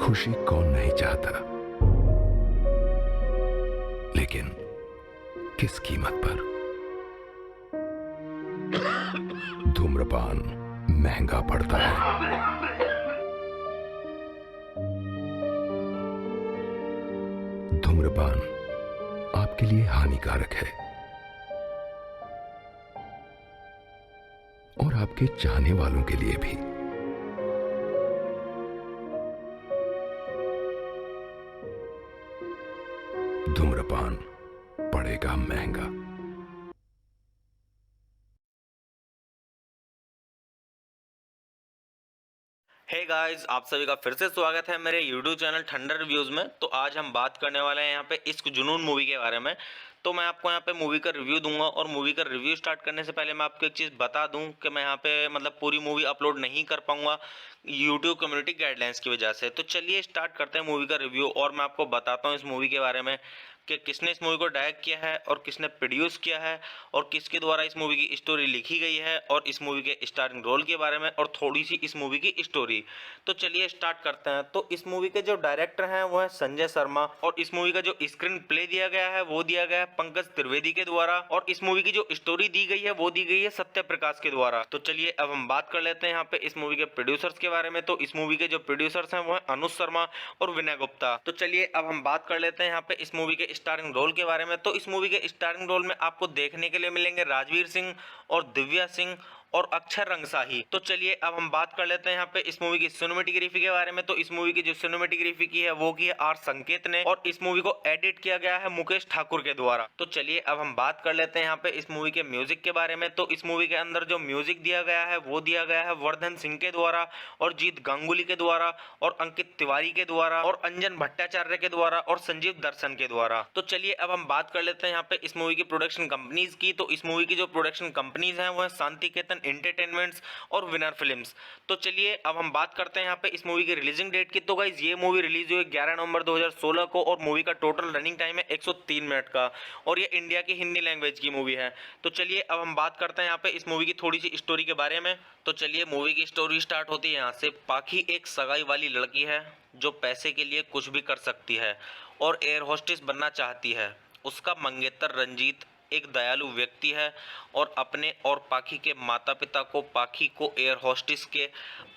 खुशी कौन नहीं चाहता, लेकिन किस कीमत पर। धूम्रपान महंगा पड़ता है। धूम्रपान आपके लिए हानिकारक है और आपके चाहने वालों के लिए भी। धूम्रपान पड़ेगा महंगा। हे गाइस, आप सभी का फिर से स्वागत है मेरे YouTube चैनल थंडर रिव्यूज में। तो आज हम बात करने वाले हैं यहाँ पे इश्क जुनून मूवी के बारे में। तो मैं आपको यहाँ पे मूवी का रिव्यू दूंगा और मूवी का रिव्यू स्टार्ट करने से पहले मैं आपको एक चीज़ बता दूं कि मैं यहाँ पे मतलब पूरी मूवी अपलोड नहीं कर पाऊंगा YouTube कम्युनिटी गाइडलाइंस की वजह से। तो चलिए स्टार्ट करते हैं मूवी का रिव्यू और मैं आपको बताता हूँ इस मूवी के बारे में कि किसने इस मूवी को डायरेक्ट किया है और किसने प्रोड्यूस किया है और किसके द्वारा इस मूवी की स्टोरी लिखी गई है और इस मूवी के स्टारिंग रोल के बारे में और थोड़ी सी इस मूवी की स्टोरी। तो चलिए स्टार्ट करते हैं। तो इस मूवी के जो डायरेक्टर हैं वो है संजय शर्मा और इस मूवी का जो स्क्रीन प्ले दिया गया है वो दिया गया है पंकज त्रिवेदी के द्वारा और इस मूवी की जो स्टोरी दी गई है वो दी गई है सत्य प्रकाश के द्वारा। तो चलिए अब हम बात कर लेते हैं यहाँ पे इस मूवी के प्रोड्यूसर्स के बारे में। तो इस मूवी के जो प्रोड्यूसर्स हैं वो है अनुज शर्मा और विनय गुप्ता। तो चलिए अब हम बात कर लेते हैं यहाँ पे इस मूवी के स्टारिंग रोल के बारे में। तो इस मूवी के स्टारिंग रोल में आपको देखने के लिए मिलेंगे राजवीर सिंह और दिव्या सिंह और अक्षर रंगसाही। तो चलिए अब हम बात कर लेते हैं यहाँ पे इस मूवी की सिनेमेटोग्राफी के बारे में। तो इस मूवी की जो सिनेमेटोग्राफी की है वो की है आर संकेत ने और इस मूवी को एडिट किया गया है मुकेश ठाकुर के द्वारा। तो चलिए अब हम बात कर लेते हैं यहाँ पे इस मूवी के म्यूजिक के बारे में। तो इस मूवी के अंदर जो म्यूजिक दिया गया है वो दिया गया है वर्धन सिंह के द्वारा और जीत गांगुली के द्वारा और अंकित तिवारी के द्वारा और अंजन भट्टाचार्य के द्वारा और संजीव दर्शन के द्वारा। तो चलिए अब हम बात कर लेते हैं यहाँ पे इस मूवी की प्रोडक्शन कंपनीज की। तो इस मूवी की जो प्रोडक्शन कंपनीज हैं वो है शांतिकेतन एंटरटेनमेंट्स और विनर फिल्म्स। तो चलिए अब हम बात करते हैं यहाँ पे इस मूवी की रिलीजिंग डेट की। तो गाइस ये मूवी रिलीज हुई 11 नवंबर 2016 को और मूवी का टोटल रनिंग टाइम है 103 मिनट का और ये इंडिया की हिंदी लैंग्वेज की मूवी है। तो चलिए अब हम बात करते हैं यहाँ पे इस मूवी की थोड़ी सी स्टोरी के बारे में। तो चलिए मूवी की स्टोरी स्टार्ट होती है यहाँ से। पाखी एक सगाई वाली लड़की है जो पैसे के लिए कुछ भी कर सकती है और एयर होस्टेस बनना चाहती है। उसका मंगेतर रंजीत एक दयालु व्यक्ति है और अपने और पाखी के माता पिता को पाखी को एयर होस्टेस के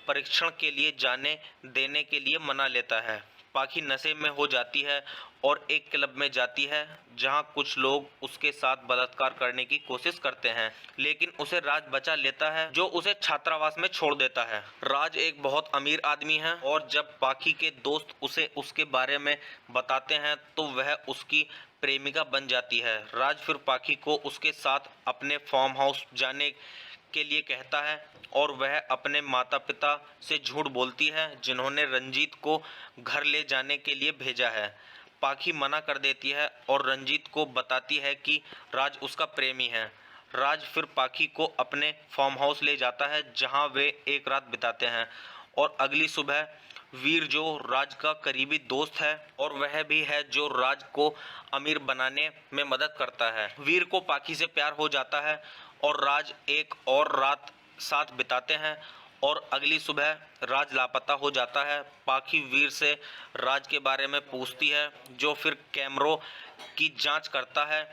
परीक्षण के लिए जाने देने के लिए मना लेता है। पाखी नशे में हो जाती है और एक क्लब में जाती है जहां कुछ लोग उसके साथ बलात्कार करने की कोशिश करते हैं, लेकिन उसे राज बचा लेता है जो उसे छात्रावास में छोड़ देता है। राज एक बहुत अमीर आदमी है और जब पाखी के दोस्त उसे उसके बारे में बताते हैं तो वह उसकी प्रेमिका बन जाती है। राज फिर पाखी को उसके साथ अपने फार्म हाउस जाने के लिए कहता है और वह अपने माता पिता से झूठ बोलती है जिन्होंने रंजीत को घर ले जाने के लिए भेजा है। पाखी मना कर देती है और रंजीत को बताती है कि राज उसका प्रेमी है। राज फिर पाखी को अपने फार्म हाउस ले जाता है जहां वे एक रात बिताते हैं और अगली सुबह वीर जो राज का करीबी दोस्त है और वह भी है जो राज को अमीर बनाने में मदद करता है। वीर को पाखी से प्यार हो जाता है और राज एक और रात साथ बिताते हैं और अगली सुबह राज लापता हो जाता है। पाखी वीर से राज के बारे में पूछती है जो फिर कैमरों की जांच करता है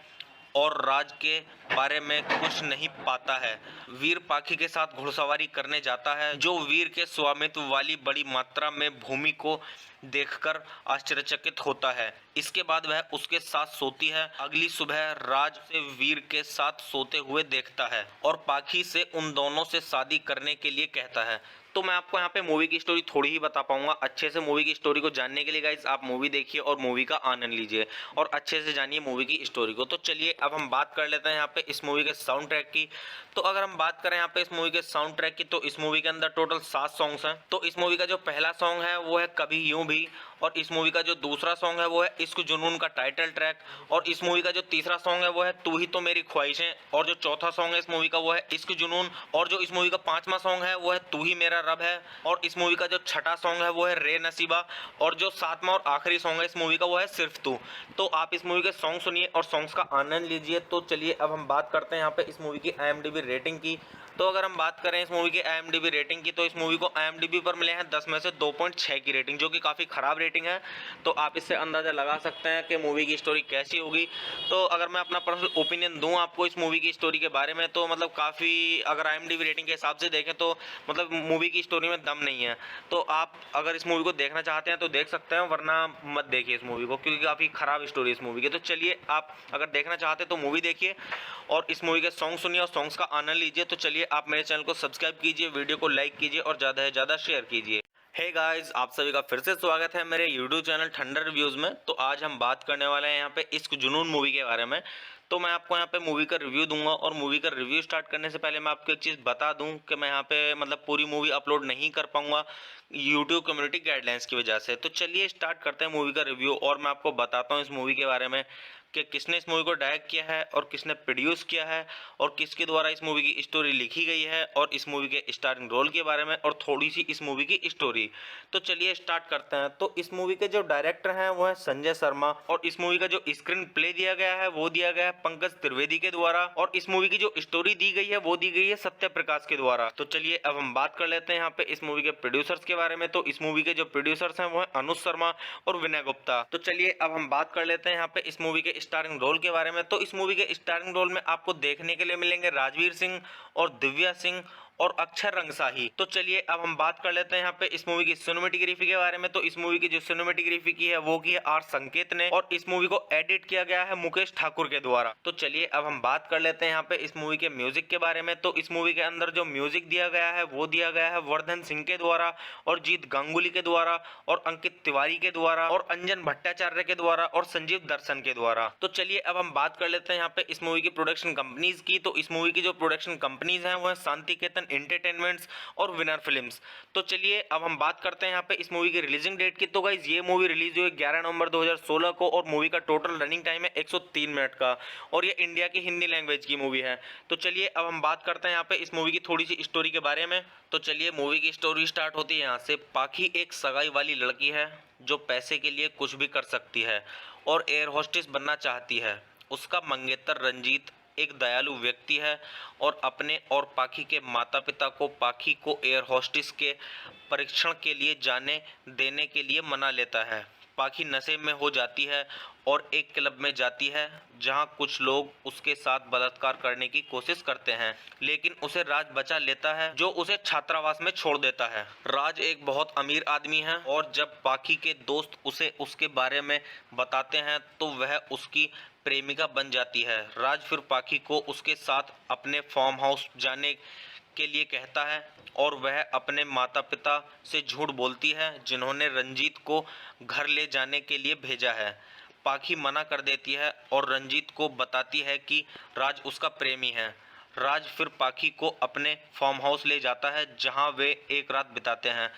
और राज के बारे में कुछ नहीं पाता है। वीर पाखी के साथ घुड़सवारी करने जाता है जो वीर के स्वामित्व वाली बड़ी मात्रा में भूमि को देखकर आश्चर्यचकित होता है। इसके बाद वह उसके साथ सोती है। अगली सुबह राज से वीर के साथ सोते हुए देखता है और पाखी से उन दोनों से शादी करने के लिए कहता है। तो मैं आपको यहाँ पे मूवी की स्टोरी थोड़ी ही बता पाऊंगा। अच्छे से मूवी की स्टोरी को जानने के लिए गाइस आप मूवी देखिए और मूवी का आनंद लीजिए और अच्छे से जानिए मूवी की स्टोरी को। तो चलिए अब हम बात कर लेते हैं यहाँ पे इस मूवी के साउंड ट्रैक की। तो अगर हम बात करें यहाँ पे इस मूवी के साउंड ट्रैक की तो इस मूवी के अंदर टोटल 7 सॉन्ग्स हैं। तो इस मूवी का जो पहला सॉन्ग है वो है कभी यूं भी और इस मूवी का जो दूसरा सॉन्ग है वो है इश्क जुनून का टाइटल ट्रैक, और इस मूवी का जो तीसरा सॉन्ग है वो है तू ही तो मेरी ख्वाहिशें, और जो चौथा सॉन्ग है इस मूवी का वो है इश्क जुनून, और जो इस मूवी का पांचवा सॉन्ग है वो है तू ही मेरा रब है, और इस मूवी का जो छठा सॉन्ग है वो है रे नसीबा, और जो सातवां और आखिरी सॉन्ग है इस मूवी का वो है सिर्फ तू। तो आप इस मूवी के सॉन्ग सुनिए और सॉन्ग्स का आनंद लीजिए। तो चलिए अब हम बात करते हैं यहाँ पे इस मूवी की IMDb रेटिंग की। तो अगर हम बात करें इस मूवी की IMDb रेटिंग की, तो इस मूवी को IMDb पर मिले हैं 10 में से 2.6 की रेटिंग, जो कि काफ़ी ख़राब रेटिंग है। तो आप इससे अंदाज़ा लगा सकते हैं कि मूवी की स्टोरी कैसी होगी। तो अगर मैं अपना पर्सनल ओपिनियन दूं आपको इस मूवी की स्टोरी के बारे में, तो मतलब काफ़ी, अगर IMDb रेटिंग के हिसाब से देखें तो मतलब मूवी की स्टोरी में दम नहीं है। तो आप अगर इस मूवी को देखना चाहते हैं तो देख सकते हैं, वरना मत देखिए इस मूवी को, क्योंकि काफ़ी ख़राब स्टोरी है इस मूवी की। तो चलिए आप अगर देखना चाहते हैं तो मूवी देखिए और इस मूवी के सॉन्ग सुनिए और सॉन्ग्स का आनंद लीजिए। तो चलिए आप मेरे चैनल को सब्सक्राइब कीजिए, वीडियो को लाइक कीजिए और ज़्यादा से ज़्यादा शेयर कीजिए। हे गाइस, आप सभी का फिर से स्वागत है मेरे यूट्यूब चैनल ठंडर रिव्यूज़ में। तो आज हम बात करने वाले हैं यहाँ पे इश्क जुनून मूवी के बारे में। तो मैं आपको यहाँ पे मूवी का रिव्यू दूंगा, और मूवी का रिव्यू स्टार्ट करने से पहले मैं आपको एक चीज़ बता दूं कि मैं यहाँ पे मतलब पूरी मूवी अपलोड नहीं कर पाऊंगा यूट्यूब कम्युनिटी गाइडलाइंस की वजह से। तो चलिए स्टार्ट करते हैं मूवी का रिव्यू, और मैं आपको बताता हूँ इस मूवी के बारे में कि किसने इस मूवी को डायरेक्ट किया है और किसने प्रोड्यूस किया है और किसके द्वारा इस मूवी की स्टोरी लिखी गई है, और इस मूवी के स्टारिंग रोल के बारे में और थोड़ी सी इस मूवी की स्टोरी। तो चलिए स्टार्ट करते हैं। तो इस मूवी के जो डायरेक्टर हैं वो है संजय शर्मा, और इस मूवी का जो स्क्रीन प्ले दिया गया है वो दिया गया है पंकज त्रिवेदी के द्वारा, और इस मूवी की जो स्टोरी दी गई है वो दी गई है सत्य प्रकाश के द्वारा। तो चलिए अब हम बात कर लेते हैं यहाँ पे इस मूवी के प्रोड्यूसर्स के बारे में। तो इस मूवी के जो प्रोड्यूसर्स हैं वो है अनुज शर्मा और विनय गुप्ता। तो चलिए अब हम बात कर लेते हैं यहाँ पे इस मूवी के स्टारिंग रोल के बारे में। तो इस मूवी के स्टारिंग रोल में आपको देखने के लिए मिलेंगे राजवीर सिंह और दिव्या सिंह और अक्षर रंगसाही। तो चलिए अब हम बात कर लेते हैं यहाँ पे इस मूवी की सिनेमेटोग्राफी के बारे में। तो इस मूवी की जो सिनेमेटोग्राफी की है वो की है आर संकेत ने, और इस मूवी को एडिट किया गया है मुकेश ठाकुर के द्वारा। तो चलिए अब हम बात कर लेते हैं यहाँ पे इस मूवी के म्यूजिक के बारे में। तो इस मूवी के अंदर जो म्यूजिक दिया गया है वो दिया गया है वर्धन सिंह के द्वारा और जीत गांगुली के द्वारा और अंकित तिवारी के द्वारा और अंजन भट्टाचार्य के द्वारा और संजीव दर्शन के द्वारा। तो चलिए अब हम बात कर लेते हैं यहाँ पे इस मूवी की प्रोडक्शन कंपनीज की। तो इस मूवी की जो प्रोडक्शन कंपनीज हैं वो है शांतिकेतन एंटरटेनमेंट्स और विनर फिल्म्स। तो चलिए अब हम बात करते हैं यहाँ पे इस मूवी की रिलीजिंग डेट की। तो गाइस ये मूवी रिलीज हुई 11 नवंबर 2016 को, और मूवी का टोटल रनिंग टाइम है 103 मिनट का, और ये इंडिया की हिंदी लैंग्वेज की मूवी है। तो चलिए अब हम बात करते हैं यहाँ पे इस मूवी की थोड़ी सी स्टोरी के बारे में। तो चलिए मूवी की स्टोरी स्टार्ट होती है यहाँ से। पाखी एक सगाई वाली लड़की है जो पैसे के लिए कुछ भी कर सकती है और एयर होस्टेस बनना चाहती है। उसका मंगेतर रंजीत एक दयालु व्यक्ति है और अपने और पाखी के माता पिता को पाखी को एयर होस्टेस के परीक्षण के लिए जाने देने के लिए मना लेता है। पाखी नशे में हो जाती है और एक क्लब में जाती है जहां कुछ लोग उसके साथ बलात्कार करने की कोशिश करते हैं, लेकिन उसे राज बचा लेता है जो उसे छात्रावास में छोड़ देता है। राज एक बहुत अमीर आदमी है, और जब पाखी के दोस्त उसे उसके बारे में बताते हैं तो वह उसकी प्रेमिका बन जाती है। राज फिर पाखी को उसके साथ अपने फार्म हाउस जाने के लिए कहता है, और वह अपने माता पिता से झूठ बोलती है जिन्होंने रंजीत को घर ले जाने के लिए भेजा है। पाखी मना कर देती है और रंजीत को बताती है कि राज उसका प्रेमी है। राज फिर पाखी को अपने फार्म हाउस ले जाता है जहां वे एक रात बिताते हैं,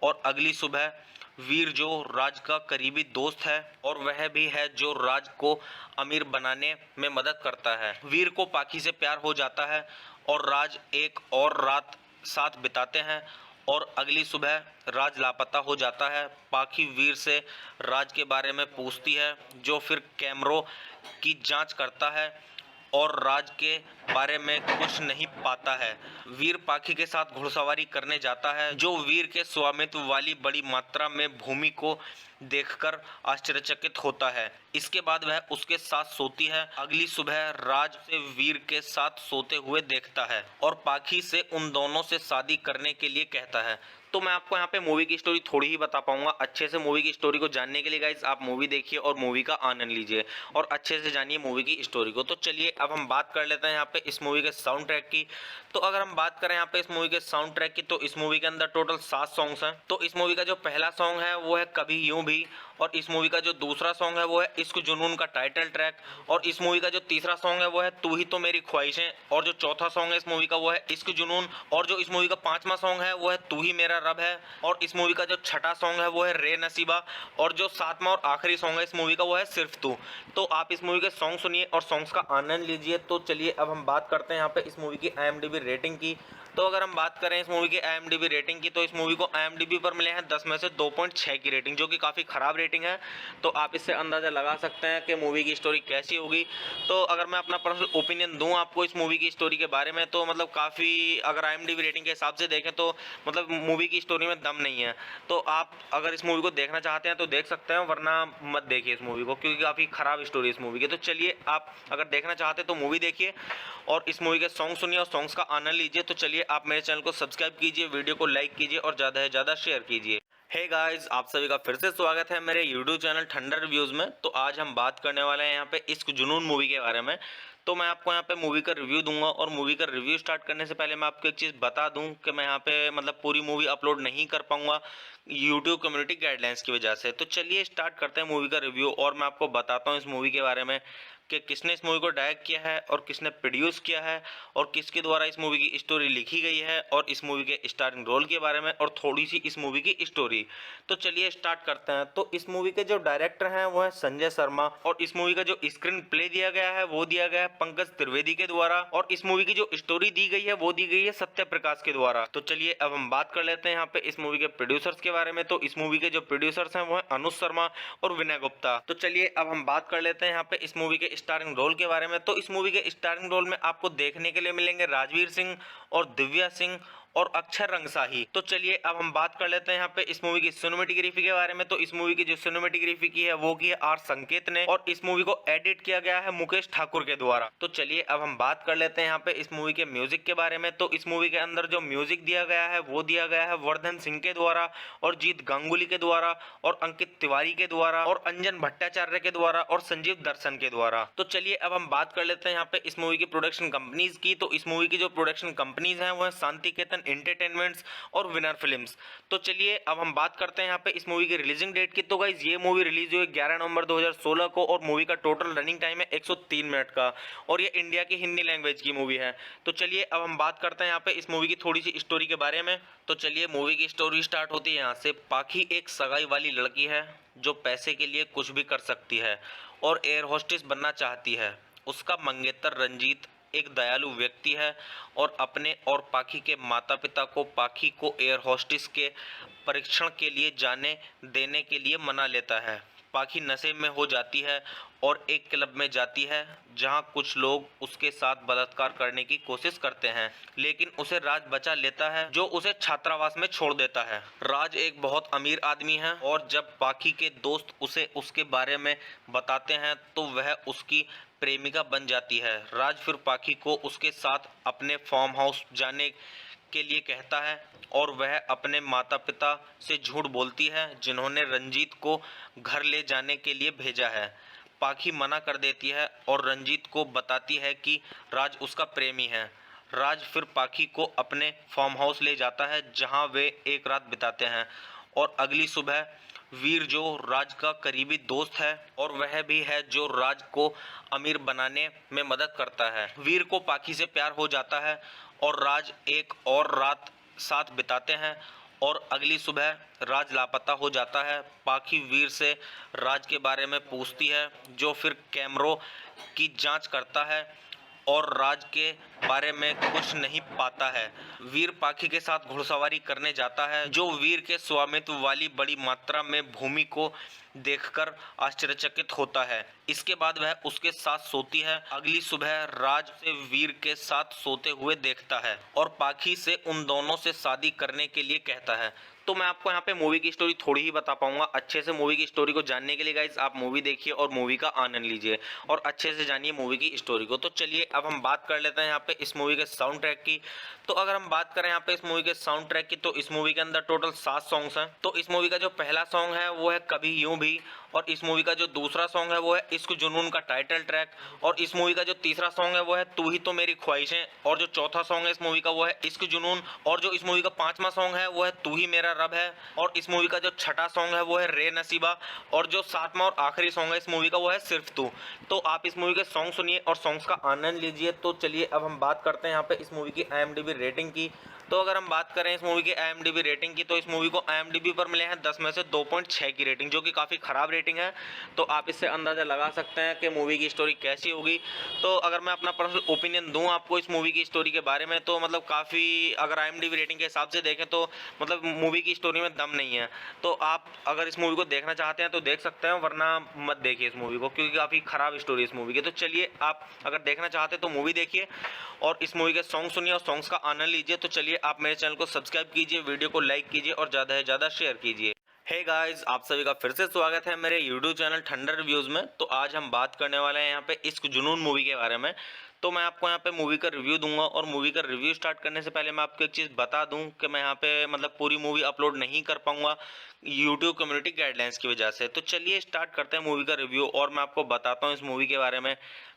और अगली सुबह वीर जो राज का करीबी दोस्त है और वह भी है जो राज को अमीर बनाने में मदद करता है, वीर को पाखी से प्यार हो जाता है और राज एक और रात साथ बिताते हैं, और अगली सुबह राज लापता हो जाता है। पाखी वीर से राज के बारे में पूछती है, जो फिर कैमरों की जांच करता है और राज के बारे में कुछ नहीं पाता है। वीर पाखी के साथ घुड़सवारी करने जाता है, जो वीर के स्वामित्व वाली बड़ी मात्रा में भूमि को देखकर आश्चर्यचकित होता है। इसके बाद वह उसके साथ सोती है। अगली सुबह राज से वीर के साथ सोते हुए देखता है और पाखी से उन दोनों से शादी करने के लिए कहता है। तो मैं आपको यहाँ पे मूवी की स्टोरी थोड़ी ही बता पाऊंगा। अच्छे से मूवी की स्टोरी को जानने के लिए गाइस आप मूवी देखिए और मूवी का आनंद लीजिए और अच्छे से जानिए मूवी की स्टोरी को। तो चलिए अब हम बात कर लेते हैं यहाँ पे इस मूवी के साउंड ट्रैक की। तो अगर हम बात करें यहाँ पे इस मूवी के साउंड ट्रैक की, तो इस मूवी के अंदर टोटल 7 सॉन्ग्स हैं। तो इस मूवी का जो पहला सॉन्ग है वो है कभी यूं भी, और इस मूवी का जो दूसरा सॉन्ग है वो है इश्क जुनून का टाइटल ट्रैक, और इस मूवी का जो तीसरा सॉन्ग है वो है तू ही तो मेरी ख्वाहिशें, और जो चौथा सॉन्ग है इस मूवी का वो है इश्क जुनून, और जो इस मूवी का पांचवा सॉन्ग है वो है तू ही मेरा रब है, और इस मूवी का जो छठा सॉन्ग है वो है रे नसीबा, और जो सातवां और आखिरी सॉन्ग है इस मूवी का वो है सिर्फ तू। तो आप इस मूवी के सॉन्ग सुनिए और सॉन्ग्स का आनंद लीजिए। तो चलिए अब हम बात करते हैं यहाँ पे इस मूवी की IMDb रेटिंग की। तो अगर हम बात करें इस मूवी की IMDb रेटिंग की, तो इस मूवी को IMDb पर मिले हैं 10 में से 2.6 की रेटिंग, जो कि काफ़ी ख़राब रेटिंग है। तो आप इससे अंदाज़ा लगा सकते हैं कि मूवी की स्टोरी कैसी होगी। तो अगर मैं अपना पर्सनल ओपिनियन दूं आपको इस मूवी की स्टोरी के बारे में, तो मतलब काफ़ी, अगर IMDb रेटिंग के हिसाब से देखें तो मतलब मूवी की स्टोरी में दम नहीं है। तो आप अगर इस मूवी को देखना चाहते हैं तो देख सकते हैं, वरना मत देखिए इस मूवी को, क्योंकि काफ़ी ख़राब स्टोरी इस मूवी की। तो चलिए आप अगर देखना चाहते हैं तो मूवी देखिए और इस मूवी के सॉन्ग सुनिए और सॉन्ग्स का आनंद लीजिए। तो चलिए आप मेरे चैनल को सब्सक्राइब कीजिए, वीडियो को लाइक कीजिए और ज़्यादा से ज़्यादा शेयर कीजिए। हे गाइस, आप सभी का फिर से स्वागत है मेरे यूट्यूब चैनल ठंडर रिव्यूज़ में। तो आज हम बात करने वाले हैं यहाँ पे इश्क जुनून मूवी के बारे में। तो मैं आपको यहाँ पे मूवी का रिव्यू दूंगा, और मूवी का रिव्यू स्टार्ट करने से पहले मैं आपको एक चीज़ बता दूं कि मैं यहाँ पे मतलब पूरी मूवी अपलोड नहीं कर पाऊंगा यूट्यूब कम्युनिटी गाइडलाइंस की वजह से। तो चलिए स्टार्ट करते हैं मूवी का रिव्यू, और मैं आपको बताता हूँ इस मूवी के बारे में कि किसने इस मूवी को डायरेक्ट किया है और किसने प्रोड्यूस किया है और किसके द्वारा इस मूवी की स्टोरी लिखी गई है, और इस मूवी के स्टारिंग रोल के बारे में और थोड़ी सी इस मूवी की स्टोरी। तो चलिए स्टार्ट करते हैं। तो इस मूवी के जो डायरेक्टर हैं वो है संजय शर्मा, और इस मूवी का जो स्क्रीन प्ले दिया गया है वो दिया गया है पंकज त्रिवेदी के द्वारा, और इस मूवी की जो स्टोरी दी गई है वो दी गई है सत्य प्रकाश के द्वारा। तो चलिए अब हम बात कर लेते हैं यहाँ पे इस मूवी के प्रोड्यूसर्स के बारे में। तो इस मूवी के जो प्रोड्यूसर्स हैं वो है अनुज शर्मा और विनय गुप्ता। तो चलिए अब हम बात कर लेते हैं यहाँ पे इस मूवी के स्टारिंग रोल के बारे में। तो इस मूवी के स्टारिंग रोल में आपको देखने के लिए मिलेंगे राजवीर सिंह और दिव्या सिंह और अक्षर रंगसाही। तो चलिए अब हम बात कर लेते हैं यहाँ पे इस मूवी की सिनेमेटोग्राफी के बारे में। तो इस मूवी की जो सिनेमेटोग्राफी की है वो की है आर संकेत ने, और इस मूवी को एडिट किया गया है मुकेश ठाकुर के द्वारा। तो चलिए अब हम बात कर लेते हैं यहाँ पे इस मूवी के म्यूजिक के बारे में। तो इस मूवी के अंदर जो म्यूजिक दिया गया है वो दिया गया है वर्धन सिंह के द्वारा और जीत गांगुली के द्वारा और अंकित तिवारी के द्वारा और अंजन भट्टाचार्य के द्वारा और संजीव दर्शन के द्वारा। तो चलिए अब हम बात कर लेते हैं यहाँ पे इस मूवी की प्रोडक्शन कंपनीज की। तो इस मूवी की जो प्रोडक्शन कंपनीज हैं वो है शांतिकेतन एंटरटेनमेंट्स और विनर फिल्म्स। तो चलिए अब हम बात करते हैं यहाँ पे इस मूवी की रिलीजिंग डेट की। तो गाइस ये मूवी रिलीज हुई 11 नवंबर 2016 को, और मूवी का टोटल रनिंग टाइम है 103 मिनट का, और ये इंडिया की हिंदी लैंग्वेज की मूवी है। तो चलिए अब हम बात करते हैं यहाँ पे इस मूवी की थोड़ी सी स्टोरी के बारे में। तो चलिए मूवी की स्टोरी स्टार्ट होती है यहाँ से। पाखी एक सगाई वाली लड़की है जो पैसे के लिए कुछ भी कर सकती है और एयर होस्टेस बनना चाहती है। उसका मंगेतर रंजीत एक दयालु व्यक्ति है और अपने और पाखी के माता पिता को पाखी को एयर होस्टेस के परीक्षण के लिए जाने देने के लिए मना लेता है। पाखी नशे में हो जाती है और एक क्लब में जाती है जहां कुछ लोग उसके साथ बलात्कार करने की कोशिश करते हैं, लेकिन उसे राज बचा लेता है जो उसे छात्रावास में छोड़ देता है। राज एक बहुत अमीर आदमी है, और जब पाखी के दोस्त उसे उसके बारे में बताते हैं तो वह उसकी प्रेमिका बन जाती है। राज फिर पाखी को उसके साथ अपने फार्म हाउस जाने के लिए कहता है, और वह अपने माता पिता से झूठ बोलती है जिन्होंने रंजीत को घर ले जाने के लिए भेजा है। पाखी मना कर देती है और रंजीत को बताती है कि राज उसका प्रेमी है। राज फिर पाखी को अपने फार्म हाउस ले जाता है जहां वे एक रात बिताते हैं, और अगली सुबह वीर जो राज का करीबी दोस्त है और वह भी है जो राज को अमीर बनाने में मदद करता है। वीर को पाखी से प्यार हो जाता है और राज एक और रात साथ बिताते हैं, और अगली सुबह राज लापता हो जाता है। पाखी वीर से राज के बारे में पूछती है, जो फिर कैमरों की जांच करता है और राज के बारे में कुछ नहीं पाता है। वीर पाखी के साथ घुड़सवारी करने जाता है, जो वीर के स्वामित्व वाली बड़ी मात्रा में भूमि को देखकर आश्चर्यचकित होता है। इसके बाद वह उसके साथ सोती है। अगली सुबह राज से वीर के साथ सोते हुए देखता है और पाखी से उन दोनों से शादी करने के लिए कहता है। तो मैं आपको यहाँ पे मूवी की स्टोरी थोड़ी ही बता पाऊंगा। अच्छे से मूवी की स्टोरी को जानने के लिए गाइस आप मूवी देखिए और मूवी का आनंद लीजिए और अच्छे से जानिए मूवी की स्टोरी को। तो चलिए अब हम बात कर लेते हैं यहाँ पे इस मूवी के साउंड ट्रैक की। तो अगर हम बात करें यहाँ पे इस मूवी के साउंड ट्रैक की, तो इस मूवी के अंदर टोटल 7 सॉन्ग्स हैं। तो इस मूवी का जो पहला सॉन्ग है वो है कभी यूं भी, और इस मूवी का जो दूसरा सॉन्ग है वो है इश्क जुनून का टाइटल ट्रैक, और इस मूवी का जो तीसरा सॉन्ग है वो है तू ही तो मेरी ख्वाहिशें, और जो चौथा सॉन्ग है इस मूवी का वो है इश्क जुनून, और जो इस मूवी का पांचवा सॉन्ग है वो है तू ही मेरा रब है, और इस मूवी का जो छठा सॉन्ग है वो है रे नसीबा, और जो सातवां और आखिरी सॉन्ग है इस मूवी का वो है सिर्फ तू। तो आप इस मूवी के सॉन्ग सुनिए और सॉन्ग्स का आनंद लीजिए। तो चलिए अब हम बात करते हैं यहाँ पे इस मूवी की IMDb रेटिंग की। तो अगर हम बात करें इस मूवी की IMDb रेटिंग की, तो इस मूवी को IMDb पर मिले हैं 10 में से 2.6 की रेटिंग, जो कि काफ़ी ख़राब रेटिंग है। तो आप इससे अंदाज़ा लगा सकते हैं कि मूवी की स्टोरी कैसी होगी। तो अगर मैं अपना पर्सनल ओपिनियन दूं आपको इस मूवी की स्टोरी के बारे में, तो मतलब काफ़ी, अगर IMDb रेटिंग के हिसाब से देखें तो मतलब मूवी की स्टोरी में दम नहीं है। तो आप अगर इस मूवी को देखना चाहते हैं तो देख सकते हैं, वरना मत देखिए इस मूवी को, क्योंकि काफ़ी ख़राब स्टोरी है इस मूवी की। तो चलिए आप अगर देखना चाहते हैं तो मूवी देखिए और इस मूवी के सॉन्ग सुनिए और सॉन्ग्स का आनंद लीजिए। तो चलिए आप मेरे चैनल को सब्सक्राइब कीजिए, वीडियो को लाइक कीजिए और ज़्यादा से ज़्यादा शेयर कीजिए। हे गाइस, आप सभी का फिर से स्वागत है मेरे यूट्यूब चैनल ठंडर रिव्यूज़ में। तो आज हम बात करने वाले हैं यहाँ पे इश्क जुनून मूवी के बारे में। तो मैं आपको यहाँ पे मूवी का रिव्यू दूंगा, और मूवी का रिव्यू स्टार्ट करने से पहले मैं आपको एक चीज़ बता दूं कि मैं यहाँ पे मतलब पूरी मूवी अपलोड नहीं कर पाऊंगा यूट्यूब कम्युनिटी गाइडलाइंस की वजह से। तो चलिए स्टार्ट करते हैं मूवी का रिव्यू, और मैं आपको बताता हूँ इस मूवी के बारे में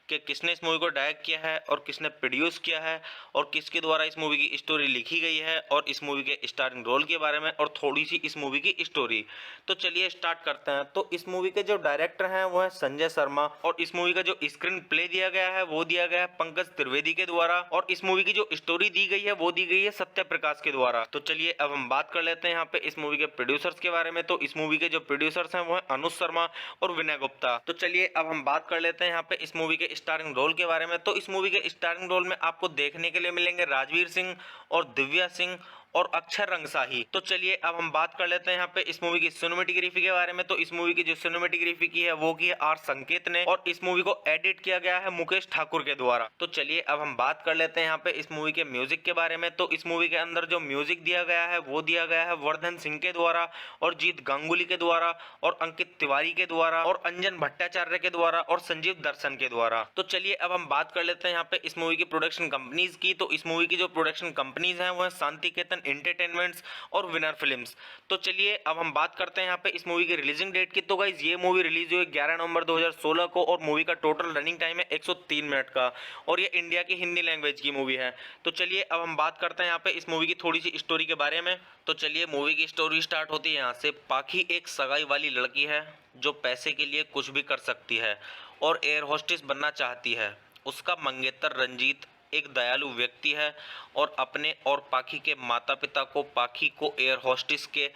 कि किसने इस मूवी को डायरेक्ट किया है और किसने प्रोड्यूस किया है और किसके द्वारा इस मूवी की स्टोरी लिखी गई है, और इस मूवी के स्टारिंग रोल के बारे में और थोड़ी सी इस मूवी की स्टोरी। तो चलिए स्टार्ट करते हैं। तो इस मूवी के जो डायरेक्टर हैं वो है संजय शर्मा, और इस मूवी का जो स्क्रीन प्ले दिया गया है वो दिया गया है पंकज त्रिवेदी के द्वारा, और इस मूवी की जो स्टोरी दी गई है वो दी गई है सत्य प्रकाश के द्वारा। तो चलिए अब हम बात कर लेते हैं यहाँ पे इस मूवी के प्रोड्यूसर्स के बारे में। तो इस मूवी के जो प्रोड्यूसर्स हैं वो है अनुज शर्मा और विनय गुप्ता। तो चलिए अब हम बात कर लेते हैं यहाँ पे इस मूवी के स्टारिंग रोल के बारे में। तो इस मूवी के स्टारिंग रोल में आपको देखने के लिए मिलेंगे राजवीर सिंह और दिव्या सिंह और अक्षर रंगसाही। तो चलिए अब हम बात कर लेते हैं यहाँ पे इस मूवी की सिनेमेटोग्राफी के बारे में। तो इस मूवी की जो सिनेमेटोग्राफी की है वो की है आर संकेत ने, और इस मूवी को एडिट किया गया है मुकेश ठाकुर के द्वारा। तो चलिए अब हम बात कर लेते हैं यहाँ पे इस मूवी के म्यूजिक के बारे में। तो इस मूवी के अंदर जो म्यूजिक दिया गया है वो दिया गया है वर्धन सिंह के द्वारा और जीत गांगुली के द्वारा और अंकित तिवारी के द्वारा और अंजन भट्टाचार्य के द्वारा और संजीव दर्शन के द्वारा। तो चलिए अब हम बात कर लेते हैं यहाँ पे इस मूवी की प्रोडक्शन कंपनीज की। तो इस मूवी की जो प्रोडक्शन कंपनीज हैं वो है शांतिकेतन एंटरटेनमेंट्स और विनर फिल्म्स। तो चलिए अब हम बात करते हैं यहाँ पे इस मूवी की रिलीजिंग डेट की। तो गाइस ये मूवी रिलीज हुई 11 नवंबर 2016 को, और मूवी का टोटल रनिंग टाइम है 103 मिनट का, और ये इंडिया की हिंदी लैंग्वेज की मूवी है। तो चलिए अब हम बात करते हैं यहाँ पे इस मूवी की थोड़ी सी स्टोरी के बारे में। तो चलिए मूवी की स्टोरी स्टार्ट होती है यहाँ से। पाखी एक सगाई वाली लड़की है जो पैसे के लिए कुछ भी कर सकती है और एयर होस्टेस बनना चाहती है। उसका मंगेतर रंजीत एक दयालु व्यक्ति है और अपने और पाखी के माता पिता को पाखी को एयर होस्टेस के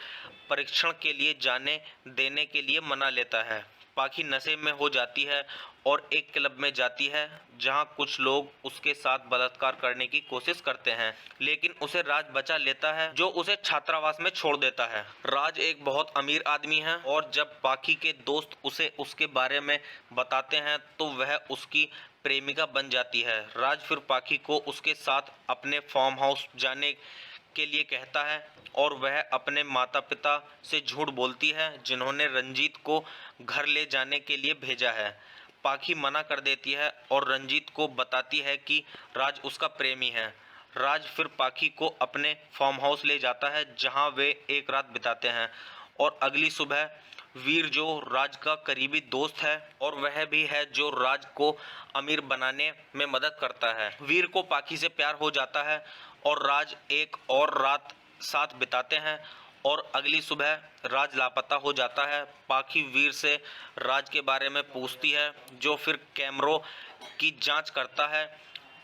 परीक्षण के लिए जाने देने के लिए मना लेता है। पाखी नशे में हो जाती है और एक क्लब में जाती है जहां कुछ लोग उसके साथ बलात्कार करने की कोशिश करते हैं, लेकिन उसे राज बचा लेता है जो उसे छात्रावास में छोड़ देता है। राज एक बहुत अमीर आदमी है, और जब पाखी के दोस्त उसे उसके बारे में बताते हैं तो वह उसकी प्रेमिका बन जाती है। राज फिर पाखी को उसके साथ अपने फार्म हाउस जाने के लिए कहता है, और वह अपने माता पिता से झूठ बोलती है जिन्होंने रंजीत को घर ले जाने के लिए भेजा है। पाखी मना कर देती है और रंजीत को बताती है कि राज उसका प्रेमी है। राज फिर पाखी को अपने फार्म हाउस ले जाता है जहां वे एक रात बिताते हैं, और अगली सुबह वीर जो राज का करीबी दोस्त है और वह भी है जो राज को अमीर बनाने में मदद करता है, वीर को पाखी से प्यार हो जाता है और राज एक और रात साथ बिताते हैं, और अगली सुबह राज लापता हो जाता है। पाखी वीर से राज के बारे में पूछती है, जो फिर कैमरों की जांच करता है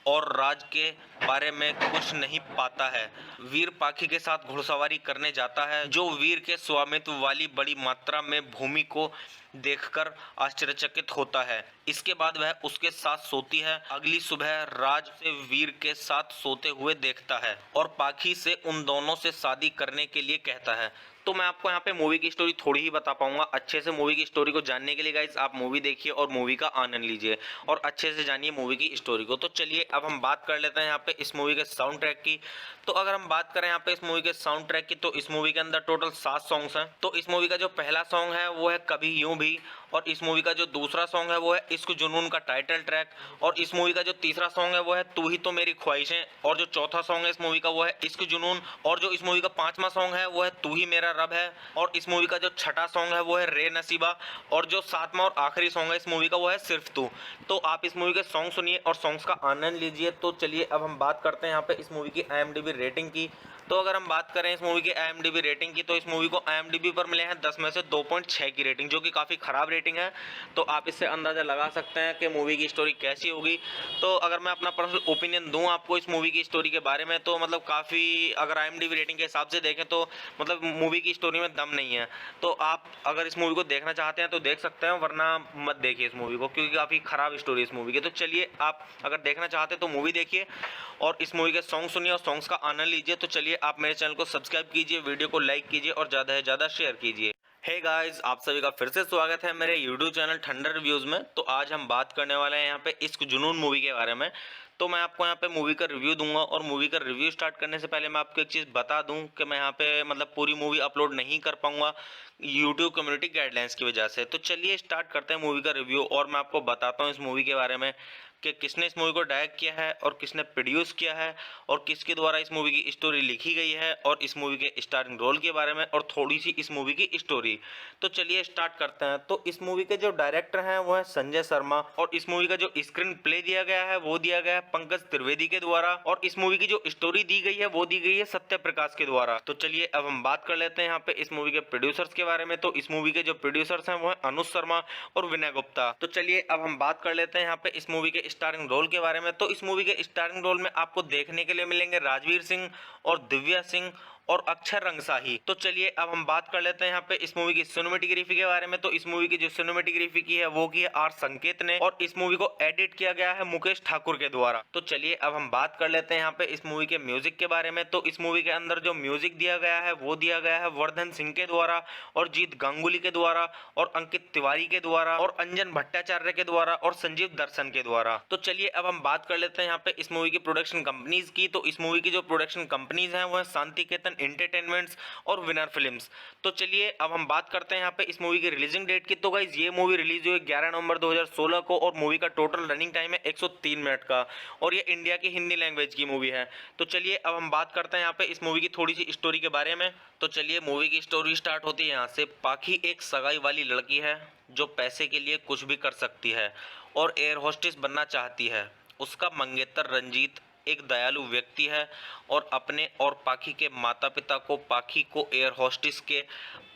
और राज के बारे में कुछ नहीं पाता है। वीर पाखी के साथ घुड़सवारी करने जाता है, जो वीर के स्वामित्व वाली बड़ी मात्रा में भूमि को देखकर आश्चर्यचकित होता है। इसके बाद वह उसके साथ सोती है। अगली सुबह राज से वीर के साथ सोते हुए देखता है और पाखी से उन दोनों से शादी करने के लिए कहता है। तो मैं आपको यहाँ पे मूवी की स्टोरी थोड़ी ही बता पाऊंगा। अच्छे से मूवी की स्टोरी को जानने के लिए गाइस आप मूवी देखिए और मूवी का आनंद लीजिए और अच्छे से जानिए मूवी की स्टोरी को। तो चलिए अब हम बात कर लेते हैं यहाँ पे इस मूवी के साउंड ट्रैक की। तो अगर हम बात करें यहाँ पे इस मूवी के साउंड ट्रैक की, तो इस मूवी के अंदर टोटल 7 सॉन्ग्स हैं। तो इस मूवी का जो पहला सॉन्ग है वो है कभी यूं भी, और इस मूवी का जो दूसरा सॉन्ग है वो है इश्क जुनून का टाइटल ट्रैक, और इस मूवी का जो तीसरा सॉन्ग है वो है तू ही तो मेरी ख्वाहिशें, और जो चौथा सॉन्ग है इस मूवी का वो है इश्क जुनून, और जो इस मूवी का पांचवा सॉन्ग है वो है तू ही मेरा रब है, और इस मूवी का जो छठा सॉन्ग है वो है रे नसीबा, और जो सातवां और आखिरी सॉन्ग है इस मूवी का वो है सिर्फ तू। तो आप इस मूवी के सॉन्ग सुनिए और सॉन्ग्स का आनंद लीजिए। तो चलिए अब हम बात करते हैं यहाँ पे इस मूवी की IMDb रेटिंग की। तो अगर हम बात करें इस मूवी की IMDb रेटिंग की, तो इस मूवी को IMDb पर मिले हैं 10 में से 2.6 की रेटिंग, जो कि काफ़ी ख़राब रेटिंग है। तो आप इससे अंदाज़ा लगा सकते हैं कि मूवी की स्टोरी कैसी होगी। तो अगर मैं अपना पर्सनल ओपिनियन दूं आपको इस मूवी की स्टोरी के बारे में, तो मतलब काफ़ी, अगर IMDb रेटिंग के हिसाब से देखें तो मतलब मूवी की स्टोरी में दम नहीं है। तो आप अगर इस मूवी को देखना चाहते हैं तो देख सकते हैं, वरना मत देखिए इस मूवी को, क्योंकि काफ़ी ख़राब स्टोरी इस मूवी की। तो चलिए आप अगर देखना चाहते हैं तो मूवी देखिए और इस मूवी के सॉन्ग सुनिए और सॉन्ग्स का आनंद लीजिए। तो चलिए आप मेरे चैनल को सब्सक्राइब कीजिए, वीडियो को लाइक कीजिए और ज़्यादा से ज़्यादा शेयर कीजिए। हे गाइस, आप सभी का फिर से स्वागत है मेरे यूट्यूब चैनल ठंडर रिव्यूज़ में। तो आज हम बात करने वाले हैं यहाँ पे इश्क जुनून मूवी के बारे में। तो मैं आपको यहाँ पे मूवी का रिव्यू दूंगा, और मूवी का रिव्यू स्टार्ट करने से पहले मैं आपको एक चीज़ बता दूं कि मैं यहाँ पे मतलब पूरी मूवी अपलोड नहीं कर पाऊंगा यूट्यूब कम्युनिटी गाइडलाइंस की वजह से। तो चलिए स्टार्ट करते हैं मूवी का रिव्यू, और मैं आपको बताता हूँ इस मूवी के बारे में कि किसने इस मूवी को डायरेक्ट किया है और किसने प्रोड्यूस किया है और किसके द्वारा इस मूवी की स्टोरी लिखी गई है, और इस मूवी के स्टारिंग रोल के बारे में और थोड़ी सी इस मूवी की स्टोरी। तो चलिए स्टार्ट करते हैं। तो इस मूवी के जो डायरेक्टर हैं वो है संजय शर्मा, और इस मूवी का जो स्क्रीन प्ले दिया गया है वो दिया गया है पंकज त्रिवेदी के द्वारा, और इस मूवी की जो स्टोरी दी गई है वो दी गई है सत्य प्रकाश के द्वारा। तो चलिए अब हम बात कर लेते हैं यहाँ पे इस मूवी के प्रोड्यूसर्स के बारे में। तो इस मूवी के जो प्रोड्यूसर्स हैं वो है अनुज शर्मा और विनय गुप्ता। तो चलिए अब हम बात कर लेते हैं यहाँ पे इस मूवी के स्टारिंग रोल के बारे में। तो इस मूवी के स्टारिंग रोल में आपको देखने के लिए मिलेंगे राजवीर सिंह और दिव्या सिंह और अक्षर रंगसाही। तो चलिए अब हम बात कर लेते हैं यहाँ पे इस मूवी की सिनेमेटोग्राफी के बारे में। तो इस मूवी की जो सिनेमेटोग्राफी की है वो की है आर संकेत ने, और इस मूवी को एडिट किया गया है मुकेश ठाकुर के द्वारा। तो चलिए अब हम बात कर लेते हैं यहाँ पे इस मूवी के म्यूजिक के बारे में। तो इस मूवी के अंदर जो म्यूजिक दिया गया है वो दिया गया है वर्धन सिंह के द्वारा और जीत गांगुली के द्वारा और अंकित तिवारी के द्वारा और अंजन भट्टाचार्य के द्वारा और संजीव दर्शन के द्वारा। तो चलिए अब हम बात कर लेते हैं यहाँ पे इस मूवी की प्रोडक्शन कंपनीज की। तो इस मूवी की जो प्रोडक्शन कंपनीज हैं वो है शांतिकेतन एंटरटेनमेंट्स और विनर फिल्म्स। तो चलिए अब हम बात करते हैं यहाँ पे इस मूवी की रिलीजिंग डेट की। तो गाइस ये मूवी रिलीज हुई 11 नवंबर 2016 को, और मूवी का टोटल रनिंग टाइम है 103 मिनट का, और ये इंडिया की हिंदी लैंग्वेज की मूवी है। तो चलिए अब हम बात करते हैं यहाँ पे इस मूवी की थोड़ी सी स्टोरी के बारे में। तो चलिए मूवी की स्टोरी स्टार्ट होती है यहाँ से। पाखी एक सगाई वाली लड़की है जो पैसे के लिए कुछ भी कर सकती है और एयर होस्टेस बनना चाहती है। उसका मंगेतर रंजीत एक दयालु व्यक्ति है और अपने और पाखी के माता पिता को पाखी को एयर होस्टेस के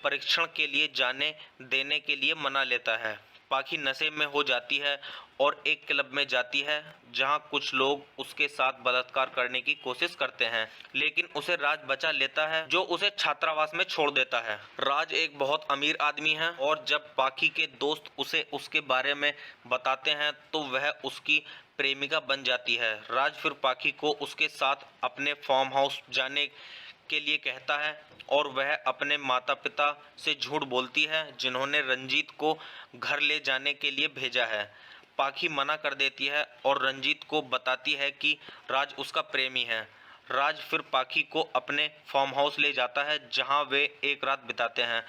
परीक्षण के लिए जाने देने के लिए मना लेता है। पाखी नशे में हो जाती है और एक क्लब में जाती है जहां कुछ लोग उसके साथ बलात्कार करने की कोशिश करते हैं, लेकिन उसे राज बचा लेता है जो उसे छात्रावास में छोड़ देता है। राज एक बहुत अमीर आदमी है, और जब पाखी के दोस्त उसे उसके बारे में बताते हैं तो वह उसकी प्रेमिका बन जाती है। राज फिर पाखी को उसके साथ अपने फार्म हाउस जाने के लिए कहता है, और वह अपने माता पिता से झूठ बोलती है जिन्होंने रंजीत को घर ले जाने के लिए भेजा है। पाखी मना कर देती है और रंजीत को बताती है कि राज उसका प्रेमी है। राज फिर पाखी को अपने फार्म हाउस ले जाता है जहां वे एक रात बिताते हैं,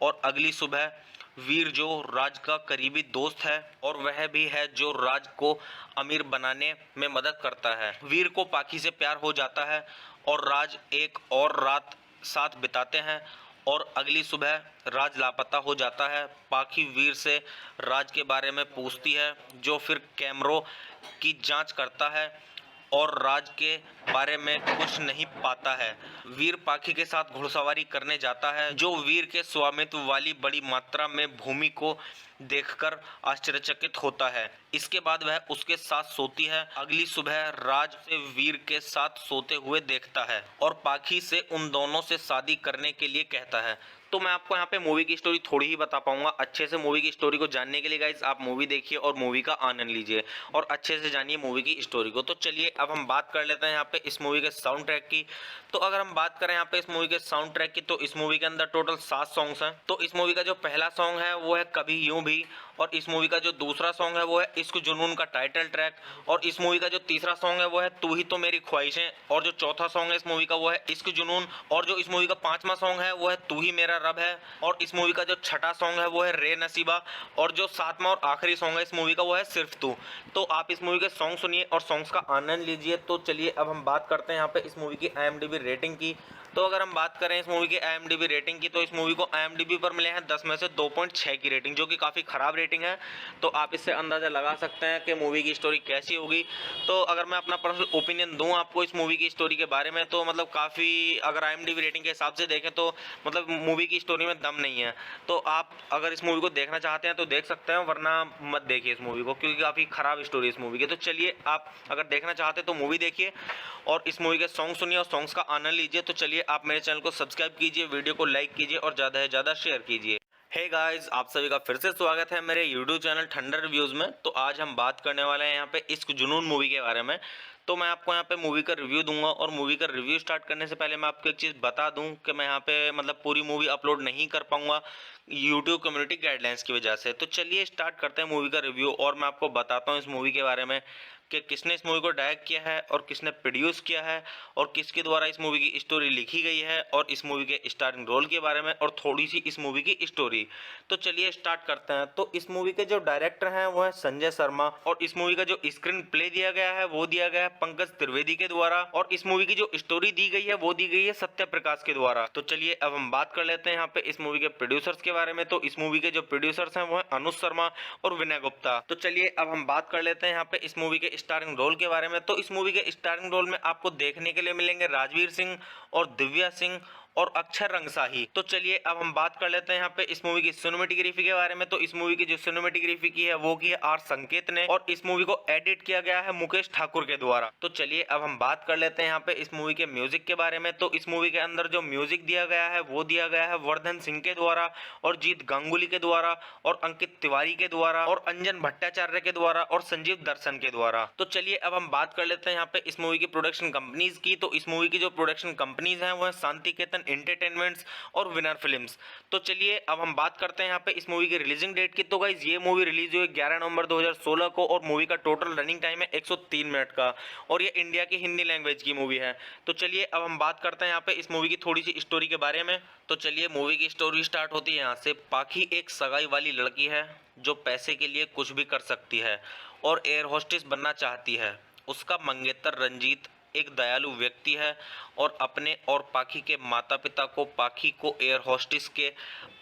और अगली सुबह वीर जो राज का करीबी दोस्त है और वह भी है जो राज को अमीर बनाने में मदद करता है। वीर को पाखी से प्यार हो जाता है और राज एक और रात साथ बिताते हैं, और अगली सुबह राज लापता हो जाता है। पाखी वीर से राज के बारे में पूछती है, जो फिर कैमरों की जांच करता है और राज के बारे में कुछ नहीं पाता है। वीर पाखी के साथ घुड़सवारी करने जाता है, जो वीर के स्वामित्व वाली बड़ी मात्रा में भूमि को देखकर आश्चर्यचकित होता है। इसके बाद वह उसके साथ सोती है। अगली सुबह राज से वीर के साथ सोते हुए देखता है और पाखी से उन दोनों से शादी करने के लिए कहता है। तो मैं आपको यहाँ पे मूवी की स्टोरी थोड़ी ही बता पाऊंगा। अच्छे से मूवी की स्टोरी को जानने के लिए गाइस आप मूवी देखिए और मूवी का आनंद लीजिए और अच्छे से जानिए मूवी की स्टोरी को। तो चलिए अब हम बात कर लेते हैं यहाँ पे इस मूवी के साउंड ट्रैक की। तो अगर हम बात करें यहाँ पे इस मूवी के साउंड ट्रैक की, तो इस मूवी के अंदर टोटल 7 सॉन्ग्स हैं। तो इस मूवी का जो पहला सॉन्ग है वो है कभी यूं भी, और इस मूवी का जो दूसरा सॉन्ग है वो है इश्क जुनून का टाइटल ट्रैक, और इस मूवी का जो तीसरा सॉन्ग है वो है तू ही तो मेरी ख्वाहिशें, और जो चौथा सॉन्ग है इस मूवी का वो है इश्क जुनून, और जो इस मूवी का पांचवा सॉन्ग है वो है तू ही मेरा रब है, और इस मूवी का जो छठा सॉन्ग है वो है रे नसीबा, और जो सातवां और आखिरी सॉन्ग है इस मूवी का वो है सिर्फ तू। तो आप इस मूवी के सॉन्ग सुनिए और सॉन्ग्स का आनंद लीजिए। तो चलिए अब हम बात करते हैं यहाँ पे इस मूवी की IMDb रेटिंग की। तो अगर हम बात करें इस मूवी की IMDb रेटिंग की, तो इस मूवी को IMDb पर मिले हैं 10 में से 2.6 की रेटिंग, जो कि काफ़ी ख़राब रेटिंग है। तो आप इससे अंदाज़ा लगा सकते हैं कि मूवी की स्टोरी कैसी होगी। तो अगर मैं अपना पर्सनल ओपिनियन दूं आपको इस मूवी की स्टोरी के बारे में, तो मतलब काफ़ी, अगर IMDb रेटिंग के हिसाब से देखें तो मतलब मूवी की स्टोरी में दम नहीं है। तो आप अगर इस मूवी को देखना चाहते हैं तो देख सकते हैं, वरना मत देखिए इस मूवी को, क्योंकि काफ़ी ख़राब स्टोरी है इस मूवी की। तो चलिए आप अगर देखना चाहते हैं तो मूवी देखिए और इस मूवी के सॉन्ग सुनिए और सॉन्ग्स का आनंद लीजिए। तो चलिए आप मेरे चैनल को सब्सक्राइब कीजिए, वीडियो को लाइक कीजिए और ज़्यादा से ज़्यादा शेयर कीजिए। हे गाइस, आप सभी का फिर से स्वागत है मेरे यूट्यूब चैनल ठंडर रिव्यूज़ में। तो आज हम बात करने वाले हैं यहाँ पे इश्क जुनून मूवी के बारे में। तो मैं आपको यहाँ पे मूवी का रिव्यू दूंगा, और मूवी का रिव्यू स्टार्ट करने से पहले मैं आपको एक चीज़ बता दूं कि मैं यहाँ पे मतलब पूरी मूवी अपलोड नहीं कर पाऊंगा यूट्यूब कम्युनिटी गाइडलाइंस की वजह से। तो चलिए स्टार्ट करते हैं मूवी का रिव्यू, और मैं आपको बताता हूँ इस मूवी के बारे में कि किसने इस मूवी को डायरेक्ट किया है और किसने प्रोड्यूस किया है और किसके द्वारा इस मूवी की स्टोरी लिखी गई है, और इस मूवी के स्टारिंग रोल के बारे में और थोड़ी सी इस मूवी की स्टोरी। तो चलिए स्टार्ट करते हैं। तो इस मूवी के जो डायरेक्टर हैं वो है संजय शर्मा, और इस मूवी का जो स्क्रीन प्ले दिया गया है वो दिया गया है पंकज त्रिवेदी के द्वारा, और इस मूवी की जो स्टोरी दी गई है वो दी गई है सत्य प्रकाश के द्वारा। तो चलिए अब हम बात कर लेते हैं यहाँ पे इस मूवी के प्रोड्यूसर्स के बारे में। तो इस मूवी के जो प्रोड्यूसर्स हैं वो है अनुज शर्मा और विनय गुप्ता। तो चलिए अब हम बात कर लेते हैं यहाँ पे इस मूवी के स्टारिंग रोल के बारे में। तो इस मूवी के स्टारिंग रोल में आपको देखने के लिए मिलेंगे राजवीर सिंह और दिव्या सिंह और अक्षर रंगसाही। तो चलिए अब हम बात कर लेते हैं यहाँ पे इस मूवी की सिनेमेटोग्राफी के बारे में। तो इस मूवी की जो सिनेमेटोग्राफी की है वो की है आर संकेत ने, और इस मूवी को एडिट किया गया है मुकेश ठाकुर के द्वारा। तो चलिए अब हम बात कर लेते हैं यहाँ पे इस मूवी के म्यूजिक के बारे में। तो इस मूवी के अंदर जो म्यूजिक दिया गया है वो दिया गया है वर्धन सिंह के द्वारा और जीत गांगुली के द्वारा और अंकित तिवारी के द्वारा और अंजन भट्टाचार्य के द्वारा और संजीव दर्शन के द्वारा। तो चलिए अब हम बात कर लेते हैं यहाँ पे इस मूवी की प्रोडक्शन कंपनीज की। तो इस मूवी की जो प्रोडक्शन कंपनीज हैं वो है शांतिकेतन एंटरटेनमेंट्स और विनर फिल्म्स। तो चलिए अब हम बात करते हैं यहाँ पे इस मूवी की रिलीजिंग डेट की। तो गाइस ये मूवी रिलीज हुई 11 नवंबर 2016 को, और मूवी का टोटल रनिंग टाइम है 103 मिनट का, और ये इंडिया की हिंदी लैंग्वेज की मूवी है। तो चलिए अब हम बात करते हैं यहाँ पे इस मूवी की थोड़ी सी स्टोरी के बारे में। तो चलिए मूवी की स्टोरी स्टार्ट होती है यहाँ से। पाखी एक सगाई वाली लड़की है जो पैसे के लिए कुछ भी कर सकती है और एयर होस्टेस बनना चाहती है। उसका मंगेतर रंजीत एक दयालु व्यक्ति है और अपने और पाखी के माता पिता को पाखी को एयर होस्टेस के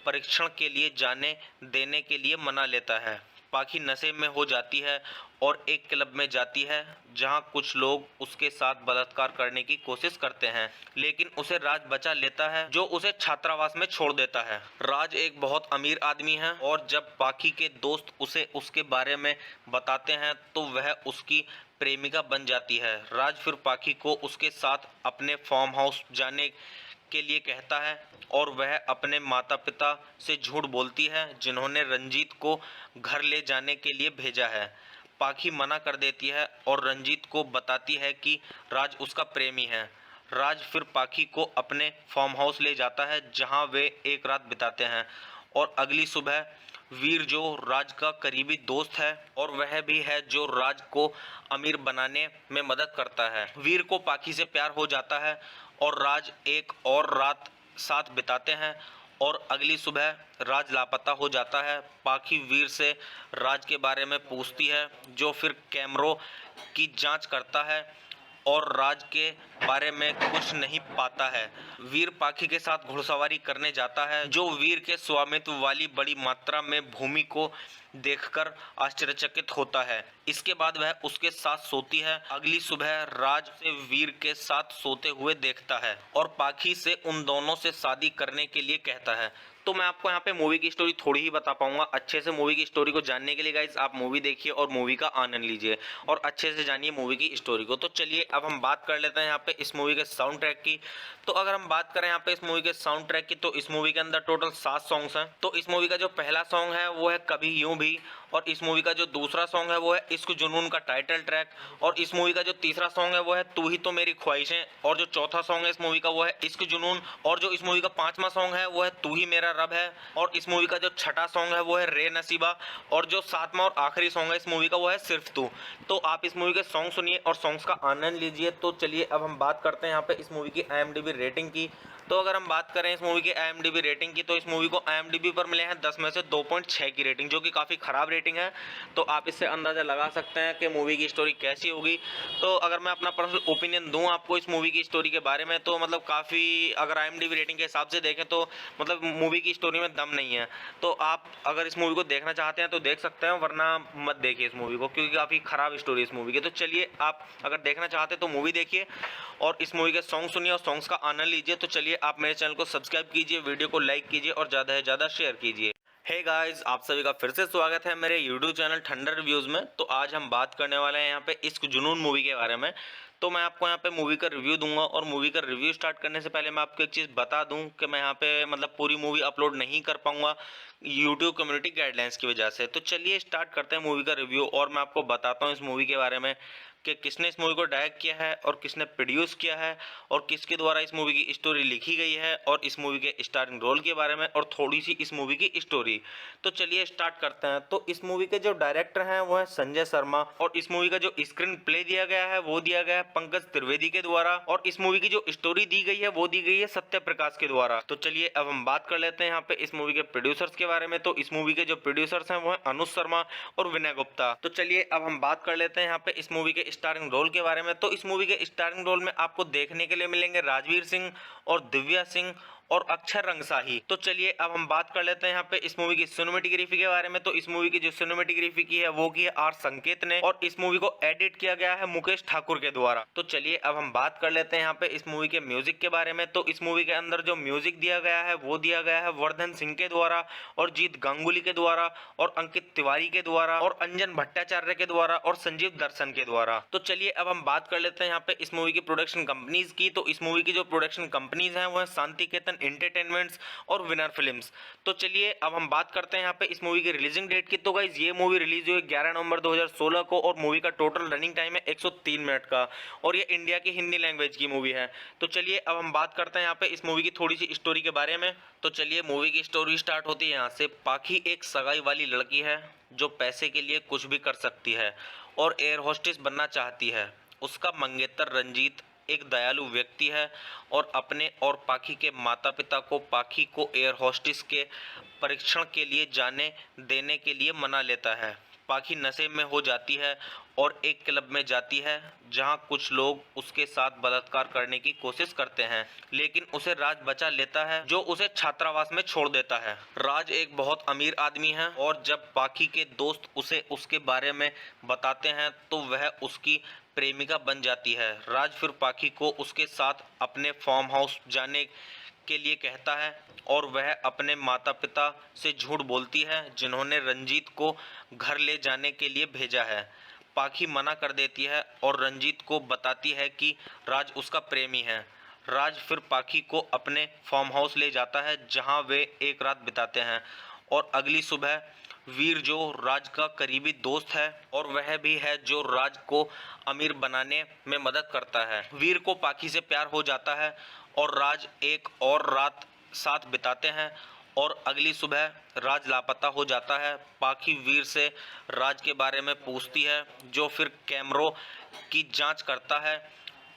परीक्षण के लिए जाने देने के लिए मना लेता है। पाखी नशे में हो जाती है और एक क्लब में जाती है जहां कुछ लोग उसके साथ बलात्कार करने की कोशिश करते हैं, लेकिन उसे राज बचा लेता है जो उसे छात्रावास में छोड़ देता है। राज एक बहुत अमीर आदमी है, और जब पाखी के दोस्त उसे उसके बारे में बताते हैं तो वह उसकी प्रेमिका बन जाती है। राज फिर पाखी को उसके साथ अपने फार्म हाउस जाने के लिए कहता है, और वह अपने माता पिता से झूठ बोलती है जिन्होंने रंजीत को घर ले जाने के लिए भेजा है। पाखी मना कर देती है और रंजीत को बताती है कि राज उसका प्रेमी है। राज फिर पाखी को अपने फार्म हाउस ले जाता है जहां वे एक रात बिताते हैं, और अगली सुबह वीर जो राज का करीबी दोस्त है और वह भी है जो राज को अमीर बनाने में मदद करता है, वीर को पाखी से प्यार हो जाता है और राज एक और रात साथ बिताते हैं, और अगली सुबह राज लापता हो जाता है। पाखी वीर से राज के बारे में पूछती है, जो फिर कैमरों की जांच करता है और राज के बारे में कुछ नहीं पाता है। वीर पाखी के साथ घुड़सवारी करने जाता है, जो वीर के स्वामित्व वाली बड़ी मात्रा में भूमि को देखकर आश्चर्यचकित होता है। इसके बाद वह उसके साथ सोती है। अगली सुबह राज से वीर के साथ सोते हुए देखता है और पाखी से उन दोनों से शादी करने के लिए कहता है। तो मैं आपको यहाँ पे मूवी की स्टोरी थोड़ी ही बता पाऊंगा। अच्छे से मूवी की स्टोरी को जानने के लिए गाइस आप मूवी देखिए और मूवी का आनंद लीजिए और अच्छे से जानिए मूवी की स्टोरी को। तो चलिए अब हम बात कर लेते हैं यहाँ पे इस मूवी के साउंड ट्रैक की। तो अगर हम बात करें यहाँ पे इस मूवी के साउंड ट्रैक की, तो इस मूवी के अंदर टोटल 7 सॉन्ग्स हैं। तो इस मूवी का जो पहला सॉन्ग है वो है कभी यूं भी, और इस मूवी का जो दूसरा सॉन्ग है वो है इश्क जुनून का टाइटल ट्रैक, और इस मूवी का जो तीसरा सॉन्ग है वो है तू ही तो मेरी ख्वाहिशें, और जो चौथा सॉन्ग है इस मूवी का वो है इश्क जुनून, और जो इस मूवी का पांचवा सॉन्ग है वो है तू ही मेरा रब है, और इस मूवी का जो छठा सॉन्ग है वो है रे नसीबा, और जो सातवां और आखिरी सॉन्ग है इस मूवी का वो है सिर्फ तू। तो आप इस मूवी के सॉन्ग सुनिए और सॉन्ग्स का आनंद लीजिए। तो चलिए अब हम बात करते हैं यहाँ पे इस मूवी की IMDb रेटिंग की। तो अगर हम बात करें इस मूवी की IMDb रेटिंग की, तो इस मूवी को IMDb पर मिले हैं 10 में से 2.6 की रेटिंग, जो कि काफ़ी ख़राब रेटिंग है। तो आप इससे अंदाज़ा लगा सकते हैं कि मूवी की स्टोरी कैसी होगी। तो अगर मैं अपना पर्सनल ओपिनियन दूं आपको इस मूवी की स्टोरी के बारे में, तो मतलब काफ़ी, अगर IMDb रेटिंग के हिसाब से देखें तो मतलब मूवी की स्टोरी में दम नहीं है। तो आप अगर इस मूवी को देखना चाहते हैं तो देख सकते हैं, वरना मत देखिए इस मूवी को, क्योंकि काफ़ी ख़राब स्टोरी इस मूवी की। तो चलिए आप अगर देखना चाहते हैं तो मूवी देखिए और इस मूवी के सॉन्ग सुनिए और सॉन्ग्स का आनंद लीजिए। तो चलिए आप मेरे चैनल को सब्सक्राइब कीजिए, वीडियो को लाइक कीजिए और ज़्यादा से ज़्यादा शेयर कीजिए। हे गाइस, आप सभी का फिर से स्वागत है मेरे यूट्यूब चैनल ठंडर रिव्यूज़ में। तो आज हम बात करने वाले हैं यहाँ पे इश्क जुनून मूवी के बारे में। तो मैं आपको यहाँ पे मूवी का रिव्यू दूंगा, और मूवी का रिव्यू स्टार्ट करने से पहले मैं आपको एक चीज़ बता दूं कि मैं यहाँ पे मतलब पूरी मूवी अपलोड नहीं कर पाऊंगा यूट्यूब कम्युनिटी गाइडलाइंस की वजह से। तो चलिए स्टार्ट करते हैं मूवी का रिव्यू, और मैं आपको बताता हूँ इस मूवी के बारे में कि किसने इस मूवी को डायरेक्ट किया है और किसने प्रोड्यूस किया है और किसके द्वारा इस मूवी की स्टोरी लिखी गई है, और इस मूवी के स्टारिंग रोल के बारे में और थोड़ी सी इस मूवी की स्टोरी। तो चलिए स्टार्ट करते हैं। तो इस मूवी के जो डायरेक्टर हैं वो है संजय शर्मा, और इस मूवी का जो स्क्रीन प्ले दिया गया है वो दिया गया है पंकज त्रिवेदी के द्वारा, और इस मूवी की जो स्टोरी दी गई है वो दी गई है सत्य प्रकाश के द्वारा। तो चलिए अब हम बात कर लेते हैं यहाँ पे इस मूवी के प्रोड्यूसर्स के बारे में। तो इस मूवी के जो प्रोड्यूसर्स हैं वो है अनुज शर्मा और विनय गुप्ता। तो चलिए अब हम बात कर लेते हैं यहाँ पे इस मूवी के स्टारिंग रोल के बारे में। तो इस मूवी के स्टारिंग रोल में आपको देखने के लिए मिलेंगे राजवीर सिंह और दिव्या सिंह और अक्षर रंगसाही। तो चलिए अब हम बात कर लेते हैं यहाँ पे इस मूवी की सिनेमेटोग्राफी के बारे में। तो इस मूवी की जो सिनेमेटोग्राफी की है वो की है आर संकेत ने, और इस मूवी को एडिट किया गया है मुकेश ठाकुर के द्वारा। तो चलिए अब हम बात कर लेते हैं यहाँ पे इस मूवी के म्यूजिक के बारे में। तो इस मूवी के अंदर जो म्यूजिक दिया गया है वो दिया गया है वर्धन सिंह के द्वारा और जीत गांगुली के द्वारा और अंकित तिवारी के द्वारा और अंजन भट्टाचार्य के द्वारा और संजीव दर्शन के द्वारा। तो चलिए अब हम बात कर लेते हैं यहाँ पे इस मूवी की प्रोडक्शन कंपनीज की। तो इस मूवी की जो प्रोडक्शन कंपनीज हैं वो है शांतिकेतन एंटरटेनमेंट्स और विनर फिल्म्स। तो चलिए अब हम बात करते हैं यहाँ पे इस मूवी की रिलीजिंग डेट की। तो गाइस ये मूवी रिलीज हुई 11 नवंबर 2016 को, और मूवी का टोटल रनिंग टाइम है 103 मिनट का, और ये इंडिया की हिंदी लैंग्वेज की मूवी है। तो चलिए अब हम बात करते हैं यहाँ पे इस मूवी की थोड़ी सी स्टोरी के बारे में। तो चलिए मूवी की स्टोरी स्टार्ट होती है यहाँ से। पाखी एक सगाई वाली लड़की है जो पैसे के लिए कुछ भी कर सकती है और एयर होस्टेस बनना चाहती है। उसका मंगेतर रंजीत एक दयालु व्यक्ति है और अपने और पाखी के माता पिता को पाखी को एयर होस्टेस के परीक्षण के लिए जाने देने के लिए मना लेता है। पाखी नशे में हो जाती है और एक क्लब में जाती है जहां कुछ लोग उसके साथ बलात्कार करने की कोशिश करते हैं, लेकिन उसे राज बचा लेता है जो उसे छात्रावास में छोड़ देता है। राज एक बहुत अमीर आदमी है, और जब पाखी के दोस्त उसे उसके बारे में बताते हैं तो वह उसकी प्रेमिका बन जाती है। राज फिर पाखी को उसके साथ अपने फार्म हाउस जाने के लिए कहता है, और वह अपने माता पिता से झूठ बोलती है जिन्होंने रंजीत को घर ले जाने के लिए भेजा है। पाखी मना कर देती है और रंजीत को बताती है कि राज उसका प्रेमी है। राज फिर पाखी को अपने फार्म हाउस ले जाता है जहां वे एक रात बिताते हैं, और अगली सुबह वीर जो राज का करीबी दोस्त है और वह भी है जो राज को अमीर बनाने में मदद करता है। वीर को पाखी से प्यार हो जाता है और राज एक और रात साथ बिताते हैं, और अगली सुबह राज लापता हो जाता है। पाखी वीर से राज के बारे में पूछती है, जो फिर कैमरों की जांच करता है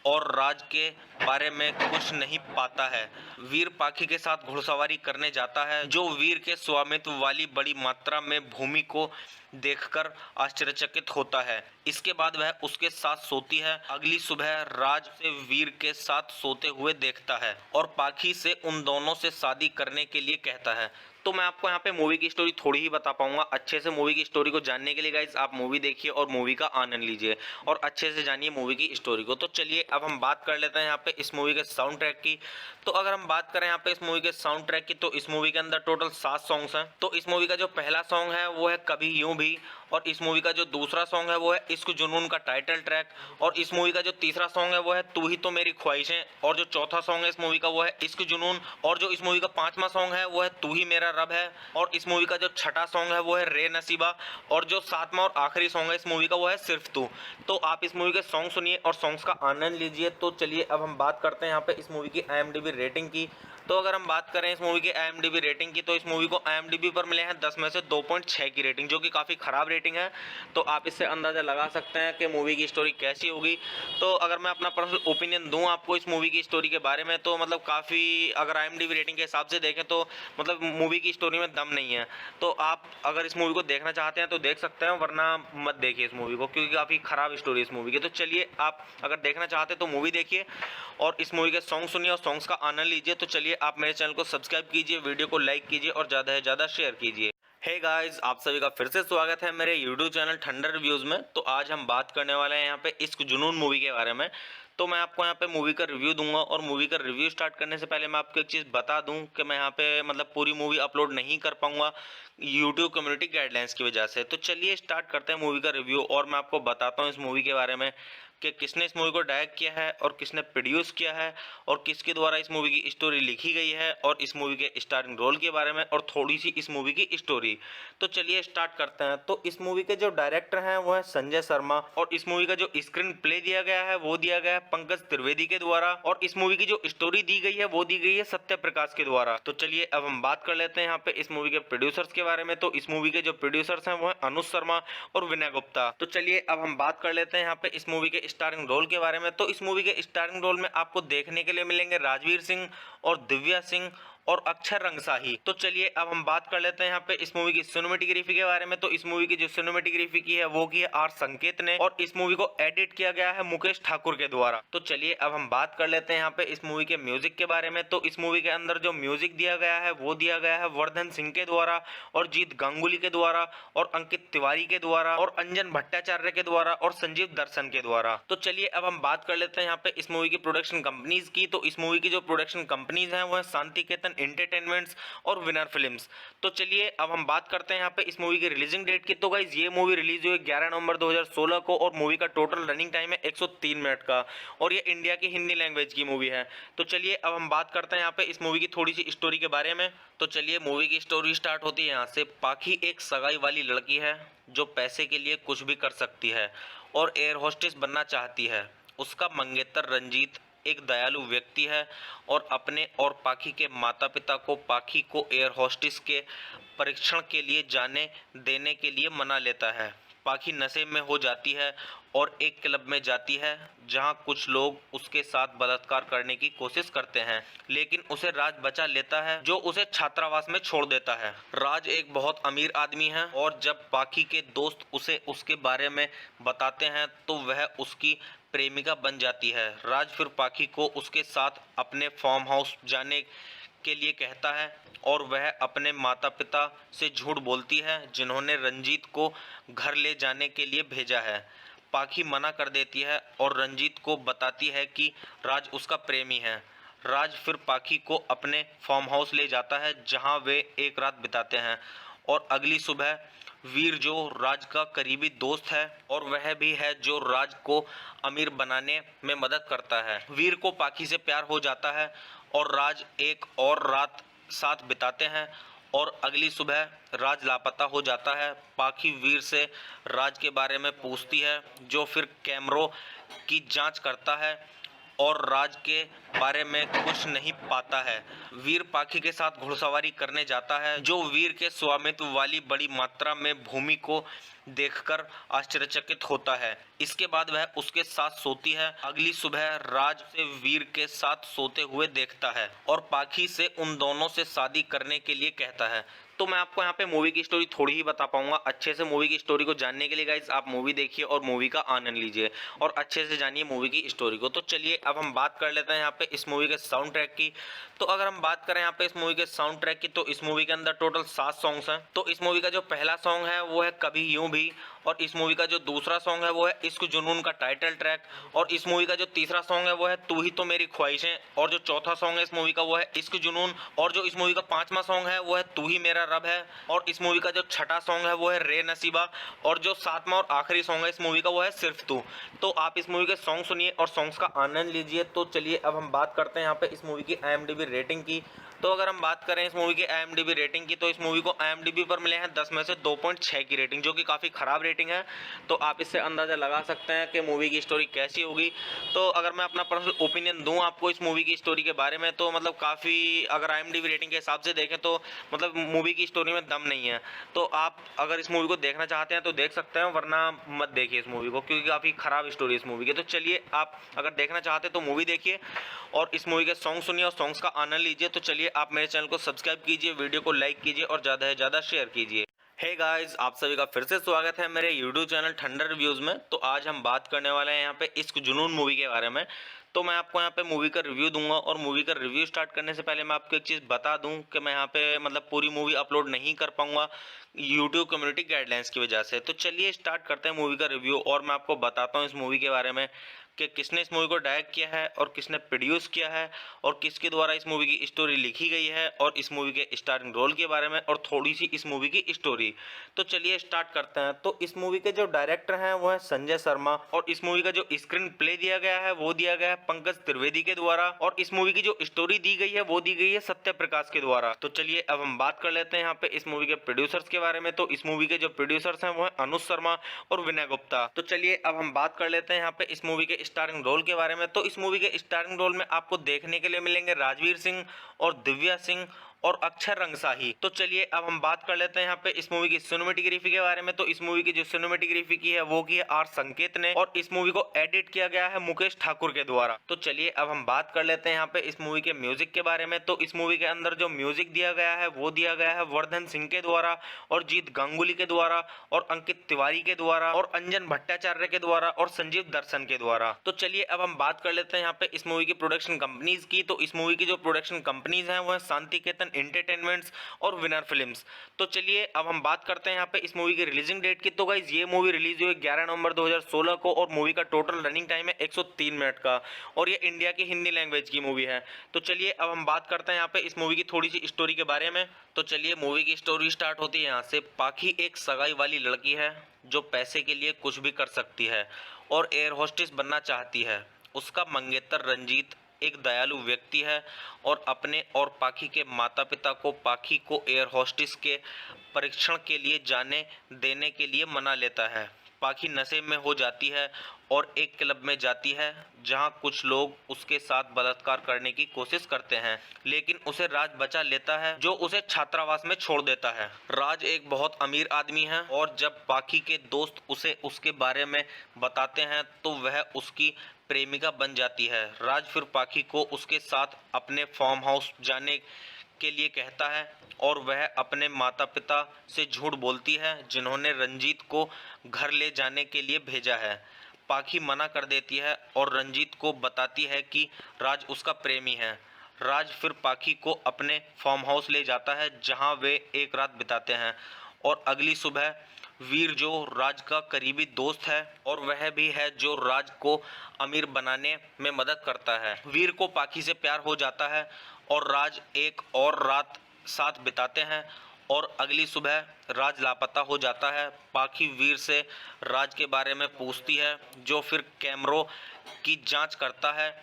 और राज के बारे में कुछ नहीं पाता है। वीर पाखी के साथ घुड़सवारी करने जाता है, जो वीर के स्वामित्व वाली बड़ी मात्रा में भूमि को देखकर आश्चर्यचकित होता है। इसके बाद वह उसके साथ सोती है। अगली सुबह राज से वीर के साथ सोते हुए देखता है और पाखी से उन दोनों से शादी करने के लिए कहता है। तो मैं आपको यहाँ पे मूवी की स्टोरी थोड़ी ही बता पाऊंगा। अच्छे से मूवी की स्टोरी को जानने के लिए गाइस आप मूवी देखिए और मूवी का आनंद लीजिए और अच्छे से जानिए मूवी की स्टोरी को। तो चलिए अब हम बात कर लेते हैं यहाँ पे इस मूवी के साउंड ट्रैक की। तो अगर हम बात करें यहाँ पे इस मूवी के साउंड ट्रैक की, तो इस मूवी के अंदर टोटल 7 सॉन्ग्स हैं। तो इस मूवी का जो पहला सॉन्ग है वो है कभी यूं भी, और इस मूवी का जो दूसरा सॉन्ग है वो है इश्क जुनून का टाइटल ट्रैक, और इस मूवी का जो तीसरा सॉन्ग है वो है तू ही तो मेरी ख्वाहिशें, और जो चौथा सॉन्ग है इस मूवी का वो है इश्क जुनून, और जो इस मूवी का पांचवा सॉन्ग है वो है तू ही मेरा रब है, और इस मूवी का जो छठा सॉन्ग है वो है रे नसीबा, और जो सातवां और आखिरी सॉन्ग है इस मूवी का वो है सिर्फ तू। तो आप इस मूवी के सॉन्ग सुनिए और सॉन्ग्स का आनंद लीजिए। तो चलिए अब हम बात करते हैं यहाँ पे इस मूवी की IMDb रेटिंग की। तो अगर हम बात करें इस मूवी की IMDb रेटिंग की, तो इस मूवी को IMDb पर मिले हैं 10 में से 2.6 की रेटिंग, जो कि काफ़ी ख़राब रेटिंग है। तो आप इससे अंदाज़ा लगा सकते हैं कि मूवी की स्टोरी कैसी होगी। तो अगर मैं अपना पर्सनल ओपिनियन दूं आपको इस मूवी की स्टोरी के बारे में, तो मतलब काफ़ी, अगर IMDb रेटिंग के हिसाब से देखें तो मतलब मूवी की स्टोरी में दम नहीं है। तो आप अगर इस मूवी को देखना चाहते हैं तो देख सकते हैं, वरना मत देखिए इस मूवी को, क्योंकि काफ़ी ख़राब स्टोरी है इस मूवी की। तो चलिए आप अगर देखना चाहते हैं तो मूवी देखिए और इस मूवी के सॉन्ग सुनिए और सॉन्ग्स का आनंद लीजिए। तो चलिए आप मेरे चैनल को सब्सक्राइब कीजिए, वीडियो को लाइक कीजिए और ज़्यादा से ज़्यादा शेयर कीजिए। हे गाइस, आप सभी का फिर से स्वागत है मेरे यूट्यूब चैनल ठंडर रिव्यूज़ में। तो आज हम बात करने वाले हैं यहाँ पे इश्क जुनून मूवी के बारे में। तो मैं आपको यहाँ पे मूवी का रिव्यू दूंगा, और मूवी का रिव्यू स्टार्ट करने से पहले मैं आपको एक चीज़ बता दूं कि मैं यहाँ पे मतलब पूरी मूवी अपलोड नहीं कर पाऊंगा यूट्यूब कम्युनिटी गाइडलाइंस की वजह से। तो चलिए स्टार्ट करते हैं मूवी का रिव्यू, और मैं आपको बताता हूँ इस मूवी के बारे में कि किसने इस मूवी को डायरेक्ट किया है और किसने प्रोड्यूस किया है और किसके द्वारा इस मूवी की स्टोरी लिखी गई है, और इस मूवी के स्टारिंग रोल के बारे में और थोड़ी सी इस मूवी की स्टोरी। तो चलिए स्टार्ट करते हैं। तो इस मूवी के जो डायरेक्टर हैं वो है संजय शर्मा, और इस मूवी का जो स्क्रीन प्ले दिया गया है वो दिया गया है पंकज त्रिवेदी के द्वारा, और इस मूवी की जो स्टोरी दी गई है वो दी गई है सत्य प्रकाश के द्वारा। तो चलिए अब हम बात कर लेते हैं यहाँ पे इस मूवी के प्रोड्यूसर्स के बारे में। तो इस मूवी के जो प्रोड्यूसर्स हैं वो है अनुज शर्मा और विनय गुप्ता। तो चलिए अब हम बात कर लेते हैं यहाँ पे इस मूवी के स्टारिंग रोल के बारे में। तो इस मूवी के स्टारिंग रोल में आपको देखने के लिए मिलेंगे राजवीर सिंह और दिव्या सिंह और अक्षर रंगसाही। तो चलिए अब हम बात कर लेते हैं यहाँ पे इस मूवी की सिनेमेटोग्राफी के बारे में। तो इस मूवी की जो सिनेमेटोग्राफी की है वो की है आर संकेत ने, और इस मूवी को एडिट किया गया है मुकेश ठाकुर के द्वारा। तो चलिए अब हम बात कर लेते हैं यहाँ पे इस मूवी के म्यूजिक के बारे में। तो इस मूवी के अंदर जो म्यूजिक दिया गया है वो दिया गया है वर्धन सिंह के द्वारा और जीत गांगुली के द्वारा और अंकित तिवारी के द्वारा और अंजन भट्टाचार्य के द्वारा और संजीव दर्शन के द्वारा। तो चलिए अब हम बात कर लेते हैं यहाँ पे इस मूवी की प्रोडक्शन कंपनीज की। तो इस मूवी की जो प्रोडक्शन कंपनीज हैं वो है शांतिकेतन एंटरटेनमेंट्स और विनर फिल्म्स। तो चलिए अब हम बात करते हैं यहाँ पे इस मूवी की रिलीजिंग डेट की। तो गाइस ये मूवी रिलीज हुई 11 नवंबर 2016 को, और मूवी का टोटल रनिंग टाइम है 103 मिनट का, और ये इंडिया की हिंदी लैंग्वेज की मूवी है। तो चलिए अब हम बात करते हैं यहाँ पे इस मूवी की थोड़ी सी स्टोरी के बारे में। तो चलिए मूवी की स्टोरी स्टार्ट होती है यहाँ से। पाखी एक सगाई वाली लड़की है जो पैसे के लिए कुछ भी कर सकती है और एयर होस्टेस बनना चाहती है। उसका मंगेतर रंजीत एक दयालु व्यक्ति है और अपने और पाखी के माता पिता को पाखी को एयर होस्टेस के परीक्षण के लिए जाने देने के लिए मना लेता है। पाखी नशे में हो जाती है और एक क्लब में जाती है जहां कुछ लोग उसके साथ बलात्कार करने की कोशिश करते हैं, लेकिन उसे राज बचा लेता है जो उसे छात्रावास में छोड़ देता है। राज एक बहुत अमीर आदमी है, और जब पाखी के दोस्त उसे उसके बारे में बताते हैं तो वह उसकी प्रेमिका बन जाती है। राज फिर पाखी को उसके साथ अपने फार्म हाउस जाने के लिए कहता है, और वह अपने माता पिता से झूठ बोलती है जिन्होंने रंजीत को घर ले जाने के लिए भेजा है। पाखी मना कर देती है और रंजीत को बताती है कि राज उसका प्रेमी है। राज फिर पाखी को अपने फार्म हाउस ले जाता है जहां वे एक रात बिताते हैं, और अगली सुबह वीर जो राज का करीबी दोस्त है और वह भी है जो राज को अमीर बनाने में मदद करता है, वीर को पाखी से प्यार हो जाता है और राज एक और रात साथ बिताते हैं, और अगली सुबह राज लापता हो जाता है। पाखी वीर से राज के बारे में पूछती है, जो फिर कैमरों की जांच करता है और राज के बारे में कुछ नहीं पाता है। वीर पाखी के साथ घुड़सवारी करने जाता है, जो वीर के स्वामित्व वाली बड़ी मात्रा में भूमि को देखकर आश्चर्यचकित होता है। इसके बाद वह उसके साथ सोती है। अगली सुबह राज से वीर के साथ सोते हुए देखता है और पाखी से उन दोनों से शादी करने के लिए कहता है। तो मैं आपको यहाँ पे मूवी की स्टोरी थोड़ी ही बता पाऊंगा। अच्छे से मूवी की स्टोरी को जानने के लिए गाइस आप मूवी देखिए और मूवी का आनंद लीजिए और अच्छे से जानिए मूवी की स्टोरी को। तो चलिए अब हम बात कर लेते हैं यहाँ पे इस मूवी के साउंड ट्रैक की। तो अगर हम बात करें यहाँ पे इस मूवी के साउंड ट्रैक की, तो इस मूवी के अंदर टोटल 7 सॉन्ग्स हैं। तो इस मूवी का जो पहला सॉन्ग है वो है कभी यूं भी, और इस मूवी का जो दूसरा सॉन्ग है वो है इश्क जुनून का टाइटल ट्रैक, और इस मूवी का जो तीसरा सॉन्ग है वो है तू ही तो मेरी ख्वाहिशें, और जो चौथा सॉन्ग है इस मूवी का वो है इश्क जुनून, और जो इस मूवी का पांचवा सॉन्ग है वो है तू ही मेरा रब है, और इस मूवी का जो छठा सॉन्ग है वो है रे नसीबा, और जो सातवां और आखिरी सॉन्ग है इस मूवी का वो है सिर्फ तू। तो आप इस मूवी के सॉन्ग सुनिए और सॉन्ग्स का आनंद लीजिए। तो चलिए अब हम बात करते हैं यहाँ पे इस मूवी की IMDb रेटिंग की। तो अगर हम बात करें इस मूवी की IMDb रेटिंग की, तो इस मूवी को IMDb पर मिले हैं 10 में से 2.6 की रेटिंग, जो कि काफ़ी ख़राब रेटिंग है। तो आप इससे अंदाज़ा लगा सकते हैं कि मूवी की स्टोरी कैसी होगी। तो अगर मैं अपना पर्सनल ओपिनियन दूं आपको इस मूवी की स्टोरी के बारे में, तो मतलब काफ़ी, अगर IMDb रेटिंग के हिसाब से देखें तो मतलब मूवी की स्टोरी में दम नहीं है। तो आप अगर इस मूवी को देखना चाहते हैं तो देख सकते हैं, वरना मत देखिए इस मूवी को, क्योंकि काफ़ी ख़राब स्टोरी इस मूवी की। तो चलिए आप अगर देखना चाहते हैं तो मूवी देखिए और इस मूवी के सॉन्ग सुनिए और सॉन्ग्स का आनंद लीजिए। तो चलिए आप मेरे चैनल को सब्सक्राइब कीजिए, वीडियो को लाइक कीजिए और ज़्यादा से ज़्यादा शेयर कीजिए। हे गाइस, आप सभी का फिर से स्वागत है मेरे यूट्यूब चैनल ठंडर रिव्यूज़ में। तो आज हम बात करने वाले हैं यहाँ पे इश्क जुनून मूवी के बारे में। तो मैं आपको यहाँ पे मूवी का रिव्यू दूंगा, और मूवी का रिव्यू स्टार्ट करने से पहले मैं आपको एक चीज़ बता दूं कि मैं यहाँ पे मतलब पूरी मूवी अपलोड नहीं कर पाऊंगा यूट्यूब कम्युनिटी गाइडलाइंस की वजह से। तो चलिए स्टार्ट करते हैं मूवी का रिव्यू, और मैं आपको बताता हूँ इस मूवी के बारे में कि किसने इस मूवी को डायरेक्ट किया है और किसने प्रोड्यूस किया है और किसके द्वारा इस मूवी की स्टोरी लिखी गई है, और इस मूवी के स्टारिंग रोल के बारे में और थोड़ी सी इस मूवी की स्टोरी। तो चलिए स्टार्ट करते हैं। तो इस मूवी के जो डायरेक्टर हैं वो है संजय शर्मा, और इस मूवी का जो स्क्रीन प्ले दिया गया है वो दिया गया है पंकज त्रिवेदी के द्वारा, और इस मूवी की जो स्टोरी दी गई है वो दी गई है सत्य प्रकाश के द्वारा। तो चलिए अब हम बात कर लेते हैं यहाँ पे इस मूवी के प्रोड्यूसर्स के बारे में। तो इस मूवी के जो प्रोड्यूसर्स हैं वो है अनुज शर्मा और विनय गुप्ता। तो चलिए अब हम बात कर लेते हैं यहाँ पे इस मूवी के स्टारिंग रोल के बारे में। तो इस मूवी के स्टारिंग रोल में आपको देखने के लिए मिलेंगे राजवीर सिंह और दिव्या सिंह और अक्षर रंगसाही। तो चलिए अब हम बात कर लेते हैं यहाँ पे इस मूवी की सिनेमेटोग्राफी के बारे में। तो इस मूवी की जो सिनेमेटोग्राफी की है वो की है आर संकेत ने, और इस मूवी को एडिट किया गया है मुकेश ठाकुर के द्वारा। तो चलिए अब हम बात कर लेते हैं यहाँ पे इस मूवी के म्यूजिक के बारे में। तो इस मूवी के अंदर जो म्यूजिक दिया गया है वो दिया गया है वर्धन सिंह के द्वारा और जीत गांगुली के द्वारा और अंकित तिवारी के द्वारा और अंजन भट्टाचार्य के द्वारा और संजीव दर्शन के द्वारा। तो चलिए अब हम बात कर लेते हैं यहाँ पे इस मूवी की प्रोडक्शन कंपनीज की। तो इस मूवी की जो प्रोडक्शन कंपनीज हैं वो है शांतिकेतन एंटरटेनमेंट्स और विनर फिल्म्स। तो चलिए अब हम बात करते हैं यहाँ पे इस मूवी की रिलीजिंग डेट की। तो गाइस ये मूवी रिलीज हुई 11 नवंबर 2016 को, और मूवी का टोटल रनिंग टाइम है 103 मिनट का, और ये इंडिया की हिंदी लैंग्वेज की मूवी है। तो चलिए अब हम बात करते हैं यहाँ पे इस मूवी की थोड़ी सी स्टोरी के बारे में। तो चलिए मूवी की स्टोरी स्टार्ट होती है यहाँ से। पाखी एक सगाई वाली लड़की है जो पैसे के लिए कुछ भी कर सकती है और एयर होस्टेस बनना चाहती है। उसका मंगेतर रंजीत एक दयालु व्यक्ति है और अपने और पाखी के माता पिता को पाखी को एयर होस्टेस के परीक्षण के लिए जाने देने के लिए मना लेता है। पाखी नशे में हो जाती है और एक क्लब में जाती है जहां कुछ लोग उसके साथ बलात्कार करने की कोशिश करते हैं, लेकिन उसे राज बचा लेता है जो उसे छात्रावास में छोड़ देता है। राज एक बहुत अमीर आदमी है, और जब पाखी के दोस्त उसे उसके बारे में बताते हैं तो वह उसकी प्रेमिका बन जाती है। राज फिर पाखी को उसके साथ अपने फार्म हाउस जाने के लिए कहता है, और वह अपने माता पिता से झूठ बोलती है जिन्होंने रंजीत को घर ले जाने के लिए भेजा है। पाखी मना कर देती है और रंजीत को बताती है कि राज उसका प्रेमी है। राज फिर पाखी को अपने फार्म हाउस ले जाता है जहां वे एक रात बिताते हैं, और अगली सुबह वीर जो राज का करीबी दोस्त है और वह भी है जो राज को अमीर बनाने में मदद करता है। वीर को पाखी से प्यार हो जाता है और राज एक और रात साथ बिताते हैं, और अगली सुबह राज लापता हो जाता है। पाखी वीर से राज के बारे में पूछती है, जो फिर कैमरों की जांच करता है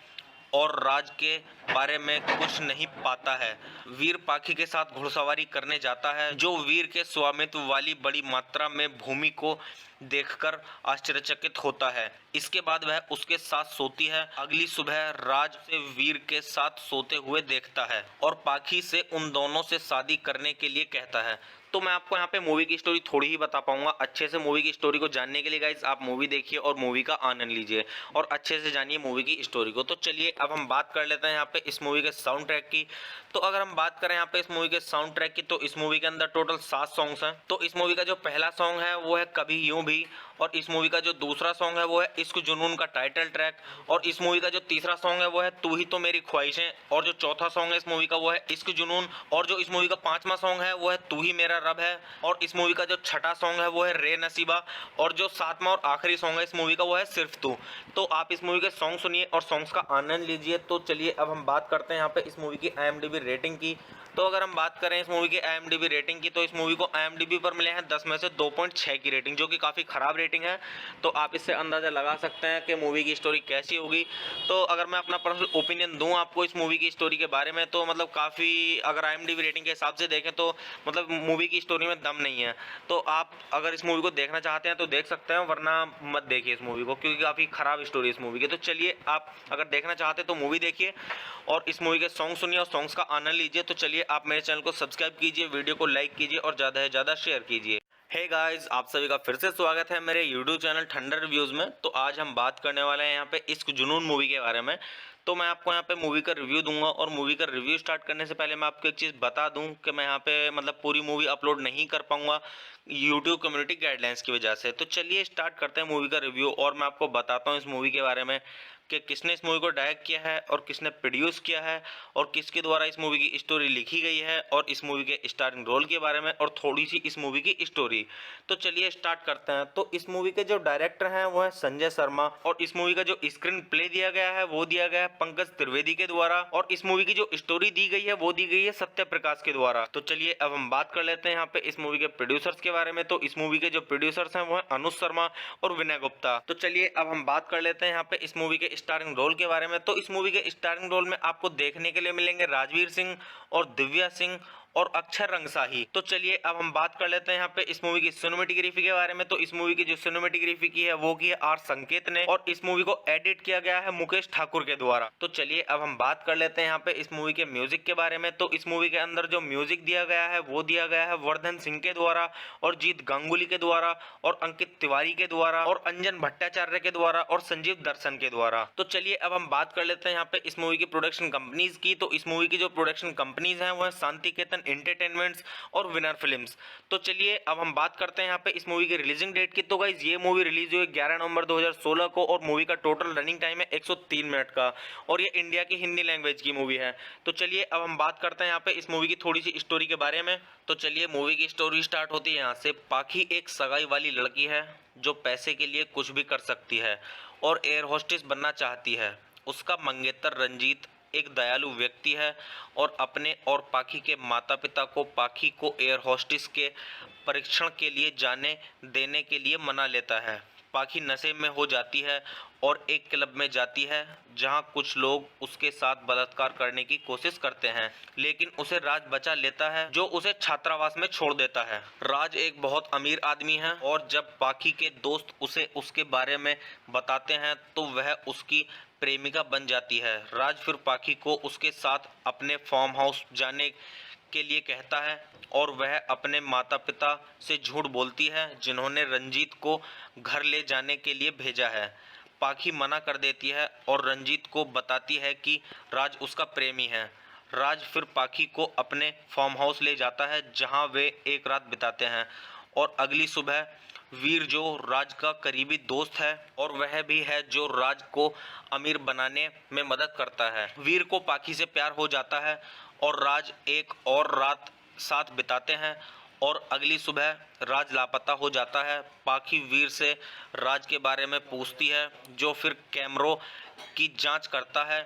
और राज के बारे में कुछ नहीं पाता है। वीर पाखी के साथ घुड़सवारी करने जाता है, जो वीर के स्वामित्व वाली बड़ी मात्रा में भूमि को देखकर आश्चर्यचकित होता है। इसके बाद वह उसके साथ सोती है। अगली सुबह राज से वीर के साथ सोते हुए देखता है और पाखी से उन दोनों से शादी करने के लिए कहता है। तो मैं आपको यहाँ पे मूवी की स्टोरी थोड़ी ही बता पाऊंगा। अच्छे से मूवी की स्टोरी को जानने के लिए गाइस आप मूवी देखिए और मूवी का आनंद लीजिए और अच्छे से जानिए मूवी की स्टोरी को। तो चलिए अब हम बात कर लेते हैं यहाँ पे इस मूवी के साउंड ट्रैक की। तो अगर हम बात करें यहाँ पे इस मूवी के साउंड ट्रैक की, तो इस मूवी के अंदर टोटल 7 सॉन्ग्स हैं। तो इस मूवी का जो पहला सॉन्ग है वो है कभी यूं भी, और इस मूवी का जो दूसरा सॉन्ग है वो है इश्क जुनून का टाइटल ट्रैक, और इस मूवी का जो तीसरा सॉन्ग है वो है तू ही तो मेरी ख्वाहिशें, और जो चौथा सॉन्ग है इस मूवी का वो है इश्क जुनून, और जो इस मूवी का पांचवा सॉन्ग है वो है तू ही मेरा रब है, और इस मूवी का जो छठा सॉन्ग है वो है रे नसीबा, और जो सातवां और आखिरी सॉन्ग है इस मूवी का वो है सिर्फ तू। तो आप इस मूवी के सॉन्ग सुनिए और सॉन्ग्स का आनंद लीजिए। तो चलिए अब हम बात करते हैं यहाँ पे इस मूवी की IMDb रेटिंग की। तो अगर हम बात करें इस मूवी की IMDb रेटिंग की, तो इस मूवी को IMDb पर मिले हैं 10 में से 2.6 की रेटिंग, जो कि काफ़ी ख़राब रेटिंग है। तो आप इससे अंदाज़ा लगा सकते हैं कि मूवी की स्टोरी कैसी होगी। तो अगर मैं अपना पर्सनल ओपिनियन दूं आपको इस मूवी की स्टोरी के बारे में, तो मतलब काफ़ी, अगर IMDb रेटिंग के हिसाब से देखें तो मतलब मूवी की स्टोरी में दम नहीं है। तो आप अगर इस मूवी को देखना चाहते हैं तो देख सकते हैं, वरना मत देखिए इस मूवी को, क्योंकि काफ़ी ख़राब स्टोरी है इस मूवी की। तो चलिए आप अगर देखना चाहते हैं तो मूवी देखिए और इस मूवी के सॉन्ग सुनिए और सॉन्ग्स का आनंद लीजिए। तो चलिए आप मेरे चैनल को सब्सक्राइब कीजिए, वीडियो को लाइक कीजिए और ज़्यादा से ज़्यादा शेयर कीजिए। हे गाइस, आप सभी का फिर से स्वागत है मेरे यूट्यूब चैनल ठंडर रिव्यूज़ में। तो आज हम बात करने वाले हैं यहाँ पे इश्क जुनून मूवी के बारे में। तो मैं आपको यहाँ पे मूवी का रिव्यू दूंगा, और मूवी का रिव्यू स्टार्ट करने से पहले मैं आपको एक चीज़ बता दूं कि मैं यहाँ पे मतलब पूरी मूवी अपलोड नहीं कर पाऊंगा यूट्यूब कम्युनिटी गाइडलाइंस की वजह से। तो चलिए स्टार्ट करते हैं मूवी का रिव्यू, और मैं आपको बताता हूँ इस मूवी के बारे में कि किसने इस मूवी को डायरेक्ट किया है और किसने प्रोड्यूस किया है और किसके द्वारा इस मूवी की स्टोरी लिखी गई है, और इस मूवी के स्टारिंग रोल के बारे में और थोड़ी सी इस मूवी की स्टोरी। तो चलिए स्टार्ट करते हैं। तो इस मूवी के जो डायरेक्टर हैं वो है संजय शर्मा, और इस मूवी का जो स्क्रीन प्ले दिया गया है वो दिया गया है पंकज त्रिवेदी के द्वारा, और इस मूवी की जो स्टोरी दी गई है वो दी गई है सत्य प्रकाश के द्वारा। तो चलिए अब हम बात कर लेते हैं यहाँ पे इस मूवी के प्रोड्यूसर्स के बारे में। तो इस मूवी के जो प्रोड्यूसर्स हैं वो है अनुज शर्मा और विनय गुप्ता। तो चलिए अब हम बात कर लेते हैं यहाँ पे इस मूवी के स्टारिंग रोल के बारे में। तो इस मूवी के स्टारिंग रोल में आपको देखने के लिए मिलेंगे राजवीर सिंह और दिव्या सिंह और अक्षर रंगसाही। तो चलिए अब हम बात कर लेते हैं यहाँ पे इस मूवी की सिनेमेटोग्राफी के बारे में। तो इस मूवी की जो सिनेमेटोग्राफी की है वो की है आर संकेत ने, और इस मूवी को एडिट किया गया है मुकेश ठाकुर के द्वारा। तो चलिए अब हम बात कर लेते हैं यहाँ पे इस मूवी के म्यूजिक के बारे में। तो इस मूवी के अंदर जो म्यूजिक दिया गया है वो दिया गया है वर्धन सिंह के द्वारा और जीत गांगुली के द्वारा और अंकित तिवारी के द्वारा और अंजन भट्टाचार्य के द्वारा और संजीव दर्शन के द्वारा। तो चलिए अब हम बात कर लेते हैं यहाँ पे इस मूवी की प्रोडक्शन कंपनीज की। तो इस मूवी की जो प्रोडक्शन कंपनीज हैं वो है शांतिकेतन एंटरटेनमेंट्स और विनर फिल्म्स। तो चलिए अब हम बात करते हैं यहाँ पे इस मूवी की रिलीजिंग डेट की। तो गाइस ये मूवी रिलीज हुई 11 नवंबर 2016 को, और मूवी का टोटल रनिंग टाइम है 103 मिनट का, और ये इंडिया की हिंदी लैंग्वेज की मूवी है। तो चलिए अब हम बात करते हैं यहाँ पे इस मूवी की थोड़ी सी स्टोरी के बारे में। तो चलिए मूवी की स्टोरी स्टार्ट होती है यहाँ से। पाखी एक सगाई वाली लड़की है जो पैसे के लिए कुछ भी कर सकती है और एयर होस्टेस बनना चाहती है। उसका मंगेतर रंजीत एक दयालु व्यक्ति है और अपने और पाखी के माता पिता को पाखी को एयर होस्टेस के परीक्षण के लिए जाने देने के लिए मना लेता है। पाखी नशे में हो जाती है और एक क्लब में जाती है जहां कुछ लोग उसके साथ बलात्कार करने की कोशिश करते हैं, लेकिन उसे राज बचा लेता है जो उसे छात्रावास में छोड़ देता है। राज एक बहुत अमीर आदमी है, और जब पाखी के दोस्त उसे उसके बारे में बताते हैं तो वह उसकी प्रेमिका बन जाती है। राज फिर पाखी को उसके साथ अपने फार्म हाउस जाने के लिए कहता है, और वह अपने माता पिता से झूठ बोलती है जिन्होंने रंजीत को घर ले जाने के लिए भेजा है। पाखी मना कर देती है और रंजीत को बताती है कि राज उसका प्रेमी है। राज फिर पाखी को अपने फार्म हाउस ले जाता है जहां वे एक रात बिताते हैं, और अगली सुबह वीर जो राज का करीबी दोस्त है और वह भी है जो राज को अमीर बनाने में मदद करता है, वीर को पाखी से प्यार हो जाता है और राज एक और रात साथ बिताते हैं, और अगली सुबह राज लापता हो जाता है। पाखी वीर से राज के बारे में पूछती है, जो फिर कैमरों की जांच करता है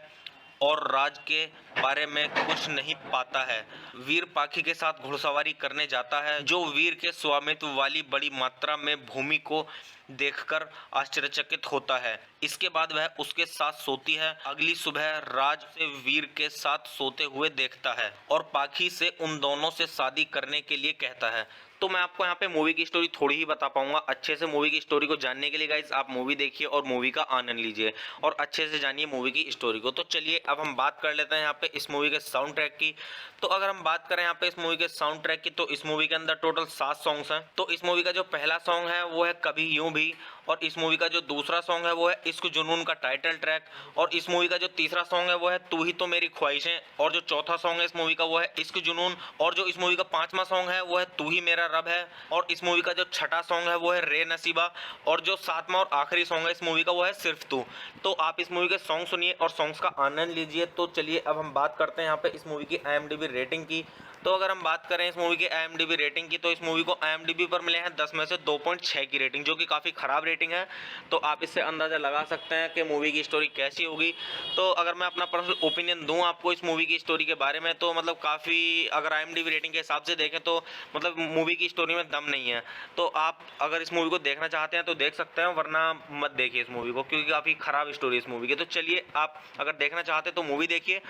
और राज के बारे में कुछ नहीं पाता है। वीर पाखी के साथ घुड़सवारी करने जाता है, जो वीर के स्वामित्व वाली बड़ी मात्रा में भूमि को देखकर आश्चर्यचकित होता है। इसके बाद वह उसके साथ सोती है। अगली सुबह राज से वीर के साथ सोते हुए देखता है और पाखी से उन दोनों से शादी करने के लिए कहता है। तो मैं आपको यहाँ पे मूवी की स्टोरी थोड़ी ही बता पाऊंगा। अच्छे से मूवी की स्टोरी को जानने के लिए गाइस आप मूवी देखिए और मूवी का आनंद लीजिए और अच्छे से जानिए मूवी की स्टोरी को। तो चलिए अब हम बात कर लेते हैं यहाँ पे इस मूवी के साउंड ट्रैक की। तो अगर हम बात करें यहाँ पे इस मूवी के साउंड ट्रैक की, तो इस मूवी के अंदर टोटल 7 सॉन्ग्स हैं। तो इस मूवी का जो पहला सॉन्ग है वो है कभी यूं भी, और इस मूवी का जो दूसरा सॉन्ग है वो है इश्क जुनून का टाइटल ट्रैक, और इस मूवी का जो तीसरा सॉन्ग है वो है तू ही तो मेरी ख्वाहिशें, और जो चौथा सॉन्ग है इस मूवी का वो है इश्क जुनून, और जो इस मूवी का पांचवा सॉन्ग है वो है तू ही मेरा रब है, और इस मूवी का जो छठा सॉन्ग है वो है रे नसीबा, और जो सातवां और आखिरी सॉन्ग है इस मूवी का वो है सिर्फ तू। तो आप इस मूवी के सॉन्ग सुनिए और सॉन्ग्स का आनंद लीजिए। तो चलिए अब हम बात करते हैं यहाँ पे इस मूवी की IMDb रेटिंग की। तो अगर हम बात करें इस मूवी की IMDb रेटिंग की, तो इस मूवी को IMDb पर मिले हैं 10 में से 2.6 की रेटिंग, जो कि काफ़ी ख़राब रेटिंग है। तो आप इससे अंदाज़ा लगा सकते हैं कि मूवी की स्टोरी कैसी होगी। तो अगर मैं अपना पर्सनल ओपिनियन दूं आपको इस मूवी की स्टोरी के बारे में, तो मतलब काफ़ी, अगर IMDb रेटिंग के हिसाब से देखें तो मतलब मूवी की स्टोरी में दम नहीं है। तो आप अगर इस मूवी को देखना चाहते हैं तो देख सकते हैं, वरना मत देखिए इस मूवी को, क्योंकि काफ़ी ख़राब स्टोरी इस मूवी की। तो चलिए आप अगर देखना चाहते हैं तो मूवी देखिए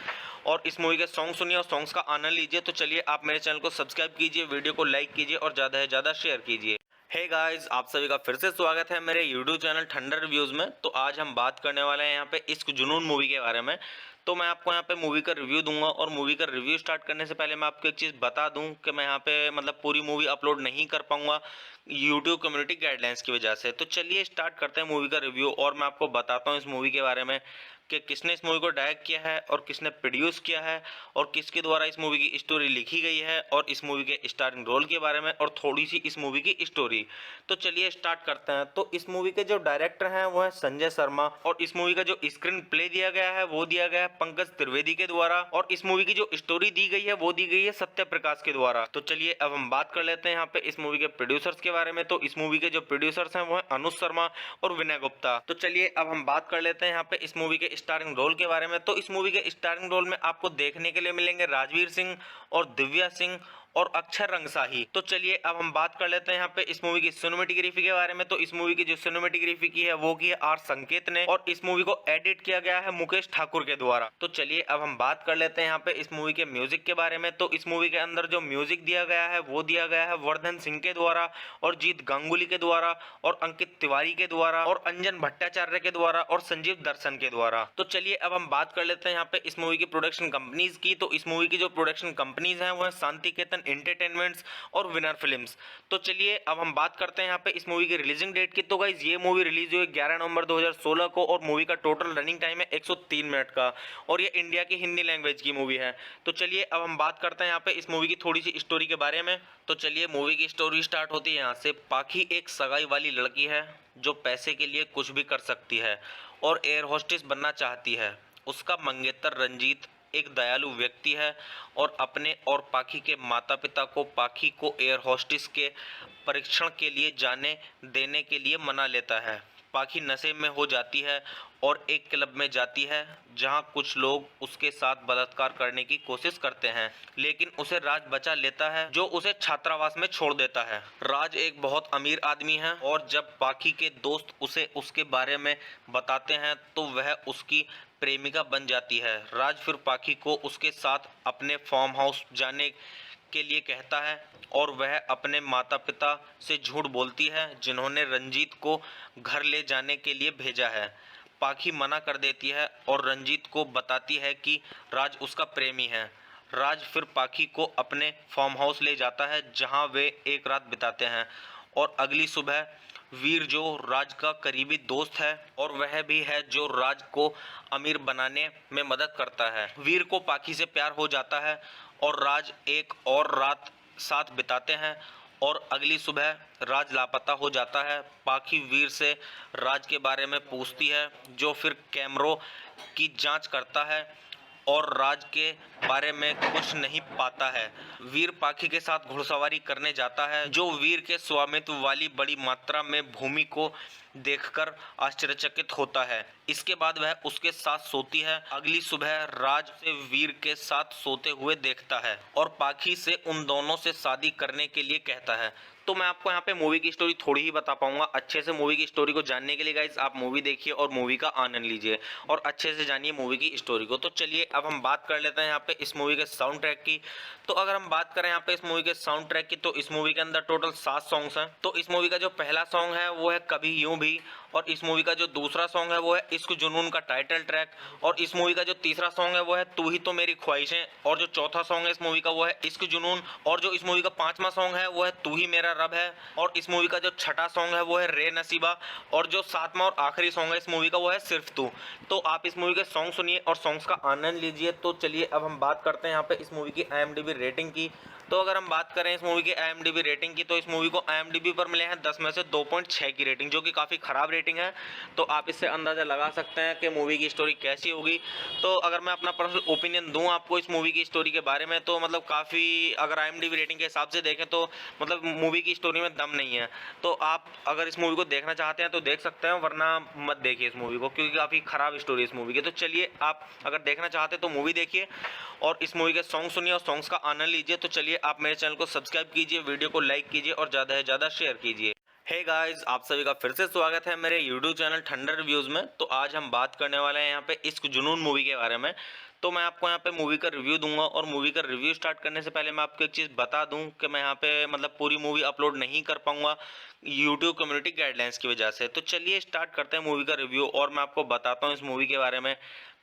और इस मूवी के सॉन्ग सुनिए और सॉन्ग्स का आनंद लीजिए। तो चलिए आप मेरे चैनल को सब्सक्राइब कीजिए, वीडियो को लाइक कीजिए और ज़्यादा से ज़्यादा शेयर कीजिए। हे गाइस, आप सभी का फिर से स्वागत है मेरे यूट्यूब चैनल ठंडर रिव्यूज़ में। तो आज हम बात करने वाले हैं यहाँ पे इश्क जुनून मूवी के बारे में। तो मैं आपको यहाँ पे मूवी का रिव्यू दूंगा, और मूवी का रिव्यू स्टार्ट करने से पहले मैं आपको एक चीज़ बता दूं कि मैं यहाँ पे मतलब पूरी मूवी अपलोड नहीं कर पाऊंगा यूट्यूब कम्युनिटी गाइडलाइंस की वजह से। तो चलिए स्टार्ट करते हैं मूवी का रिव्यू, और मैं आपको बताता हूँ इस मूवी के बारे में कि किसने इस मूवी को डायरेक्ट किया है और किसने प्रोड्यूस किया है और किसके द्वारा इस मूवी की स्टोरी लिखी गई है, और इस मूवी के स्टारिंग रोल के बारे में और थोड़ी सी इस मूवी की स्टोरी। तो चलिए स्टार्ट करते हैं। तो इस मूवी के जो डायरेक्टर हैं वो है संजय शर्मा, और इस मूवी का जो स्क्रीन प्ले दिया गया है वो दिया गया है पंकज त्रिवेदी के द्वारा, और इस मूवी की जो स्टोरी दी गई है वो दी गई है सत्य प्रकाश के द्वारा। तो चलिए अब हम बात कर लेते हैं यहाँ पे इस मूवी के प्रोड्यूसर्स के बारे में। तो इस मूवी के जो प्रोड्यूसर्स हैं वो है अनुज शर्मा और विनय गुप्ता। तो चलिए अब हम बात कर लेते हैं यहाँ पे इस मूवी के स्टारिंग रोल के बारे में। तो इस मूवी के स्टारिंग रोल में आपको देखने के लिए मिलेंगे राजवीर सिंह और दिव्या सिंह और अक्षर रंगसाही। तो चलिए अब हम बात कर लेते हैं यहाँ पे इस मूवी की सिनेमेटोग्राफी के बारे में। तो इस मूवी की जो सिनेमेटोग्राफी की है वो की है आर संकेत ने, और इस मूवी को एडिट किया गया है मुकेश ठाकुर के द्वारा। तो चलिए अब हम बात कर लेते हैं यहाँ पे इस मूवी के म्यूजिक के बारे में। तो इस मूवी के अंदर जो म्यूजिक दिया गया है वो दिया गया है वर्धन सिंह के द्वारा और जीत गांगुली के द्वारा और अंकित तिवारी के द्वारा और अंजन भट्टाचार्य के द्वारा और संजीव दर्शन के द्वारा। तो चलिए अब हम बात कर लेते हैं यहाँ पे इस मूवी की प्रोडक्शन कंपनीज की। तो इस मूवी की जो प्रोडक्शन कंपनीज हैं वो है शांतिकेतन एंटरटेनमेंट्स और विनर फिल्म्स। तो चलिए अब हम बात करते हैं यहाँ पे इस मूवी की रिलीजिंग डेट की। तो गाइस ये मूवी रिलीज हुई 11 नवंबर 2016 को, और मूवी का टोटल रनिंग टाइम है 103 मिनट का, और ये इंडिया की हिंदी लैंग्वेज की मूवी है। तो चलिए अब हम बात करते हैं यहाँ पे इस मूवी की थोड़ी सी स्टोरी के बारे में। तो चलिए मूवी की स्टोरी स्टार्ट होती है यहाँ से। पाखी एक सगाई वाली लड़की है जो पैसे के लिए कुछ भी कर सकती है और एयर होस्टेस बनना चाहती है। उसका मंगेतर रंजीत एक दयालु व्यक्ति है और अपने और पाखी के माता पिता को पाखी को एयर होस्टेस के परीक्षण के लिए जाने देने के लिए मना लेता है। पाखी नशे में हो जाती है और एक क्लब में जाती है जहां कुछ लोग उसके साथ बलात्कार करने की कोशिश करते हैं, लेकिन उसे राज बचा लेता है जो उसे छात्रावास में छोड़ देता है। राज एक बहुत अमीर आदमी है, और जब पाखी के दोस्त उसे उसके बारे में बताते हैं तो वह उसकी प्रेमिका बन जाती है। राज फिर पाखी को उसके साथ अपने फार्म हाउस जाने के लिए कहता है, और वह अपने माता पिता से झूठ बोलती है जिन्होंने रंजीत को घर ले जाने के लिए भेजा है। पाखी मना कर देती है और रंजीत को बताती है कि राज उसका प्रेमी है। राज फिर पाखी को अपने फार्म हाउस ले जाता है जहां वे एक रात बिताते हैं, और अगली सुबह वीर जो राज का करीबी दोस्त है और वह भी है जो राज को अमीर बनाने में मदद करता है। वीर को पाखी से प्यार हो जाता है और राज एक और रात साथ बिताते हैं, और अगली सुबह राज लापता हो जाता है। पाखी वीर से राज के बारे में पूछती है, जो फिर कैमरों की जांच करता है और राज के बारे में कुछ नहीं पाता है। वीर पाखी के साथ घुड़सवारी करने जाता है, जो वीर के स्वामित्व वाली बड़ी मात्रा में भूमि को देखकर आश्चर्यचकित होता है। इसके बाद वह उसके साथ सोती है। अगली सुबह राज से वीर के साथ सोते हुए देखता है और पाखी से उन दोनों से शादी करने के लिए कहता है। तो मैं आपको यहाँ पे मूवी की स्टोरी थोड़ी ही बता पाऊंगा। अच्छे से मूवी की स्टोरी को जानने के लिए गाइस आप मूवी देखिए और मूवी का आनंद लीजिए और अच्छे से जानिए मूवी की स्टोरी को। तो चलिए अब हम बात कर लेते हैं यहाँ पे इस मूवी के साउंड ट्रैक की। तो अगर हम बात करें यहाँ पे इस मूवी के साउंड ट्रैक की, तो इस मूवी के अंदर टोटल 7 सॉन्ग्स हैं। तो इस मूवी का जो पहला सॉन्ग है वो है कभी यूं भी, और इस मूवी का जो दूसरा सॉन्ग है वो है इश्क जुनून का टाइटल ट्रैक, और इस मूवी का जो तीसरा सॉन्ग है वो है तू ही तो मेरी ख्वाहिशें, और जो चौथा सॉन्ग है इस मूवी का वो है इश्क जुनून, और जो इस मूवी का पांचवा सॉन्ग है वो है तू ही मेरा रब है, और इस मूवी का जो छठा सॉन्ग है वो है रे नसीबा, और जो सातवां और आखिरी सॉन्ग है इस मूवी का वो है सिर्फ तू। तो आप इस मूवी के सॉन्ग सुनिए और सॉन्ग्स का आनंद लीजिए। तो चलिए अब हम बात करते हैं यहाँ पे इस मूवी की IMDb रेटिंग की। तो अगर हम बात करें इस मूवी की IMDb रेटिंग की, तो इस मूवी को IMDb पर मिले हैं 10 में से 2.6 की रेटिंग, जो कि काफ़ी ख़राब रेटिंग है। तो आप इससे अंदाज़ा लगा सकते हैं कि मूवी की स्टोरी कैसी होगी। तो अगर मैं अपना पर्सनल ओपिनियन दूं आपको इस मूवी की स्टोरी के बारे में, तो मतलब काफ़ी, अगर IMDb रेटिंग के हिसाब से देखें तो मतलब मूवी की स्टोरी में दम नहीं है। तो आप अगर इस मूवी को देखना चाहते हैं तो देख सकते हैं, वरना मत देखिए इस मूवी को, क्योंकि काफ़ी ख़राब स्टोरी है इस मूवी की। तो चलिए, आप अगर देखना चाहते हैं तो मूवी देखिए और इस मूवी के सॉन्ग सुनिए और सॉन्ग्स का आनंद लीजिए। तो चलिए, आप मेरे चैनल को सब्सक्राइब कीजिए, वीडियो को लाइक कीजिए और ज़्यादा से ज़्यादा शेयर कीजिए। हे गाइस, आप सभी का फिर से स्वागत है मेरे यूट्यूब चैनल ठंडर रिव्यूज़ में। तो आज हम बात करने वाले हैं यहाँ पे इश्क जुनून मूवी के बारे में। तो मैं आपको यहाँ पे मूवी का रिव्यू दूंगा, और मूवी का रिव्यू स्टार्ट करने से पहले मैं आपको एक चीज़ बता दूं कि मैं यहाँ पे मतलब पूरी मूवी अपलोड नहीं कर पाऊंगा यूट्यूब कम्युनिटी गाइडलाइंस की वजह से। तो चलिए स्टार्ट करते हैं मूवी का रिव्यू, और मैं आपको बताता हूँ इस मूवी के बारे में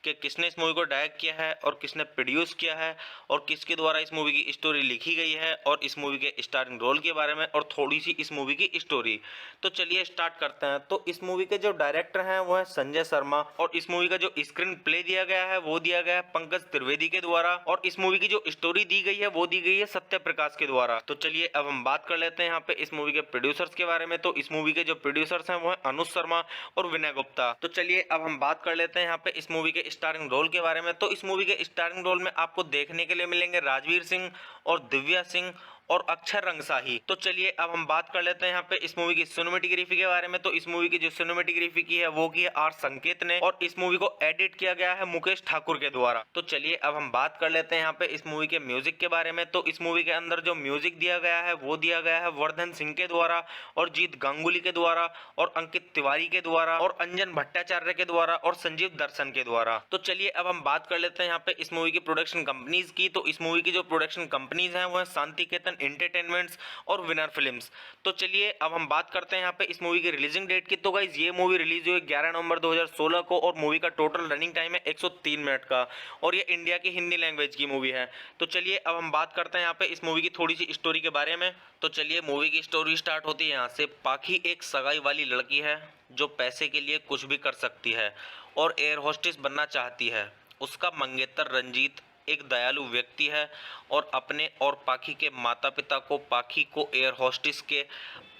कि किसने इस मूवी को डायरेक्ट किया है और किसने प्रोड्यूस किया है और किसके द्वारा इस मूवी की स्टोरी लिखी गई है, और इस मूवी के स्टारिंग रोल के बारे में और थोड़ी सी इस मूवी की स्टोरी। तो चलिए स्टार्ट करते हैं। तो इस मूवी के जो डायरेक्टर हैं वो है संजय शर्मा, और इस मूवी का जो स्क्रीन प्ले दिया गया है वो दिया गया है पंकज त्रिवेदी के द्वारा, और इस मूवी की जो स्टोरी दी गई है वो दी गई है सत्य प्रकाश के द्वारा। तो चलिए अब हम बात कर लेते हैं यहाँ पे इस मूवी के प्रोड्यूसर्स के बारे में। तो इस मूवी के जो प्रोड्यूसर्स हैं वो है अनुज शर्मा और विनय गुप्ता। तो चलिए अब हम बात कर लेते हैं यहाँ पे इस मूवी के स्टारिंग रोल के बारे में। तो इस मूवी के स्टारिंग रोल में आपको देखने के लिए मिलेंगे राजवीर सिंह और दिव्या सिंह और अक्षर रंगसाही। तो चलिए अब हम बात कर लेते हैं यहाँ पे इस मूवी की सिनेमेटोग्राफी के बारे में। तो इस मूवी की जो सिनेमेटोग्राफी की है वो की है आर संकेत ने, और इस मूवी को एडिट किया गया है मुकेश ठाकुर के द्वारा। तो चलिए अब हम बात कर लेते हैं यहाँ पे इस मूवी के म्यूजिक के बारे में। तो इस मूवी के अंदर जो म्यूजिक दिया गया है वो दिया गया है वर्धन सिंह के द्वारा और जीत गांगुली के द्वारा और अंकित तिवारी के द्वारा और अंजन भट्टाचार्य के द्वारा और संजीव दर्शन के द्वारा। तो चलिए अब हम बात कर लेते हैं यहाँ पे इस मूवी की प्रोडक्शन कंपनीज की। तो इस मूवी की जो प्रोडक्शन कंपनीज हैं वो है शांतिकेतन एंटरटेनमेंट्स और विनर फिल्म्स। तो चलिए अब हम बात करते हैं यहाँ पे इस मूवी की रिलीजिंग डेट की। तो गाइस, ये मूवी रिलीज हुई 11 नवंबर 2016 को, और मूवी का टोटल रनिंग टाइम है 103 मिनट का, और ये इंडिया की हिंदी लैंग्वेज की मूवी है। तो चलिए अब हम बात करते हैं यहाँ पे इस मूवी की थोड़ी सी स्टोरी के बारे में। तो चलिए, मूवी की स्टोरी स्टार्ट होती है यहाँ से। पाखी एक सगाई वाली लड़की है जो पैसे के लिए कुछ भी कर सकती है और एयर होस्टेस बनना चाहती है। उसका मंगेतर रंजीत एक दयालु व्यक्ति है और अपने और पाखी के माता पिता को पाखी को एयर होस्टेस के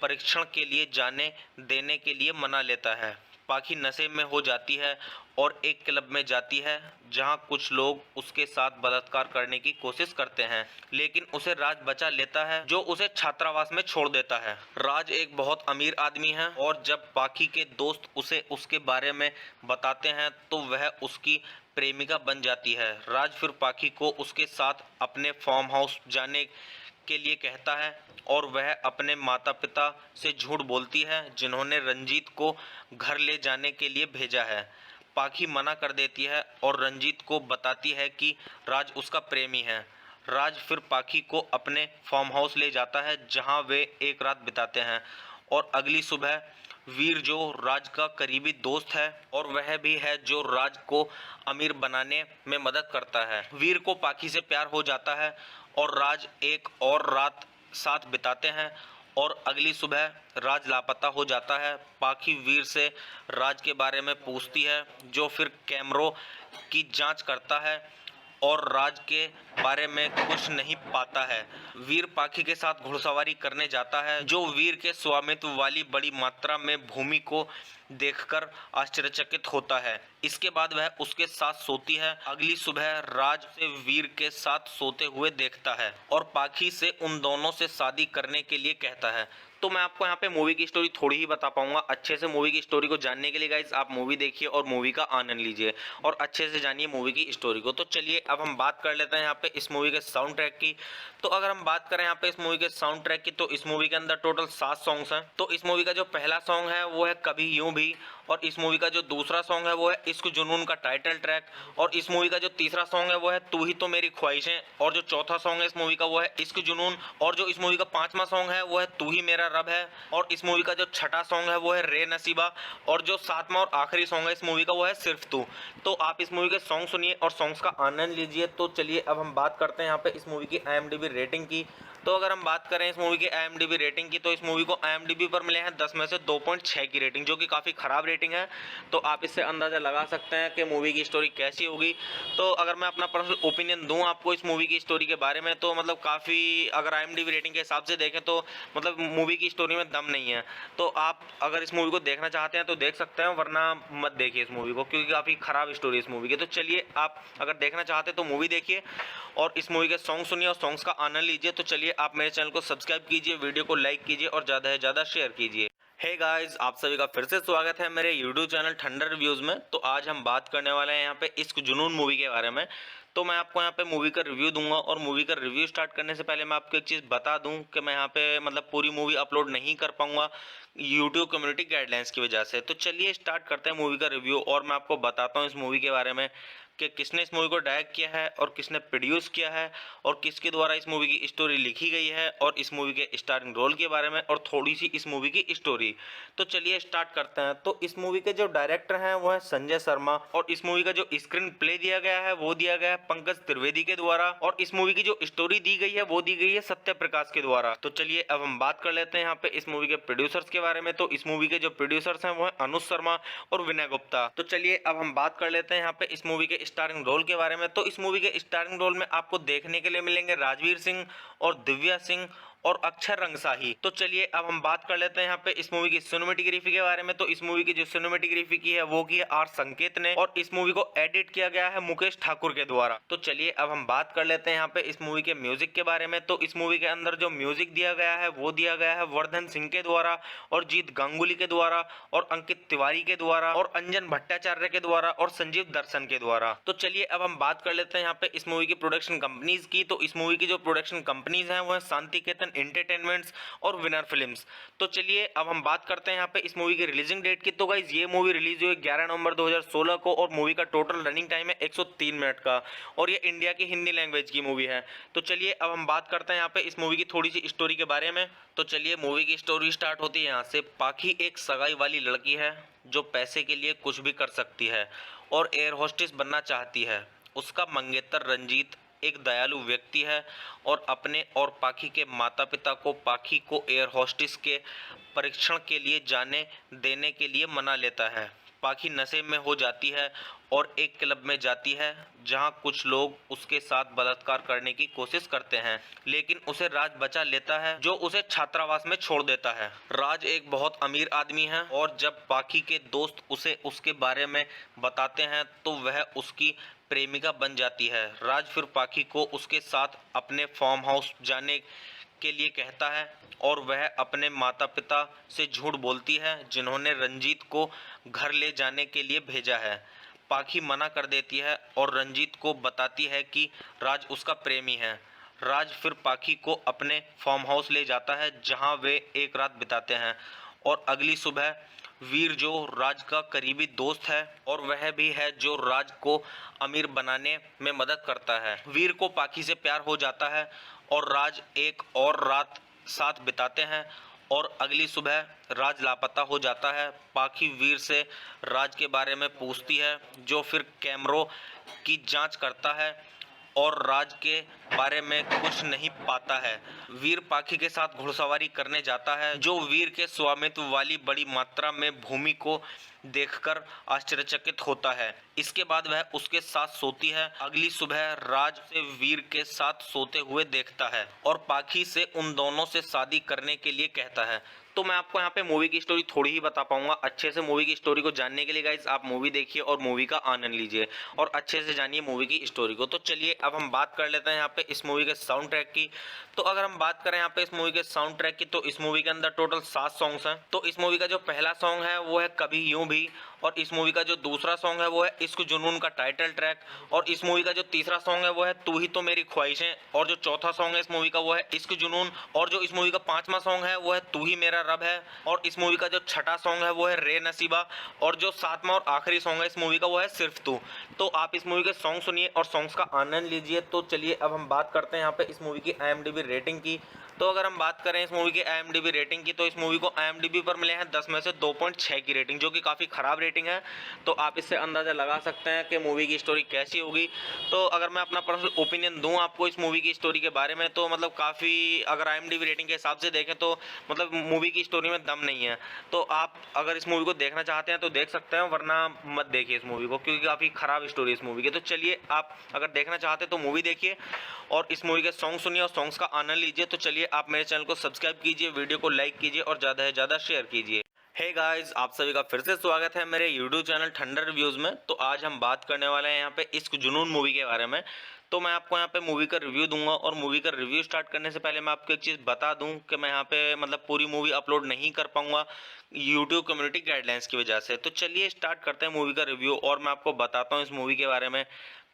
परीक्षण के लिए जाने देने के लिए मना लेता है। पाखी नशे में हो जाती है और एक क्लब में जाती है जहां कुछ लोग उसके साथ बलात्कार करने की कोशिश करते हैं, लेकिन उसे राज बचा लेता है जो उसे छात्रावास में छोड़ देता है। राज एक बहुत अमीर आदमी है, और जब पाखी के दोस्त उसे उसके बारे में बताते हैं तो वह उसकी प्रेमिका बन जाती है। राज फिर पाखी को उसके साथ अपने फार्म हाउस जाने के लिए कहता है, और वह अपने माता पिता से झूठ बोलती है जिन्होंने रंजीत को घर ले जाने के लिए भेजा है। पाखी मना कर देती है और रंजीत को बताती है कि राज उसका प्रेमी है। राज फिर पाखी को अपने फार्म हाउस ले जाता है जहां वे एक रात बिताते हैं, और अगली सुबह वीर जो राज का करीबी दोस्त है और वह भी है जो राज को अमीर बनाने में मदद करता है। वीर को पाखी से प्यार हो जाता है और राज एक और रात साथ बिताते हैं, और अगली सुबह राज लापता हो जाता है। पाखी वीर से राज के बारे में पूछती है, जो फिर कैमरों की जांच करता है और राज के बारे में कुछ नहीं पाता है। वीर पाखी के साथ घुड़सवारी करने जाता है, जो वीर के स्वामित्व वाली बड़ी मात्रा में भूमि को देखकर आश्चर्यचकित होता है। इसके बाद वह उसके साथ सोती है। अगली सुबह राज से वीर के साथ सोते हुए देखता है और पाखी से उन दोनों से शादी करने के लिए कहता है। तो मैं आपको यहाँ पे मूवी की स्टोरी थोड़ी ही बता पाऊंगा। अच्छे से मूवी की स्टोरी को जानने के लिए गाइस आप मूवी देखिए और मूवी का आनंद लीजिए और अच्छे से जानिए मूवी की स्टोरी को। तो चलिए अब हम बात कर लेते हैं यहाँ पे इस मूवी के साउंड ट्रैक की। तो अगर हम बात करें यहाँ पे इस मूवी के साउंड ट्रैक की, तो इस मूवी के अंदर टोटल 7 सॉन्ग्स हैं। तो इस मूवी का जो पहला सॉन्ग है वो है कभी यूं भी, और इस मूवी का जो दूसरा सॉन्ग है वो है इश्क जुनून का टाइटल ट्रैक, और इस मूवी का जो तीसरा सॉन्ग है वो है तू ही तो मेरी ख्वाहिशें, और जो चौथा सॉन्ग है इस मूवी का वो है इश्क जुनून, और जो इस मूवी का पांचवा सॉन्ग है वो है तू ही मेरा रब है, और इस मूवी का जो छठा सॉन्ग है वो है रे नसीबा, और जो सातवां और आखिरी सॉन्ग है इस मूवी का वो है सिर्फ तू। तो आप इस मूवी के सॉन्ग सुनिए और सॉन्ग्स का आनंद लीजिए। तो चलिए अब हम बात करते हैं यहाँ पे इस मूवी की IMDb रेटिंग की। तो अगर हम बात करें इस मूवी की IMDb रेटिंग की, तो इस मूवी को IMDb पर मिले हैं 10 में से 2.6 की रेटिंग, जो कि काफ़ी ख़राब रेटिंग है। तो आप इससे अंदाज़ा लगा सकते हैं कि मूवी की स्टोरी कैसी होगी। तो अगर मैं अपना पर्सनल ओपिनियन दूं आपको इस मूवी की स्टोरी के बारे में, तो मतलब काफ़ी, अगर IMDb रेटिंग के हिसाब से देखें तो मतलब मूवी की स्टोरी में दम नहीं है। तो आप अगर इस मूवी को देखना चाहते हैं तो देख सकते हैं, वरना मत देखिए इस मूवी को, क्योंकि काफ़ी ख़राब स्टोरी है इस मूवी की। तो चलिए आप अगर देखना चाहते हैं तो मूवी देखिए और इस मूवी के सॉन्ग सुनिए और सॉन्ग्स का आनंद लीजिए। तो चलिए आप मेरे चैनल को सब्सक्राइब कीजिए, वीडियो को लाइक कीजिए और ज़्यादा से ज़्यादा शेयर कीजिए। हे गाइस, आप सभी का फिर से स्वागत है मेरे यूट्यूब चैनल ठंडर रिव्यूज़ में। तो आज हम बात करने वाले हैं यहाँ पे इश्क जुनून मूवी के बारे में। तो मैं आपको यहाँ पे मूवी का रिव्यू दूंगा, और मूवी का रिव्यू स्टार्ट करने से पहले मैं आपको एक चीज़ बता दूं कि मैं यहाँ पे मतलब पूरी मूवी अपलोड नहीं कर पाऊंगा यूट्यूब कम्युनिटी गाइडलाइंस की वजह से। तो चलिए स्टार्ट करते हैं मूवी का रिव्यू, और मैं आपको बताता हूँ इस मूवी के बारे में कि किसने इस मूवी को डायरेक्ट किया है और किसने प्रोड्यूस किया है और किसके द्वारा इस मूवी की स्टोरी लिखी गई है, और इस मूवी के स्टारिंग रोल के बारे में और थोड़ी सी इस मूवी की स्टोरी। तो चलिए स्टार्ट करते हैं। तो इस मूवी के जो डायरेक्टर हैं वो है संजय शर्मा, और इस मूवी का जो स्क्रीन प्ले दिया गया है वो दिया गया है पंकज त्रिवेदी के द्वारा, और इस मूवी की जो स्टोरी दी गई है वो दी गई है सत्य प्रकाश के द्वारा। तो चलिए अब हम बात कर लेते हैं यहाँ पे इस मूवी के प्रोड्यूसर्स के बारे में। तो इस मूवी के जो प्रोड्यूसर्स हैं वो है अनुज शर्मा और विनय गुप्ता। तो चलिए अब हम बात कर लेते हैं यहाँ पे इस मूवी के स्टारिंग रोल के बारे में। तो इस मूवी के स्टारिंग रोल में आपको देखने के लिए मिलेंगे राजवीर सिंह और दिव्या सिंह और अक्षर रंगसाही। तो चलिए अब हम बात कर लेते हैं यहाँ पे इस मूवी की सिनेमेटोग्राफी के बारे में। तो इस मूवी की जो सिनेमेटोग्राफी की है वो की है आर संकेत ने, और इस मूवी को एडिट किया गया है मुकेश ठाकुर के द्वारा। तो चलिए अब हम बात कर लेते हैं यहाँ पे इस मूवी के म्यूजिक के बारे में। तो इस मूवी के अंदर जो म्यूजिक दिया गया है वो दिया गया है वर्धन सिंह के द्वारा और जीत गांगुली के द्वारा और अंकित तिवारी के द्वारा और अंजन भट्टाचार्य के द्वारा और संजीव दर्शन के द्वारा। तो चलिए अब हम बात कर लेते हैं यहाँ पे इस मूवी की प्रोडक्शन कंपनीज की। तो इस मूवी की जो प्रोडक्शन कंपनीज हैं वो है शांतिकेतन एंटरटेनमेंट्स और विनर फिल्म्स। तो चलिए अब हम बात करते हैं यहाँ पे इस मूवी की रिलीजिंग डेट की। तो गाइस ये मूवी रिलीज हुई 11 नवंबर 2016 को, और मूवी का टोटल रनिंग टाइम है 103 मिनट का, और ये इंडिया की हिंदी लैंग्वेज की मूवी है। तो चलिए अब हम बात करते हैं यहाँ पे इस मूवी की थोड़ी सी स्टोरी के बारे में। तो चलिए मूवी की स्टोरी स्टार्ट होती है यहाँ से। पाखी एक सगाई वाली लड़की है जो पैसे के लिए कुछ भी कर सकती है और एयर होस्टेस बनना चाहती है। उसका मंगेतर रंजीत एक दयालु व्यक्ति है और अपने और पाखी के माता पिता को पाखी को एयर होस्टेस के परीक्षण के लिए जाने देने के लिए मना लेता है। पाखी नशे में हो जाती है और एक क्लब में जाती है जहां कुछ लोग उसके साथ बलात्कार करने की कोशिश करते हैं, लेकिन उसे राज बचा लेता है जो उसे छात्रावास में छोड़ देता है। राज एक बहुत अमीर आदमी है, और जब पाखी के दोस्त उसे उसके बारे में बताते हैं तो वह उसकी प्रेमिका बन जाती है। राज फिर पाखी को उसके साथ अपने फार्म हाउस जाने के लिए कहता है, और वह अपने माता पिता से झूठ बोलती है जिन्होंने रंजीत को घर ले जाने के लिए भेजा है। पाखी मना कर देती है और रंजीत को बताती है कि राज उसका प्रेमी है। राज फिर पाखी को अपने फार्म हाउस ले जाता है जहां वे एक रात बिताते हैं, और अगली सुबह वीर जो राज का करीबी दोस्त है और वह भी है जो राज को अमीर बनाने में मदद करता है। वीर को पाखी से प्यार हो जाता है और राज एक और रात साथ बिताते हैं, और अगली सुबह राज लापता हो जाता है। पाखी वीर से राज के बारे में पूछती है, जो फिर कैमरों की जांच करता है और राज के बारे में कुछ नहीं पाता है। वीर पाखी के साथ घुड़सवारी करने जाता है, जो वीर के स्वामित्व वाली बड़ी मात्रा में भूमि को देखकर आश्चर्यचकित होता है। इसके बाद वह उसके साथ सोती है। अगली सुबह राज से वीर के साथ सोते हुए देखता है और पाखी से उन दोनों से शादी करने के लिए कहता है। तो मैं आपको यहाँ पे मूवी की स्टोरी थोड़ी ही बता पाऊंगा। अच्छे से मूवी की स्टोरी को जानने के लिए गाइस आप मूवी देखिए और मूवी का आनंद लीजिए और अच्छे से जानिए मूवी की स्टोरी को। तो चलिए अब हम बात कर लेते हैं यहाँ पे इस मूवी के साउंड ट्रैक की। तो अगर हम बात करें यहाँ पे इस मूवी के साउंड ट्रैक की, तो इस मूवी के अंदर टोटल 7 सॉन्ग्स हैं। तो इस मूवी का जो पहला सॉन्ग है वो है कभी यूं भी, और इस मूवी का जो दूसरा सॉन्ग है वो है इश्क जुनून का टाइटल ट्रैक, और इस मूवी का जो तीसरा सॉन्ग है वो है तू ही तो मेरी ख्वाहिशें, और जो चौथा सॉन्ग है इस मूवी का वो है इश्क जुनून, और जो इस मूवी का पांचवा सॉन्ग है वो है तू ही मेरा रब है, और इस मूवी का जो छठा सॉन्ग है वो है रे नसीबा, और जो सातवां और आखिरी सॉन्ग है इस मूवी का वो है सिर्फ तू। तो आप इस मूवी के सॉन्ग सुनिए और सॉन्ग्स का आनंद लीजिए। तो चलिए अब हम बात करते हैं यहाँ पे इस मूवी की IMDb रेटिंग की। तो अगर हम बात करें इस मूवी की IMDb रेटिंग की, तो इस मूवी को IMDb पर मिले हैं 10 में से 2.6 की रेटिंग, जो कि काफ़ी ख़राब रेटिंग है। तो आप इससे अंदाज़ा लगा सकते हैं कि मूवी की स्टोरी कैसी होगी। तो अगर मैं अपना पर्सनल ओपिनियन दूं आपको इस मूवी की स्टोरी के बारे में, तो मतलब काफ़ी, अगर IMDb रेटिंग के हिसाब से देखें तो मतलब मूवी की स्टोरी में दम नहीं है। तो आप अगर इस मूवी को देखना चाहते हैं तो देख सकते हैं, वरना मत देखिए इस मूवी को, क्योंकि काफ़ी ख़राब स्टोरी है इस मूवी की। तो चलिए, आप अगर देखना चाहते हैं तो मूवी देखिए और इस मूवी के सॉन्ग सुनिए और सॉन्ग्स का आनंद लीजिए। तो चलिए, आप मेरे चैनल को सब्सक्राइब कीजिए, वीडियो को लाइक कीजिए और ज़्यादा से ज़्यादा शेयर कीजिए। हे गाइस, आप सभी का फिर से स्वागत है मेरे यूट्यूब चैनल ठंडर रिव्यूज़ में। तो आज हम बात करने वाले हैं यहाँ पे इश्क जुनून मूवी के बारे में। तो मैं आपको यहाँ पे मूवी का रिव्यू दूंगा, और मूवी का रिव्यू स्टार्ट करने से पहले मैं आपको एक चीज़ बता दूं कि मैं यहाँ पे मतलब पूरी मूवी अपलोड नहीं कर पाऊंगा यूट्यूब कम्युनिटी गाइडलाइंस की वजह से। तो चलिए स्टार्ट करते हैं मूवी का रिव्यू, और मैं आपको बताता हूँ इस मूवी के बारे में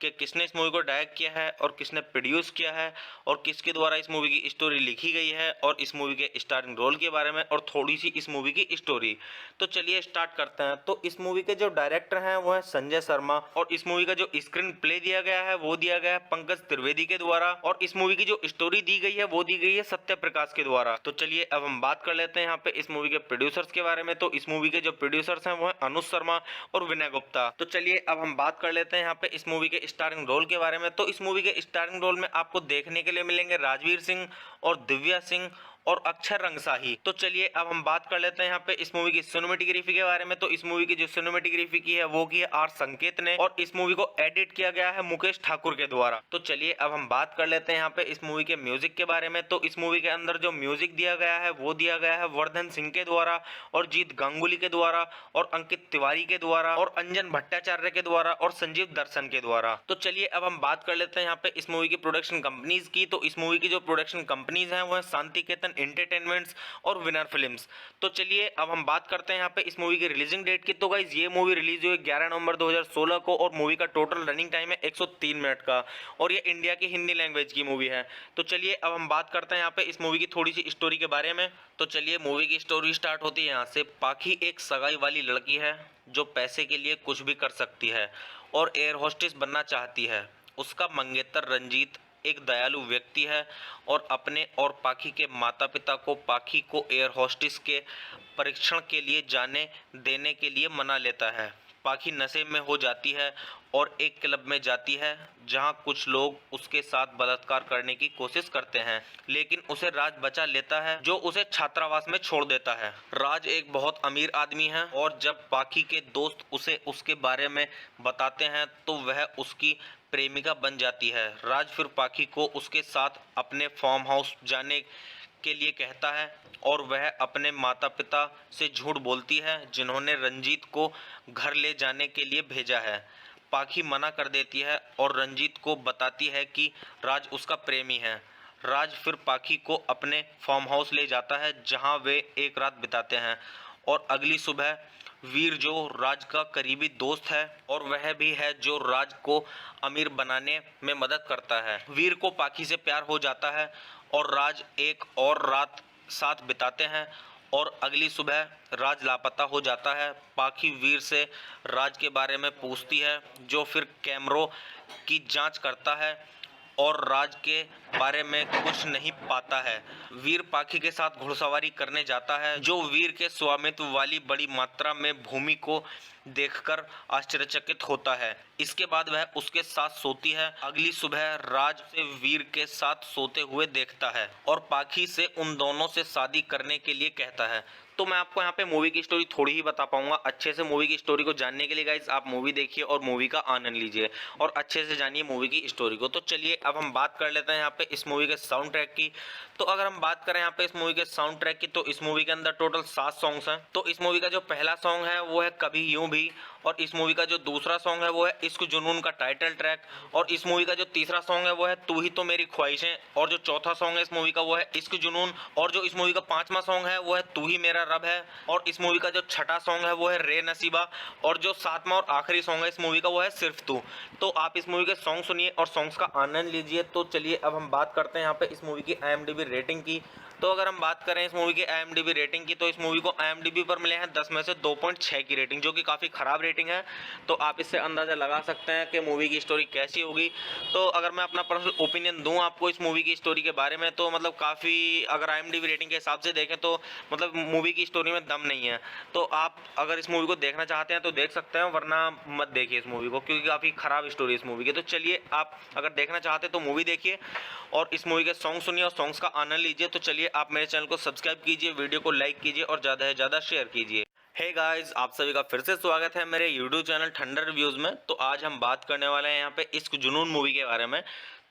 कि किसने इस मूवी को डायरेक्ट किया है और किसने प्रोड्यूस किया है और किसके द्वारा इस मूवी की स्टोरी लिखी गई है, और इस मूवी के स्टारिंग रोल के बारे में और थोड़ी सी इस मूवी की स्टोरी। तो चलिए स्टार्ट करते हैं। तो इस मूवी के जो डायरेक्टर हैं वो है संजय शर्मा, और इस मूवी का जो स्क्रीन प्ले दिया गया है वो दिया गया है पंकज त्रिवेदी के द्वारा, और इस मूवी की जो स्टोरी दी गई है वो दी गई है सत्य प्रकाश के द्वारा। तो चलिए अब हम बात कर लेते हैं यहाँ पे इस मूवी के प्रोड्यूसर्स के बारे में। तो इस मूवी के जो प्रोड्यूसर्स हैं वो है अनुज शर्मा और विनय गुप्ता। तो चलिए अब हम बात कर लेते हैं यहाँ पे इस मूवी के स्टारिंग रोल के बारे में। तो इस मूवी के स्टारिंग रोल में आपको देखने के लिए मिलेंगे राजवीर सिंह और दिव्या सिंह और अक्षर रंगसाही। तो चलिए अब हम बात कर लेते हैं यहाँ पे इस मूवी की सिनेमेटोग्राफी के बारे में। तो इस मूवी की जो सिनेमेटोग्राफी की है वो की है आर संकेत ने, और इस मूवी को एडिट किया गया है मुकेश ठाकुर के द्वारा। तो चलिए अब हम बात कर लेते हैं यहाँ पे इस मूवी के म्यूजिक के बारे में। तो इस मूवी के अंदर जो म्यूजिक दिया गया है वो दिया गया है वर्धन सिंह के द्वारा और जीत गांगुली के द्वारा और अंकित तिवारी के द्वारा और अंजन भट्टाचार्य के द्वारा और संजीव दर्शन के द्वारा। तो चलिए अब हम बात कर लेते हैं यहाँ पे इस मूवी की प्रोडक्शन कंपनीज की। तो इस मूवी की जो प्रोडक्शन कंपनीज हैं वो है शांतिकेतन एंटरटेनमेंट्स और विनर फिल्म्स। तो चलिए अब हम बात करते हैं यहाँ पे इस मूवी की रिलीजिंग डेट की। तो गाइस, ये मूवी रिलीज हुई 11 नवंबर 2016 को, और मूवी का टोटल रनिंग टाइम है 103 मिनट का, और ये इंडिया की हिंदी लैंग्वेज की मूवी है। तो चलिए अब हम बात करते हैं यहाँ पे इस मूवी की थोड़ी सी स्टोरी के बारे में। तो चलिए, मूवी की स्टोरी स्टार्ट होती है यहाँ से। पाखी एक सगाई वाली लड़की है जो पैसे के लिए कुछ भी कर सकती है और एयर होस्टेस बनना चाहती है। उसका मंगेतर रंजीत एक दयालु व्यक्ति है और अपने और पाखी के माता पिता को पाखी को एयर होस्टेस के परीक्षण के लिए जाने देने के लिए मना लेता है। पाखी नशे में हो जाती है और एक क्लब में जाती है जहां कुछ लोग उसके साथ बलात्कार करने की कोशिश करते हैं, लेकिन उसे राज बचा लेता है जो उसे छात्रावास में छोड़ देता है। राज एक बहुत अमीर आदमी है, और जब पाखी के दोस्त उसे उसके बारे में बताते हैं तो वह उसकी प्रेमिका बन जाती है। राज फिर पाखी को उसके साथ अपने फार्म हाउस जाने के लिए कहता है, और वह अपने माता पिता से झूठ बोलती है जिन्होंने रंजीत को घर ले जाने के लिए भेजा है। पाखी मना कर देती है और रंजीत को बताती है कि राज उसका प्रेमी है। राज फिर पाखी को अपने फार्म हाउस ले जाता है जहां वे एक रात बिताते हैं, और अगली सुबह वीर जो राज का करीबी दोस्त है और वह भी है जो राज को अमीर बनाने में मदद करता है, वीर को पाखी से प्यार हो जाता है और राज एक और रात साथ बिताते हैं, और अगली सुबह राज लापता हो जाता है। पाखी वीर से राज के बारे में पूछती है, जो फिर कैमरों की जांच करता है और राज के बारे में कुछ नहीं पाता है। वीर पाखी के साथ घुड़सवारी करने जाता है, जो वीर के स्वामित्व वाली बड़ी मात्रा में भूमि को देखकर आश्चर्यचकित होता है। इसके बाद वह उसके साथ सोती है। अगली सुबह राज से वीर के साथ सोते हुए देखता है और पाखी से उन दोनों से शादी करने के लिए कहता है। तो मैं आपको यहाँ पे मूवी की स्टोरी थोड़ी ही बता पाऊंगा। अच्छे से मूवी की स्टोरी को जानने के लिए गाइस आप मूवी देखिए और मूवी का आनंद लीजिए और अच्छे से जानिए मूवी की स्टोरी को। तो चलिए अब हम बात कर लेते हैं यहाँ पे इस मूवी के साउंड ट्रैक की। तो अगर हम बात करें यहाँ पे इस मूवी के साउंड ट्रैक की, तो इस मूवी के अंदर टोटल 7 सॉन्ग्स हैं। तो इस मूवी का जो पहला सॉन्ग है वो है कभी यूं भी, और इस मूवी का जो दूसरा सॉन्ग है वो है इश्क जुनून का टाइटल ट्रैक, और इस मूवी का जो तीसरा सॉन्ग है वो है तू ही तो मेरी ख्वाहिशें, और जो चौथा सॉन्ग है इस मूवी का वो है इश्क जुनून, और जो इस मूवी का पांचवा सॉन्ग है वो है तू ही मेरा रब है, और इस मूवी का जो छठा सॉन्ग है वो है रे नसीबा, और जो सातवां और आखिरी सॉन्ग है इस मूवी का वो है सिर्फ तू। तो आप इस मूवी के सॉन्ग सुनिए और सॉन्ग्स का आनंद लीजिए। तो चलिए अब हम बात करते हैं यहाँ पे इस मूवी की IMDb रेटिंग की। तो अगर हम बात करें इस मूवी की IMDb रेटिंग की, तो इस मूवी को IMDb पर मिले हैं 10 में से 2.6 की रेटिंग, जो कि काफ़ी ख़राब रेटिंग है। तो आप इससे अंदाज़ा लगा सकते हैं कि मूवी की स्टोरी कैसी होगी। तो अगर मैं अपना पर्सनल ओपिनियन दूं आपको इस मूवी की स्टोरी के बारे में, तो मतलब काफ़ी, अगर IMDb रेटिंग के हिसाब से देखें तो मतलब मूवी की स्टोरी में दम नहीं है। तो आप अगर इस मूवी को देखना चाहते हैं तो देख सकते हैं, वरना मत देखिए इस मूवी को, क्योंकि काफ़ी ख़राब स्टोरी है इस मूवी की। तो चलिए आप अगर देखना चाहते हैं तो मूवी देखिए और इस मूवी के सॉन्ग सुनिए और सॉन्ग्स का आनंद लीजिए। तो चलिए आप मेरे चैनल को सब्सक्राइब कीजिए, वीडियो को लाइक कीजिए और ज़्यादा से ज़्यादा शेयर कीजिए। हे गाइस, आप सभी का फिर से स्वागत है मेरे यूट्यूब चैनल ठंडर रिव्यूज़ में। तो आज हम बात करने वाले हैं यहाँ पे इश्क जुनून मूवी के बारे में।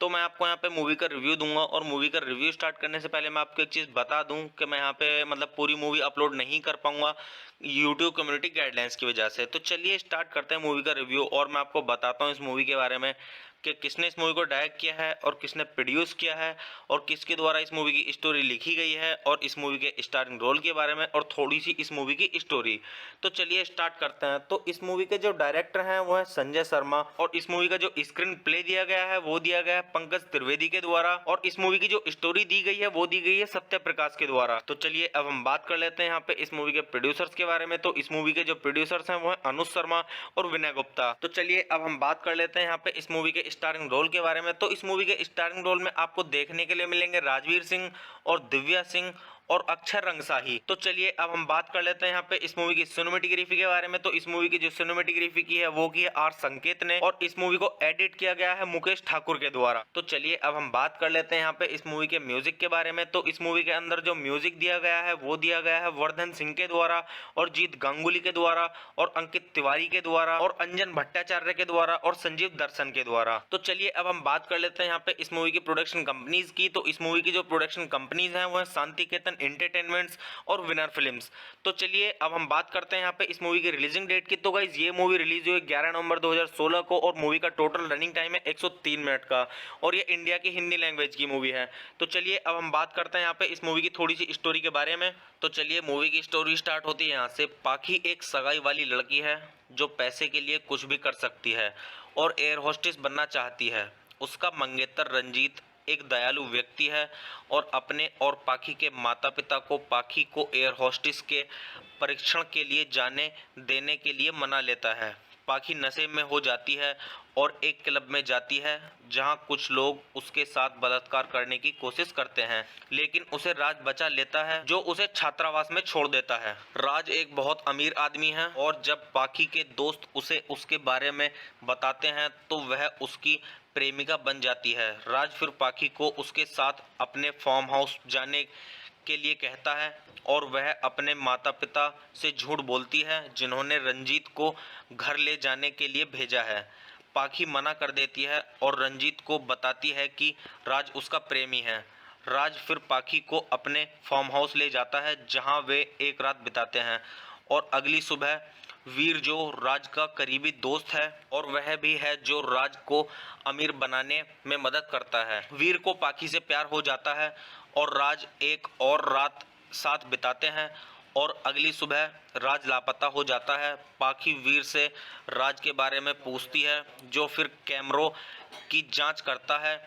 तो मैं आपको यहाँ पे मूवी का रिव्यू दूंगा, और मूवी का रिव्यू स्टार्ट करने से पहले मैं आपको एक चीज़ बता दूं कि मैं यहाँ पे मतलब पूरी मूवी अपलोड नहीं कर पाऊंगा यूट्यूब कम्युनिटी गाइडलाइंस की वजह से। तो चलिए स्टार्ट करते हैं मूवी का रिव्यू, और मैं आपको बताता हूँ इस मूवी के बारे में कि किसने इस मूवी को डायरेक्ट किया है और किसने प्रोड्यूस किया है और किसके द्वारा इस मूवी की स्टोरी लिखी गई है, और इस मूवी के स्टारिंग रोल के बारे में और थोड़ी सी इस मूवी की स्टोरी। तो चलिए स्टार्ट करते हैं। तो इस मूवी के जो डायरेक्टर हैं वो है संजय शर्मा, और इस मूवी का जो स्क्रीन प्ले दिया गया है वो दिया गया है पंकज त्रिवेदी के द्वारा, और इस मूवी की जो स्टोरी दी गई है वो दी गई है सत्य प्रकाश के द्वारा। तो चलिए अब हम बात कर लेते हैं यहाँ पे इस मूवी के प्रोड्यूसर्स के बारे में। तो इस मूवी के जो प्रोड्यूसर्स हैं वो है अनुज शर्मा और विनय गुप्ता। तो चलिए अब हम बात कर लेते हैं यहाँ पे इस मूवी के स्टारिंग रोल के बारे में। तो इस मूवी के स्टारिंग रोल में आपको देखने के लिए मिलेंगे राजवीर सिंह और दिव्या सिंह और अक्षर रंगसाही। तो चलिए अब हम बात कर लेते हैं यहाँ पे इस मूवी की सिनेमेटोग्राफी के बारे में। तो इस मूवी की जो सिनेमेटोग्राफी की है वो की है आर संकेत ने, और इस मूवी को एडिट किया गया है मुकेश ठाकुर के द्वारा। तो चलिए अब हम बात कर लेते हैं यहाँ पे इस मूवी के म्यूजिक के बारे में। तो इस मूवी के अंदर जो म्यूजिक दिया गया है वो दिया गया है वर्धन सिंह के द्वारा और जीत गांगुली के द्वारा और अंकित तिवारी के द्वारा और अंजन भट्टाचार्य के द्वारा और संजीव दर्शन के द्वारा। तो चलिए अब हम बात कर लेते हैं यहाँ पे इस मूवी की प्रोडक्शन कंपनीज की। तो इस मूवी की जो प्रोडक्शन कंपनीज हैं वो है शांतिकेतन एंटरटेनमेंट्स और विनर फिल्म्स। तो चलिए अब हम बात करते हैं यहाँ पे इस मूवी की रिलीजिंग डेट की। तो गाइस ये मूवी रिलीज हुई 11 नवंबर 2016 को, और मूवी का टोटल रनिंग टाइम है 103 मिनट का, और ये इंडिया की हिंदी लैंग्वेज की मूवी है। तो चलिए अब हम बात करते हैं यहाँ पे इस मूवी की थोड़ी सी स्टोरी के बारे में। तो चलिए मूवी की स्टोरी स्टार्ट होती है यहाँ से। पाखी एक सगाई वाली लड़की है जो पैसे के लिए कुछ भी कर सकती है और एयर होस्टेस बनना चाहती है। उसका मंगेतर रंजीत एक दयालु व्यक्ति है और अपने और पाखी के माता पिता को पाखी को एयर होस्टेस के परीक्षण के लिए जाने देने के लिए मना लेता है। पाखी नशे में हो जाती है और एक क्लब में जाती है जहां कुछ लोग उसके साथ बलात्कार करने की कोशिश करते हैं, लेकिन उसे राज बचा लेता है जो उसे छात्रावास में छोड़ देता है। राज एक बहुत अमीर आदमी है, और जब पाखी के दोस्त उसे उसके बारे में बताते हैं तो वह उसकी प्रेमिका बन जाती है। राज फिर पाखी को उसके साथ अपने फार्म हाउस जाने के लिए कहता है, और वह अपने माता पिता से झूठ बोलती है जिन्होंने रंजीत को घर ले जाने के लिए भेजा है। पाखी मना कर देती है और रंजीत को बताती है कि राज उसका प्रेमी है। राज फिर पाखी को अपने फार्म हाउस ले जाता है जहां वे एक रात बिताते हैं, और अगली सुबह वीर जो राज का करीबी दोस्त है और वह भी है जो राज को अमीर बनाने में मदद करता है। वीर को पाखी से प्यार हो जाता है और राज एक और रात साथ बिताते हैं, और अगली सुबह राज लापता हो जाता है। पाखी वीर से राज के बारे में पूछती है, जो फिर कैमरों की जांच करता है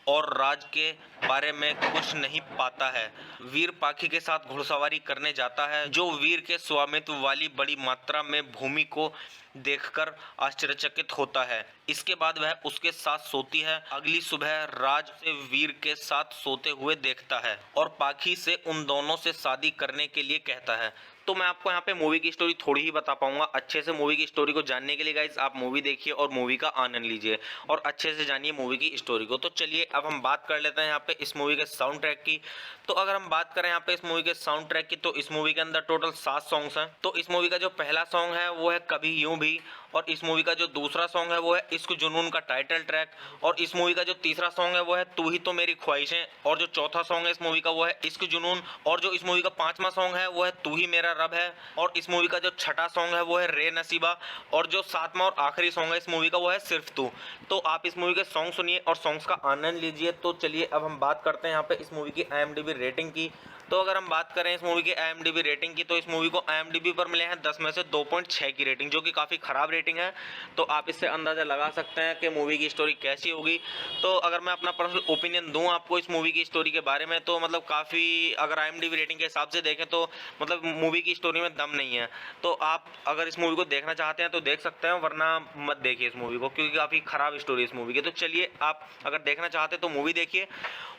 और राज के बारे में कुछ नहीं पाता है। वीर पाखी के साथ घुड़सवारी करने जाता है, जो वीर के स्वामित्व वाली बड़ी मात्रा में भूमि को देखकर आश्चर्यचकित होता है। इसके बाद वह उसके साथ सोती है। अगली सुबह राज से वीर के साथ सोते हुए देखता है और पाखी से उन दोनों से शादी करने के लिए कहता है। तो मैं आपको यहाँ पे मूवी की स्टोरी थोड़ी ही बता पाऊंगा। अच्छे से मूवी की स्टोरी को जानने के लिए गाइस आप मूवी देखिए और मूवी का आनंद लीजिए और अच्छे से जानिए मूवी की स्टोरी को। तो चलिए अब हम बात कर लेते हैं यहाँ पे इस मूवी के साउंड ट्रैक की। तो अगर हम बात करें यहाँ पे इस मूवी के साउंड ट्रैक की, तो इस मूवी के अंदर टोटल 7 सॉन्ग्स हैं। तो इस मूवी का जो पहला सॉन्ग है वो है कभी यूं भी, और इस मूवी का जो दूसरा सॉन्ग है वो है इश्क जुनून का टाइटल ट्रैक, और इस मूवी का जो तीसरा सॉन्ग है वो है तू ही तो मेरी ख्वाहिशें, और जो चौथा सॉन्ग है इस मूवी का वो है इश्क जुनून, और जो इस मूवी का पांचवा सॉन्ग है वो है तू ही मेरा रब है, और इस मूवी का जो छठा सॉन्ग है वो है रे नसीबा, और जो सातवां और आखिरी सॉन्ग है इस मूवी का वो है सिर्फ तू। तो आप इस मूवी के सॉन्ग सुनिए और सॉन्ग्स का आनंद लीजिए। तो चलिए अब हम बात करते हैं यहाँ पे इस मूवी की IMDb रेटिंग की। तो अगर हम बात करें इस मूवी की IMDb रेटिंग की, तो इस मूवी को IMDb पर मिले हैं 10 में से 2.6 की रेटिंग, जो कि काफ़ी ख़राब रेटिंग है। तो आप इससे अंदाज़ा लगा सकते हैं कि मूवी की स्टोरी कैसी होगी। तो अगर मैं अपना पर्सनल ओपिनियन दूं आपको इस मूवी की स्टोरी के बारे में, तो मतलब काफ़ी, अगर IMDb रेटिंग के हिसाब से देखें तो मतलब मूवी की स्टोरी में दम नहीं है। तो आप अगर इस मूवी को देखना चाहते हैं तो देख सकते हैं, वरना मत देखिए इस मूवी को, क्योंकि काफ़ी ख़राब स्टोरी है इस मूवी की। तो चलिए, आप अगर देखना चाहते हैं तो मूवी देखिए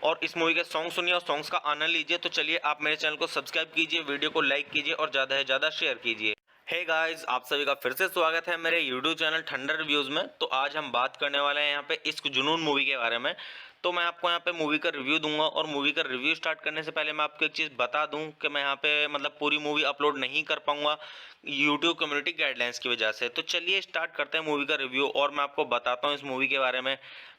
और इस मूवी के सॉन्ग सुनिए और सॉन्ग्स का आनंद लीजिए। तो चलिए, आप मेरे चैनल को सब्सक्राइब कीजिए, वीडियो को लाइक कीजिए और ज़्यादा से ज़्यादा शेयर कीजिए। हे गाइस, आप सभी का फिर से स्वागत है मेरे यूट्यूब चैनल ठंडर रिव्यूज़ में। तो आज हम बात करने वाले हैं यहाँ पे इश्क जुनून मूवी के बारे में। तो मैं आपको यहाँ पे मूवी का रिव्यू दूंगा, और मूवी का रिव्यू स्टार्ट करने से पहले मैं आपको एक चीज़ बता दूं कि मैं यहाँ पे मतलब पूरी मूवी अपलोड नहीं कर पाऊंगा यूट्यूब कम्युनिटी गाइडलाइंस की वजह से। तो चलिए स्टार्ट करते हैं मूवी का रिव्यू, और मैं आपको बताता हूँ इस मूवी के बारे में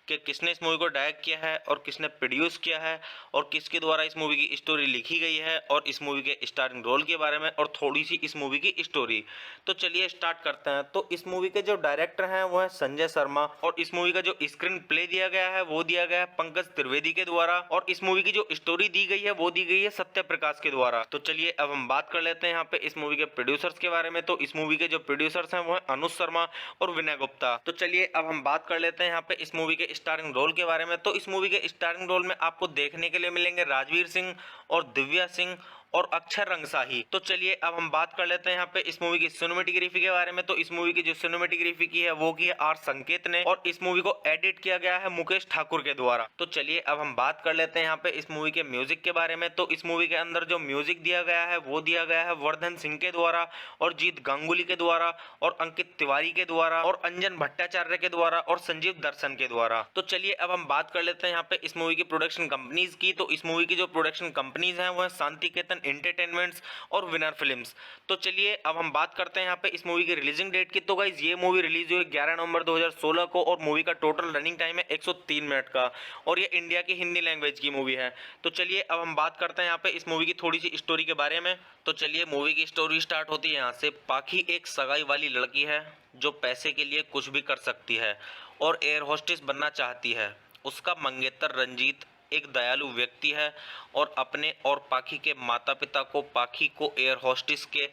कि किसने इस मूवी को डायरेक्ट किया है और किसने प्रोड्यूस किया है और किसके द्वारा इस मूवी की स्टोरी लिखी गई है, और इस मूवी के स्टारिंग रोल के बारे में और थोड़ी सी इस मूवी की स्टोरी। तो चलिए स्टार्ट करते हैं। तो इस मूवी के जो डायरेक्टर हैं वो है संजय शर्मा, और इस मूवी का जो स्क्रीन प्ले दिया गया है वो दिया गया है पंकज त्रिवेदी के द्वारा, और इस मूवी की जो स्टोरी दी गई है वो दी गई है सत्य प्रकाश के द्वारा। तो चलिए अब हम बात कर लेते हैं यहाँ पे इस मूवी के प्रोड्यूसर्स के बारे में। तो इस मूवी के जो प्रोड्यूसर्स हैं वो है अनुज शर्मा और विनय गुप्ता। तो चलिए अब हम बात कर लेते हैं यहाँ पे इस मूवी के स्टारिंग रोल के बारे में। तो इस मूवी के स्टारिंग रोल में आपको देखने के लिए मिलेंगे राजवीर सिंह और दिव्या सिंह और अक्षर रंगसाही। तो चलिए अब हम बात कर लेते हैं यहाँ पे इस मूवी की सिनेमेटोग्राफी के बारे में। तो इस मूवी की जो सिनेमेटोग्राफी की है वो की है आर संकेत ने, और इस मूवी को एडिट किया गया है मुकेश ठाकुर के द्वारा। तो चलिए अब हम बात कर लेते हैं यहाँ पे इस मूवी के म्यूजिक के बारे में। तो इस मूवी के अंदर जो म्यूजिक दिया गया है वो दिया गया है वर्धन सिंह के द्वारा और जीत गांगुली के द्वारा और अंकित तिवारी के द्वारा और अंजन भट्टाचार्य के द्वारा और संजीव दर्शन के द्वारा। तो चलिए अब हम बात कर लेते हैं यहाँ पे इस मूवी की प्रोडक्शन कंपनीज की। तो इस मूवी की जो प्रोडक्शन कंपनीज हैं वो है शांतिकेतन एंटरटेनमेंट्स और विनर फिल्म्स। तो चलिए अब हम बात करते हैं यहाँ पे इस मूवी की रिलीजिंग डेट की। तो गाइस, ये मूवी रिलीज हुई 11 नवंबर 2016 को, और मूवी का टोटल रनिंग टाइम है 103 मिनट का, और ये इंडिया की हिंदी लैंग्वेज की मूवी है। तो चलिए अब हम बात करते हैं यहाँ पे इस मूवी की थोड़ी सी स्टोरी के बारे में। तो चलिए, मूवी की स्टोरी स्टार्ट होती है यहाँ से। पाखी एक सगाई वाली लड़की है जो पैसे के लिए कुछ भी कर सकती है और एयर होस्टेस बनना चाहती है। उसका मंगेतर रंजीत एक दयालु व्यक्ति है और अपने और पाखी के माता पिता को पाखी को एयर होस्टेस के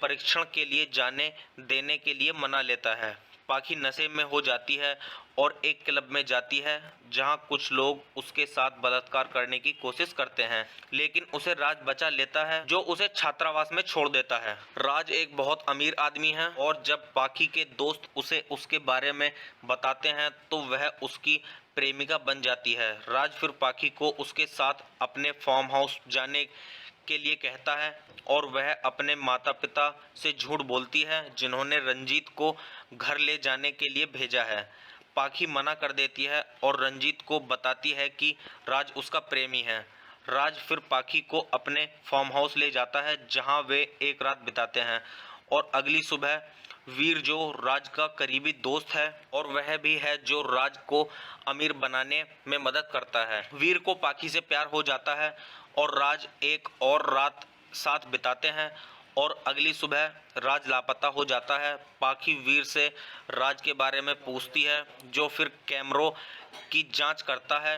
परीक्षण के लिए जाने देने के लिए मना लेता है। पाखी नशे में हो जाती है और एक क्लब में जाती है जहां कुछ लोग उसके साथ बलात्कार करने की कोशिश करते हैं, लेकिन उसे राज बचा लेता है जो उसे छात्रावास में छोड़ देता है। राज एक बहुत अमीर आदमी है, और जब पाखी के दोस्त उसे उसके बारे में बताते हैं तो वह उसकी प्रेमिका बन जाती है। राज फिर पाखी को उसके साथ अपने फार्म हाउस जाने के लिए कहता है, और वह अपने माता पिता से झूठ बोलती है जिन्होंने रंजीत को घर ले जाने के लिए भेजा है। पाखी मना कर देती है और रंजीत को बताती है कि राज उसका प्रेमी है। राज फिर पाखी को अपने फार्म हाउस ले जाता है जहां वे एक रात बिताते हैं, और अगली सुबह वीर जो राज का करीबी दोस्त है और वह भी है जो राज को अमीर बनाने में मदद करता है। वीर को पाखी से प्यार हो जाता है और राज एक और रात साथ बिताते हैं, और अगली सुबह राज लापता हो जाता है। पाखी वीर से राज के बारे में पूछती है, जो फिर कैमरों की जांच करता है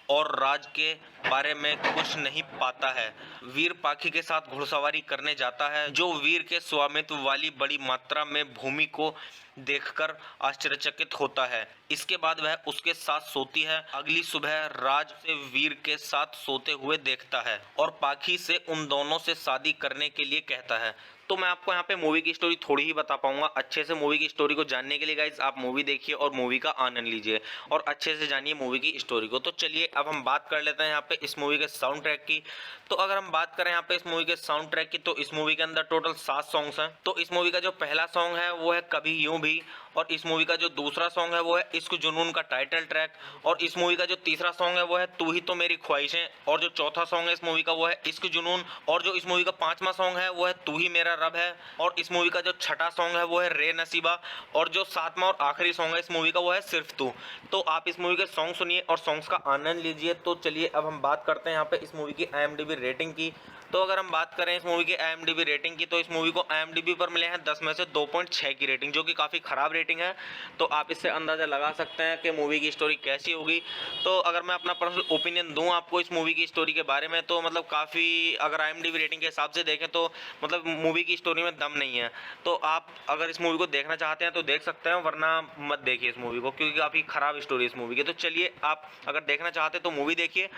और राज के बारे में कुछ नहीं पाता है। वीर पाखी के साथ घुड़सवारी करने जाता है, जो वीर के स्वामित्व वाली बड़ी मात्रा में भूमि को देखकर आश्चर्यचकित होता है। इसके बाद वह उसके साथ सोती है। अगली सुबह राज से वीर के साथ सोते हुए देखता है और पाखी से उन दोनों से शादी करने के लिए कहता है। तो मैं आपको यहाँ पे मूवी की स्टोरी थोड़ी ही बता पाऊंगा। अच्छे से मूवी की स्टोरी को जानने के लिए गाइज आप मूवी देखिए और मूवी का आनंद लीजिए और अच्छे से जानिए मूवी की स्टोरी को। तो चलिए अब हम बात कर लेते हैं यहाँ पे इस मूवी के साउंड ट्रैक की। तो अगर हम बात करें यहाँ पे इस मूवी के साउंड ट्रैक की, तो इस मूवी के अंदर टोटल 7 सॉन्ग्स हैं। तो इस मूवी का जो पहला सॉन्ग है वो है कभी यूं भी, और इस मूवी का जो दूसरा सॉन्ग है वो है इश्क जुनून का टाइटल ट्रैक, और इस मूवी का जो तीसरा सॉन्ग है वो है तू ही तो मेरी ख्वाहिशें, और जो चौथा सॉन्ग है इस मूवी का वो है इश्क जुनून, और जो इस मूवी का पांचवा सॉन्ग है वो है तू ही मेरा रब है, और इस मूवी का जो छठा सॉन्ग है वो है रे नसीबा, और जो सातवां और आखिरी सॉन्ग है इस मूवी का वो है सिर्फ तू। तो आप इस मूवी के सॉन्ग सुनिए और सॉन्ग्स का आनंद लीजिए। तो चलिए अब हम बात करते हैं यहाँ पे इस मूवी की IMDb रेटिंग की। तो अगर हम बात करें इस मूवी की IMDb रेटिंग की, तो इस मूवी को IMDb पर मिले हैं 10 में से 2.6 की रेटिंग, जो कि काफ़ी ख़राब रेटिंग है। तो आप इससे अंदाज़ा लगा सकते हैं कि मूवी की स्टोरी कैसी होगी। तो अगर मैं अपना पर्सनल ओपिनियन दूं आपको इस मूवी की स्टोरी के बारे में, तो मतलब काफ़ी, अगर IMDb रेटिंग के हिसाब से देखें तो मतलब मूवी की स्टोरी में दम नहीं है। तो आप अगर इस मूवी को देखना चाहते हैं तो देख सकते हैं, वरना मत देखिए इस मूवी को, क्योंकि काफ़ी ख़राब स्टोरी इस मूवी की। तो चलिए आप अगर देखना चाहते हैं तो मूवी देखिए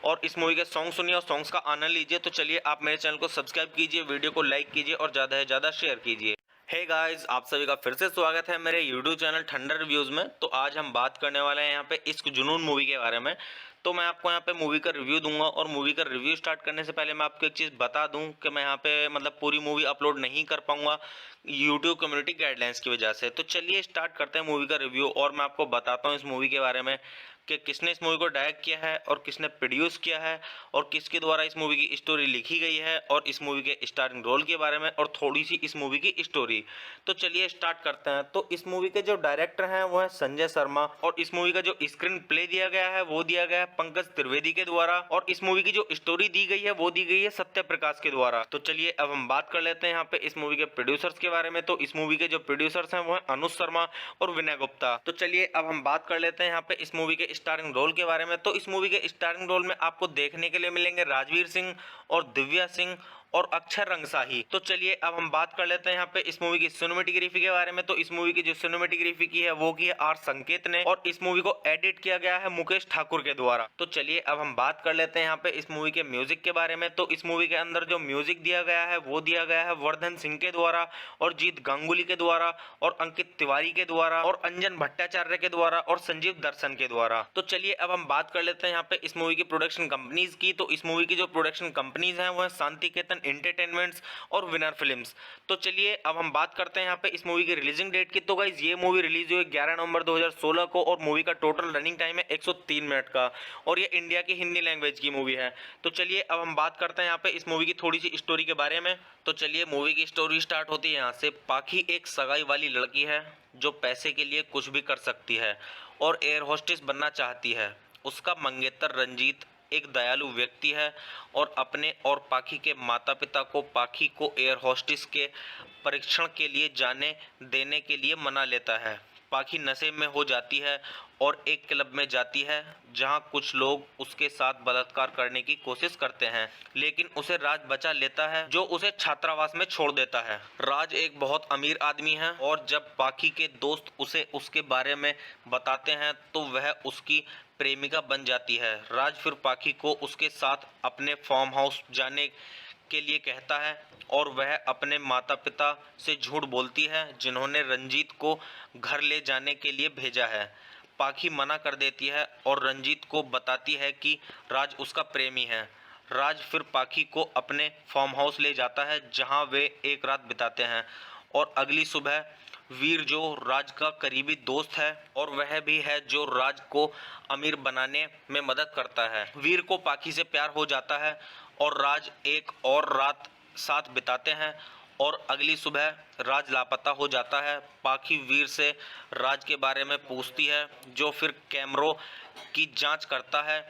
और इस मूवी के सॉन्ग सुनिए और सॉन्ग्स का आनंद लीजिए। तो चलिए आप मेरे चैनल को सब्सक्राइब कीजिए, वीडियो को लाइक कीजिए और ज़्यादा से ज़्यादा शेयर कीजिए। हे गाइस, आप सभी का फिर से स्वागत है मेरे यूट्यूब चैनल ठंडर रिव्यूज़ में। तो आज हम बात करने वाले हैं यहाँ पे इश्क जुनून मूवी के बारे में। तो मैं आपको यहाँ पे मूवी का रिव्यू दूंगा, और मूवी का रिव्यू स्टार्ट करने से पहले मैं आपको एक चीज़ बता दूं कि मैं यहाँ पे मतलब पूरी मूवी अपलोड नहीं कर पाऊंगा यूट्यूब कम्युनिटी गाइडलाइंस की वजह से। तो चलिए स्टार्ट करते हैं मूवी का रिव्यू, और मैं आपको बताता हूँ इस मूवी के बारे में कि किसने इस मूवी को डायरेक्ट किया है और किसने प्रोड्यूस किया है और किसके द्वारा इस मूवी की स्टोरी लिखी गई है, और इस मूवी के स्टारिंग रोल के बारे में और थोड़ी सी इस मूवी की स्टोरी। तो चलिए स्टार्ट करते हैं। तो इस मूवी के जो डायरेक्टर हैं वो है संजय शर्मा, और इस मूवी का जो स्क्रीन प्ले दिया गया है वो दिया गया है पंकज त्रिवेदी के द्वारा, और इस मूवी की जो स्टोरी दी गई है वो दी गई है सत्य प्रकाश के द्वारा। तो चलिए अब हम बात कर लेते हैं यहाँ पे इस मूवी के प्रोड्यूसर्स के बारे में। तो इस मूवी के जो प्रोड्यूसर्स हैं वो है अनुज शर्मा और विनय गुप्ता। तो चलिए अब हम बात कर लेते हैं यहाँ पे इस मूवी के स्टारिंग रोल के बारे में। तो इस मूवी के स्टारिंग रोल में आपको देखने के लिए मिलेंगे राजवीर सिंह और दिव्या सिंह और अक्षर रंगसाही। तो चलिए अब हम बात कर लेते हैं यहाँ पे इस मूवी की सिनेमेटोग्राफी के बारे में। तो इस मूवी की जो सिनेमेटोग्राफी की है वो की है आर संकेत ने, और इस मूवी को एडिट किया गया है मुकेश ठाकुर के द्वारा। तो चलिए अब हम बात कर लेते हैं यहाँ पे इस मूवी के म्यूजिक के बारे में। तो इस मूवी के अंदर जो म्यूजिक दिया गया है वो दिया गया है वर्धन सिंह के द्वारा और जीत गांगुली के द्वारा और अंकित तिवारी के द्वारा और अंजन भट्टाचार्य के द्वारा और संजीव दर्शन के द्वारा। तो चलिए अब हम बात कर लेते हैं यहाँ पे इस मूवी की प्रोडक्शन कंपनीज की। तो इस मूवी की जो प्रोडक्शन कंपनीज हैं वो है शांतिकेतन एंटरटेनमेंट्स और विनर फिल्म्स। तो चलिए अब हम बात करते हैं यहाँ पे इस मूवी की रिलीजिंग डेट की। तो गाइस ये मूवी रिलीज हुई 11 नवंबर 2016 को, और मूवी का टोटल रनिंग टाइम है 103 मिनट का, और ये इंडिया की हिंदी लैंग्वेज की मूवी है। तो चलिए अब हम बात करते हैं यहाँ पे इस मूवी की थोड़ी सी स्टोरी के बारे में। तो चलिए मूवी की स्टोरी स्टार्ट होती है यहाँ से। पाखी एक सगाई वाली लड़की है जो पैसे के लिए कुछ भी कर सकती है और एयर होस्टेस बनना चाहती है। उसका मंगेतर रंजीत एक दयालु व्यक्ति है और अपने और पाखी के माता पिता को पाखी को एयर होस्टेस के परीक्षण के लिए जाने देने के लिए मना लेता है। पाखी नशे में हो जाती है और एक क्लब में जाती है जहां कुछ लोग उसके साथ बलात्कार करने की कोशिश करते हैं, लेकिन उसे राज बचा लेता है जो उसे छात्रावास में छोड़ देता है। राज एक बहुत अमीर आदमी है, और जब पाखी के दोस्त उसे उसके बारे में बताते हैं तो वह उसकी प्रेमिका बन जाती है। राज फिर पाखी को उसके साथ अपने फार्म हाउस जाने के लिए कहता है, और वह अपने माता पिता से झूठ बोलती है जिन्होंने रंजीत को घर ले जाने के लिए भेजा है। पाखी मना कर देती है और रंजीत को बताती है कि राज उसका प्रेमी है। राज फिर पाखी को अपने फार्म हाउस ले जाता है जहां वे एक रात बिताते हैं, और अगली सुबह वीर जो राज का करीबी दोस्त है और वह भी है जो राज को अमीर बनाने में मदद करता है, वीर को पाखी से प्यार हो जाता है और राज एक और रात साथ बिताते हैं, और अगली सुबह राज लापता हो जाता है। पाखी वीर से राज के बारे में पूछती है, जो फिर कैमरों की जांच करता है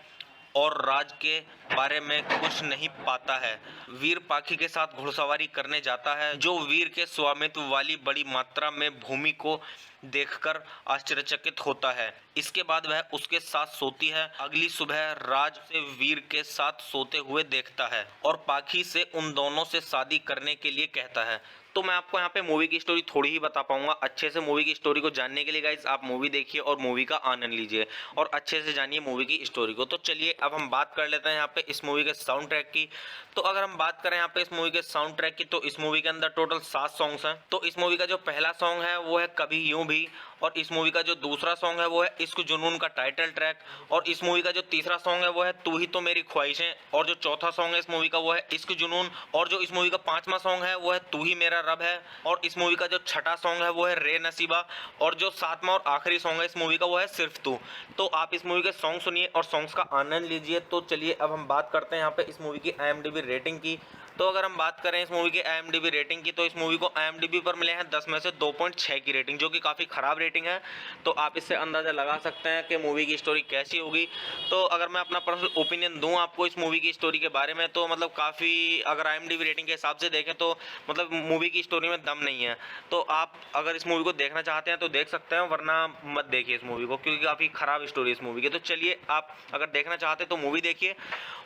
और राज के बारे में कुछ नहीं पाता है। वीर पाखी के साथ घुड़सवारी करने जाता है, जो वीर के स्वामित्व वाली बड़ी मात्रा में भूमि को देखकर आश्चर्यचकित होता है। इसके बाद वह उसके साथ सोती है। अगली सुबह राज से वीर के साथ सोते हुए देखता है और पाखी से उन दोनों से शादी करने के लिए कहता है। तो मैं आपको यहाँ पे मूवी की स्टोरी थोड़ी ही बता पाऊंगा। अच्छे से मूवी की स्टोरी को जानने के लिए गाइस आप मूवी देखिए और मूवी का आनंद लीजिए और अच्छे से जानिए मूवी की स्टोरी को। तो चलिए अब हम बात कर लेते हैं यहाँ पे इस मूवी के साउंड ट्रैक की। तो अगर हम बात करें यहाँ पे इस मूवी के साउंड ट्रैक की, तो इस मूवी के अंदर टोटल 7 सॉन्ग्स हैं। तो इस मूवी का जो पहला सॉन्ग है वो है कभी यूं भी, और इस मूवी का जो दूसरा सॉन्ग है वो है इश्क जुनून का टाइटल ट्रैक, और इस मूवी का जो तीसरा सॉन्ग है वो है तू ही तो मेरी ख्वाहिशें, और जो चौथा सॉन्ग है इस मूवी का वो है इश्क जुनून, और जो इस मूवी का पांचवा सॉन्ग है वो है तू ही मेरा रब है, और इस मूवी का जो छठा सॉन्ग है वो है रे नसीबा, और जो सातवां और आखिरी सॉन्ग है इस मूवी का वो है सिर्फ तू। तो आप इस मूवी के सॉन्ग सुनिए और सॉन्ग्स का आनंद लीजिए। तो चलिए अब हम बात करते हैं यहाँ पे इस मूवी की IMDb रेटिंग की। तो अगर हम बात करें इस मूवी की IMDb रेटिंग की, तो इस मूवी को IMDb पर मिले हैं 10 में से 2.6 की रेटिंग, जो कि काफ़ी ख़राब रेटिंग है। तो आप इससे अंदाज़ा लगा सकते हैं कि मूवी की स्टोरी कैसी होगी। तो अगर मैं अपना पर्सनल ओपिनियन दूं आपको इस मूवी की स्टोरी के बारे में, तो मतलब काफ़ी, अगर IMDb रेटिंग के हिसाब से देखें तो मतलब मूवी की स्टोरी में दम नहीं है। तो आप अगर इस मूवी को देखना चाहते हैं तो देख सकते हैं, वरना मत देखिए इस मूवी को, क्योंकि काफ़ी ख़राब स्टोरी है इस मूवी की। तो चलिए आप अगर देखना चाहते हैं तो मूवी देखिए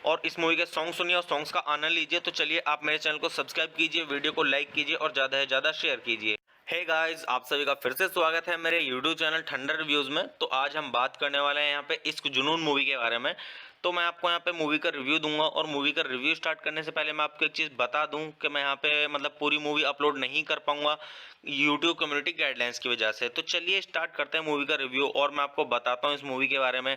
और इस मूवी के सॉन्ग सुनिए और सॉन्ग्स का आनंद लीजिए। तो चलिए आप मेरे चैनल को सब्सक्राइब कीजिए, वीडियो को लाइक कीजिए और ज़्यादा से ज़्यादा शेयर कीजिए। हे गाइस, आप सभी का फिर से स्वागत है मेरे यूट्यूब चैनल ठंडर रिव्यूज़ में। तो आज हम बात करने वाले हैं यहाँ पे इश्क जुनून मूवी के बारे में। तो मैं आपको यहाँ पे मूवी का रिव्यू दूंगा, और मूवी का रिव्यू स्टार्ट करने से पहले मैं आपको एक चीज़ बता दूं कि मैं यहाँ पे मतलब पूरी मूवी अपलोड नहीं कर पाऊंगा यूट्यूब कम्युनिटी गाइडलाइंस की वजह से। तो चलिए स्टार्ट करते हैं मूवी का रिव्यू, और मैं आपको बताता हूँ इस मूवी के बारे में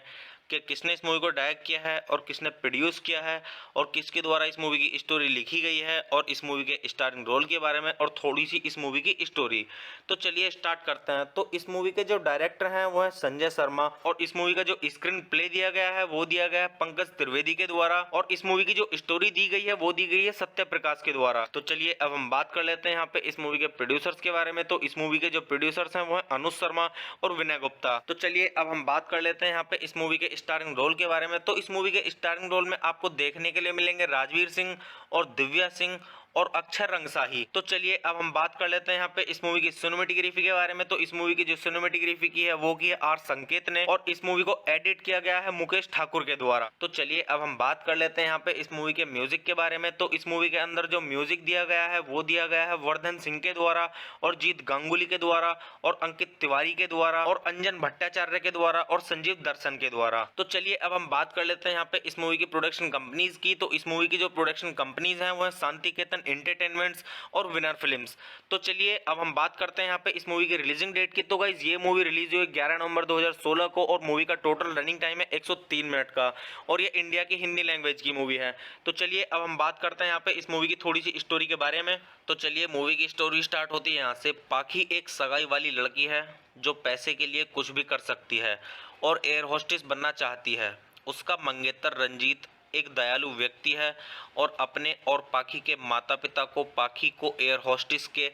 कि किसने इस मूवी को डायरेक्ट किया है और किसने प्रोड्यूस किया है और किसके द्वारा इस मूवी की स्टोरी लिखी गई है, और इस मूवी के स्टारिंग रोल के बारे में और थोड़ी सी इस मूवी की स्टोरी। तो चलिए स्टार्ट करते हैं। तो इस मूवी के जो डायरेक्टर हैं वो है संजय शर्मा, और इस मूवी का जो स्क्रीन प्ले दिया गया है वो दिया गया है पंकज त्रिवेदी के द्वारा, और इस मूवी की जो स्टोरी दी गई है वो दी गई है सत्य प्रकाश के द्वारा। तो चलिए अब हम बात कर लेते हैं यहाँ पे इस मूवी के प्रोड्यूसर्स के बारे में। तो इस मूवी के जो प्रोड्यूसर्स हैं वो है अनुज शर्मा और विनय गुप्ता। तो चलिए अब हम बात कर लेते हैं यहाँ पे इस मूवी के स्टारिंग रोल के बारे में। तो इस मूवी के स्टारिंग रोल में आपको देखने के लिए मिलेंगे राजवीर सिंह और दिव्या सिंह और अक्षर रंगसाही। तो चलिए अब हम बात कर लेते हैं यहाँ पे इस मूवी की सिनेमेटोग्राफी के बारे में। तो इस मूवी की जो सिनेमेटोग्राफी की है वो की है आर संकेत ने, और इस मूवी को एडिट किया गया है मुकेश ठाकुर के द्वारा। तो चलिए अब हम बात कर लेते हैं यहाँ पे इस मूवी के म्यूजिक के बारे में। तो इस मूवी के अंदर जो म्यूजिक दिया गया है वो दिया गया है वर्धन सिंह के द्वारा और जीत गांगुली के द्वारा और अंकित तिवारी के द्वारा और अंजन भट्टाचार्य के द्वारा और संजीव दर्शन के द्वारा। तो चलिए अब हम बात कर लेते हैं यहाँ पे इस मूवी की प्रोडक्शन कंपनीज की। तो इस मूवी की जो प्रोडक्शन कंपनीज हैं वो है शांतिकेतन एंटरटेनमेंट्स और विनर फिल्म्स। तो चलिए अब हम बात करते हैं यहाँ पे इस मूवी की रिलीजिंग डेट की। तो गाइस ये मूवी रिलीज हुई 11 नवंबर 2016 को, और मूवी का टोटल रनिंग टाइम है 103 मिनट का, और ये इंडिया की हिंदी लैंग्वेज की मूवी है। तो चलिए अब हम बात करते हैं यहाँ पे इस मूवी की थोड़ी सी स्टोरी के बारे में। तो चलिए मूवी की स्टोरी स्टार्ट होती है यहाँ से। पाखी एक सगाई वाली लड़की है जो पैसे के लिए कुछ भी कर सकती है और एयर होस्टेस बनना चाहती है। उसका मंगेतर रंजीत एक दयालु व्यक्ति है और अपने और पाखी के माता पिता को पाखी को एयर होस्टेस के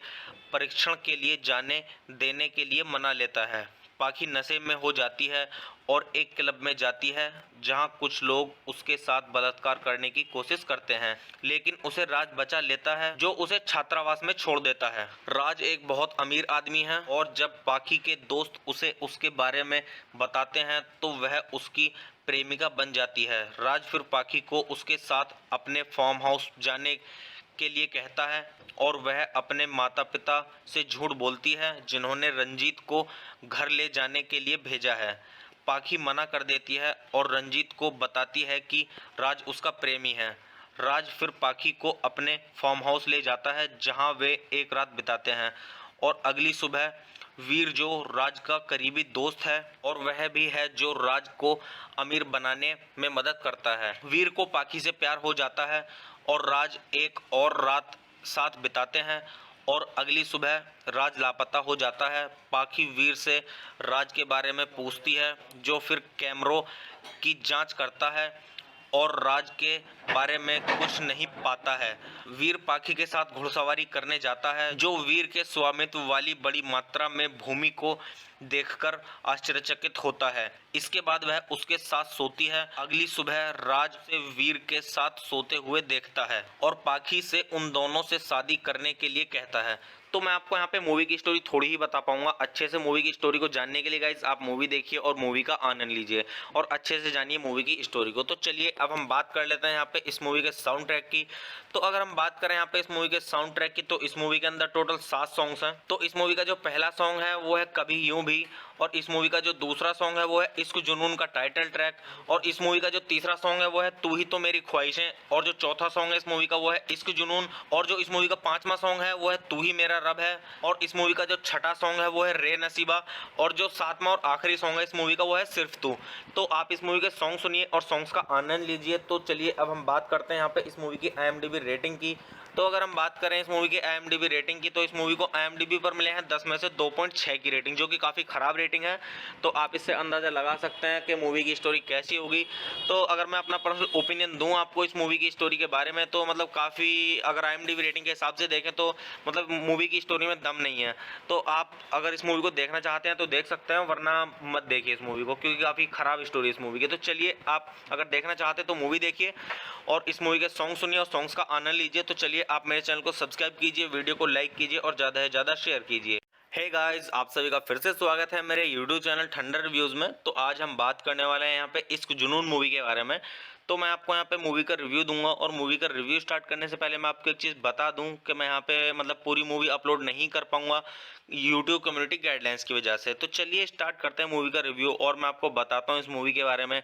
परीक्षण के लिए जाने देने के लिए मना लेता है। पाखी नशे में हो जाती है और एक क्लब में जाती है जहां कुछ लोग उसके साथ बलात्कार करने की कोशिश करते हैं, लेकिन उसे राज बचा लेता है जो उसे छात्रावास में छोड़ देता है। राज एक बहुत अमीर आदमी है, और जब पाखी के दोस्त उसे उसके बारे में बताते हैं तो वह उसकी प्रेमिका बन जाती है। राज फिर पाखी को उसके साथ अपने फार्म हाउस जाने के लिए कहता है, और वह अपने माता पिता से झूठ बोलती है जिन्होंने रंजीत को घर ले जाने के लिए भेजा है। पाखी मना कर देती है और रंजीत को बताती है कि राज उसका प्रेमी है। राज फिर पाखी को अपने फार्म हाउस ले जाता है जहां वे एक रात बिताते हैं, और अगली सुबह वीर जो राज का करीबी दोस्त है और वह भी है जो राज को अमीर बनाने में मदद करता है। वीर को पाखी से प्यार हो जाता है और राज एक और रात साथ बिताते हैं, और अगली सुबह राज लापता हो जाता है। पाखी वीर से राज के बारे में पूछती है, जो फिर कैमरों की जांच करता है और राज के बारे में कुछ नहीं पाता है। वीर पाखी के साथ घुड़सवारी करने जाता है, जो वीर के स्वामित्व वाली बड़ी मात्रा में भूमि को देखकर आश्चर्यचकित होता है। इसके बाद वह उसके साथ सोती है। अगली सुबह राज से वीर के साथ सोते हुए देखता है और पाखी से उन दोनों से शादी करने के लिए कहता है। तो मैं आपको यहाँ पे मूवी की स्टोरी थोड़ी ही बता पाऊंगा। अच्छे से मूवी की स्टोरी को जानने के लिए गाइस आप मूवी देखिए और मूवी का आनंद लीजिए और अच्छे से जानिए मूवी की स्टोरी को। तो चलिए अब हम बात कर लेते हैं यहाँ पे इस मूवी के साउंड ट्रैक की। तो अगर हम बात करें यहाँ पे इस मूवी के साउंड ट्रैक की, तो इस मूवी के अंदर टोटल 7 सॉन्ग्स हैं। तो इस मूवी का जो पहला सॉन्ग है वो है कभी यूं भी, और इस मूवी का जो दूसरा सॉन्ग है वो है इश्क जुनून का टाइटल ट्रैक, और इस मूवी का जो तीसरा सॉन्ग है वो है तू ही तो मेरी ख्वाहिशें, और जो चौथा सॉन्ग है इस मूवी का वो है इश्क जुनून, और जो इस मूवी का पांचवा सॉन्ग है वो है तू ही मेरा रब है, और इस मूवी का जो छठा सॉन्ग है वो है रे नसीबा, और जो सातवां और आखिरी सॉन्ग है इस मूवी का वो है सिर्फ तू। तो आप इस मूवी के सॉन्ग सुनिए और सॉन्ग्स का आनंद लीजिए। तो चलिए अब हम बात करते हैं यहाँ पे इस मूवी की IMDb रेटिंग की। तो अगर हम बात करें इस मूवी की IMDb रेटिंग की, तो इस मूवी को IMDb पर मिले हैं 10 में से 2.6 की रेटिंग, जो कि काफ़ी ख़राब रेटिंग है। तो आप इससे अंदाज़ा लगा सकते हैं कि मूवी की स्टोरी कैसी होगी। तो अगर मैं अपना पर्सनल ओपिनियन दूं आपको इस मूवी की स्टोरी के बारे में, तो मतलब काफ़ी, अगर IMDb रेटिंग के हिसाब से देखें तो मतलब मूवी की स्टोरी में दम नहीं है। तो आप अगर इस मूवी को देखना चाहते हैं तो देख सकते हैं, वरना मत देखिए इस मूवी को, क्योंकि काफ़ी ख़राब स्टोरी है इस मूवी की। तो चलिए आप अगर देखना चाहते हैं तो मूवी देखिए और इस मूवी के सॉन्ग सुनिए और सॉन्ग्स का आनंद लीजिए। तो चलिए आप मेरे चैनल को सब्सक्राइब कीजिए, वीडियो को लाइक कीजिए और ज़्यादा से ज़्यादा शेयर कीजिए। हे गाइस, आप सभी का फिर से स्वागत है मेरे यूट्यूब चैनल ठंडर रिव्यूज़ में। तो आज हम बात करने वाले हैं यहाँ पे इश्क जुनून मूवी के बारे में। तो मैं आपको यहाँ पे मूवी का रिव्यू दूंगा, और मूवी का रिव्यू स्टार्ट करने से पहले मैं आपको एक चीज़ बता दूं कि मैं यहाँ पे मतलब पूरी मूवी अपलोड नहीं कर पाऊंगा यूट्यूब कम्युनिटी गाइडलाइंस की वजह से। तो चलिए स्टार्ट करते हैं मूवी का रिव्यू, और मैं आपको बताता हूँ इस मूवी के बारे में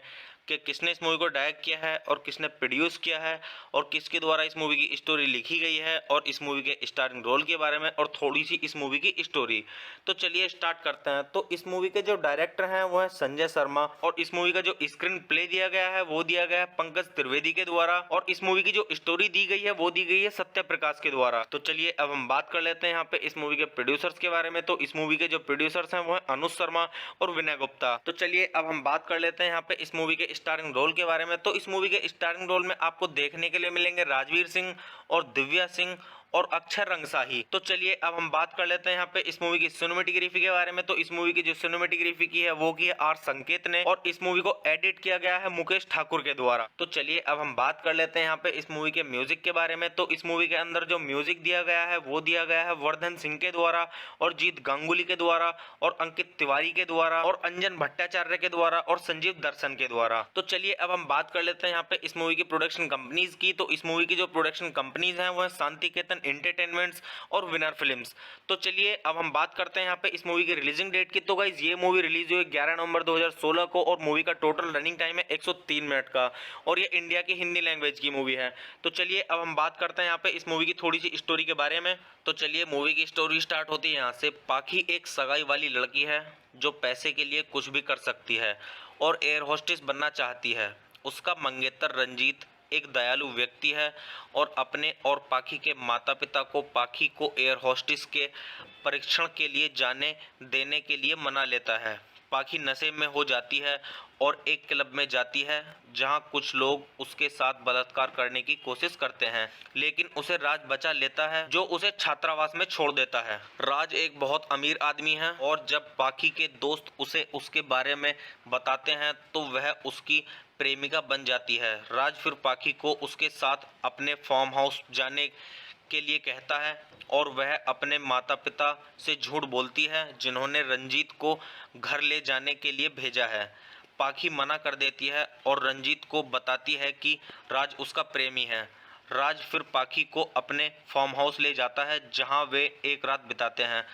कि किसने इस मूवी को डायरेक्ट किया है और किसने प्रोड्यूस किया है और किसके द्वारा इस मूवी की स्टोरी लिखी गई है, और इस मूवी के स्टारिंग रोल के बारे में और थोड़ी सी इस मूवी की स्टोरी। तो चलिए स्टार्ट करते हैं। तो इस मूवी के जो डायरेक्टर हैं वो है संजय शर्मा, और इस मूवी का जो स्क्रीन प्ले दिया गया है वो दिया गया है पंकज त्रिवेदी के द्वारा, और इस मूवी की जो स्टोरी दी गई है वो दी गई है सत्य प्रकाश के द्वारा। तो चलिए अब हम बात कर लेते हैं यहाँ पे इस मूवी के प्रोड्यूसर्स के बारे में। तो इस मूवी के जो प्रोड्यूसर्स हैं वो है अनुज शर्मा और विनय गुप्ता। तो चलिए अब हम बात कर लेते हैं यहाँ पे इस मूवी के स्टारिंग रोल के बारे में। तो इस मूवी के स्टारिंग रोल में आपको देखने के लिए मिलेंगे राजवीर सिंह और दिव्या सिंह और अक्षर रंगसाही। तो चलिए अब हम बात कर लेते हैं यहाँ पे इस मूवी की सिनेमेटोग्राफी के बारे में। तो इस मूवी की जो सिनेमेटोग्राफी की है वो की है आर संकेत ने, और इस मूवी को एडिट किया गया है मुकेश ठाकुर के द्वारा। तो चलिए अब हम बात कर लेते हैं यहाँ पे इस मूवी के म्यूजिक के बारे में। तो इस मूवी के अंदर जो म्यूजिक दिया गया है वो दिया गया है वर्धन सिंह के द्वारा और जीत गांगुली के द्वारा और अंकित तिवारी के द्वारा और अंजन भट्टाचार्य के द्वारा और संजीव दर्शन के द्वारा। तो चलिए अब हम बात कर लेते हैं यहाँ पे इस मूवी की प्रोडक्शन कंपनीज की। तो इस मूवी की जो प्रोडक्शन कंपनीज हैं वो है शांतिकेतन एंटरटेनमेंट्स और विनर फिल्म्स। तो चलिए अब हम बात करते हैं यहाँ पे इस मूवी की रिलीजिंग डेट की। तो गाइस ये मूवी रिलीज हुई 11 नवंबर 2016 को, और मूवी का टोटल रनिंग टाइम है 103 मिनट का, और ये इंडिया की हिंदी लैंग्वेज की मूवी है। तो चलिए अब हम बात करते हैं यहाँ पे इस मूवी की थोड़ी सी स्टोरी के बारे में। तो चलिए मूवी की स्टोरी स्टार्ट होती है यहाँ से। पाखी एक सगाई वाली लड़की है जो पैसे के लिए कुछ भी कर सकती है और एयर होस्टेस बनना चाहती है। उसका मंगेतर रंजीत एक दयालु व्यक्ति है और अपने और पाखी के माता पिता को पाखी को एयर होस्टेस के परीक्षण के लिए जाने देने के लिए मना लेता है। पाखी नशे में हो जाती है और एक क्लब में जाती है जहां कुछ लोग उसके साथ बलात्कार करने की कोशिश करते हैं, लेकिन उसे राज बचा लेता है जो उसे छात्रावास में छोड़ देता है। राज एक बहुत अमीर आदमी है, और जब पाखी के दोस्त उसे उसके बारे में बताते हैं तो वह उसकी प्रेमिका बन जाती है। राज फिर पाखी को उसके साथ अपने फार्म हाउस जाने के लिए कहता है, और वह अपने माता पिता से झूठ बोलती है जिन्होंने रंजीत को घर ले जाने के लिए भेजा है। पाखी मना कर देती है और रंजीत को बताती है कि राज उसका प्रेमी है। राज फिर पाखी को अपने फार्म हाउस ले जाता है जहां वे एक रात बिताते हैं,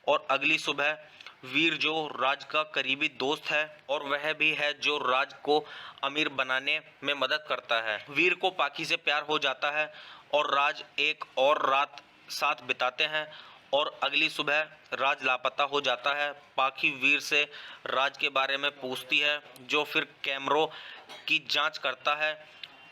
और अगली सुबह वीर जो राज का करीबी दोस्त है और वह भी है जो राज को अमीर बनाने में मदद करता है, वीर को पाखी से प्यार हो जाता है और राज एक और रात साथ बिताते हैं, और अगली सुबह राज लापता हो जाता है। पाखी वीर से राज के बारे में पूछती है, जो फिर कैमरों की जांच करता है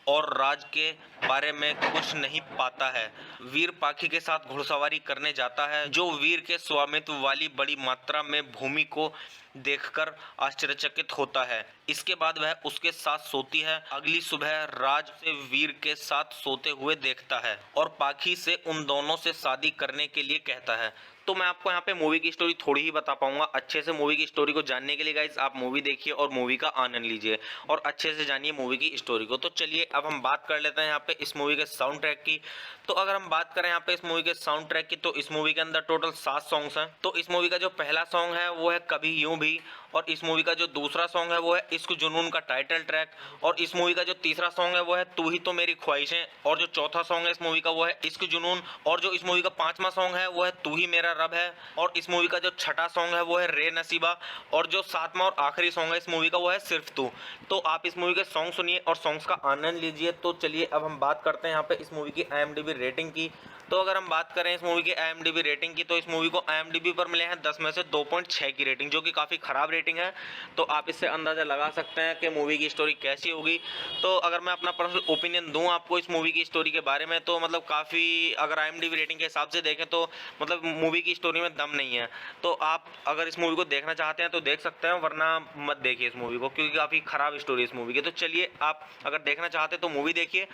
और राज के बारे में कुछ नहीं पाता है। वीर पाखी के साथ घुड़सवारी करने जाता है, जो वीर के स्वामित्व वाली बड़ी मात्रा में भूमि को देखकर आश्चर्यचकित होता है। इसके बाद वह उसके साथ सोती है। अगली सुबह राज से वीर के साथ सोते हुए देखता है और पाखी से उन दोनों से शादी करने के लिए कहता है। तो मैं आपको यहाँ पे मूवी की स्टोरी थोड़ी ही बता पाऊंगा। अच्छे से मूवी की स्टोरी को जानने के लिए गाइस आप मूवी देखिए और मूवी का आनंद लीजिए और अच्छे से जानिए मूवी की स्टोरी को। तो चलिए अब हम बात कर लेते हैं यहाँ पे इस मूवी के साउंड ट्रैक की। तो अगर हम बात करें यहाँ पे इस मूवी के साउंड ट्रैक की, तो इस मूवी के अंदर टोटल 7 सॉन्ग्स हैं। तो इस मूवी का जो पहला सॉन्ग है वो है कभी यूं भी, और इस मूवी का जो दूसरा सॉन्ग है वो है इश्क जुनून का टाइटल ट्रैक, और इस मूवी का जो तीसरा सॉन्ग है वो है तू ही तो मेरी ख्वाहिशें, और जो चौथा सॉन्ग है इस मूवी का वो है इश्क जुनून, और जो इस मूवी का पांचवा सॉन्ग है वो है तू ही मेरा रब है, और इस मूवी का जो छठा सॉन्ग है वो है रे नसीबा, और जो सातवां और आखिरी सॉन्ग है इस मूवी का वो है सिर्फ तू। तो आप इस मूवी के सॉन्ग सुनिए और सॉन्ग्स का आनंद लीजिए। तो चलिए अब हम बात करते हैं यहाँ पे इस मूवी की IMDb रेटिंग की। तो अगर हम बात करें इस मूवी की IMDb रेटिंग की, तो इस मूवी को IMDb पर मिले हैं 10 में से 2.6 की रेटिंग, जो कि काफ़ी ख़राब रेटिंग है। तो आप इससे अंदाज़ा लगा सकते हैं कि मूवी की स्टोरी कैसी होगी। तो अगर मैं अपना पर्सनल ओपिनियन दूं आपको इस मूवी की स्टोरी के बारे में, तो मतलब काफ़ी, अगर IMDb रेटिंग के हिसाब से देखें तो मतलब मूवी की स्टोरी में दम नहीं है। तो आप अगर इस मूवी को देखना चाहते हैं तो देख सकते हैं, वरना मत देखिए इस मूवी को, क्योंकि काफ़ी ख़राब स्टोरी है इस मूवी की। तो चलिए आप अगर देखना चाहते हैं तो मूवी देखिए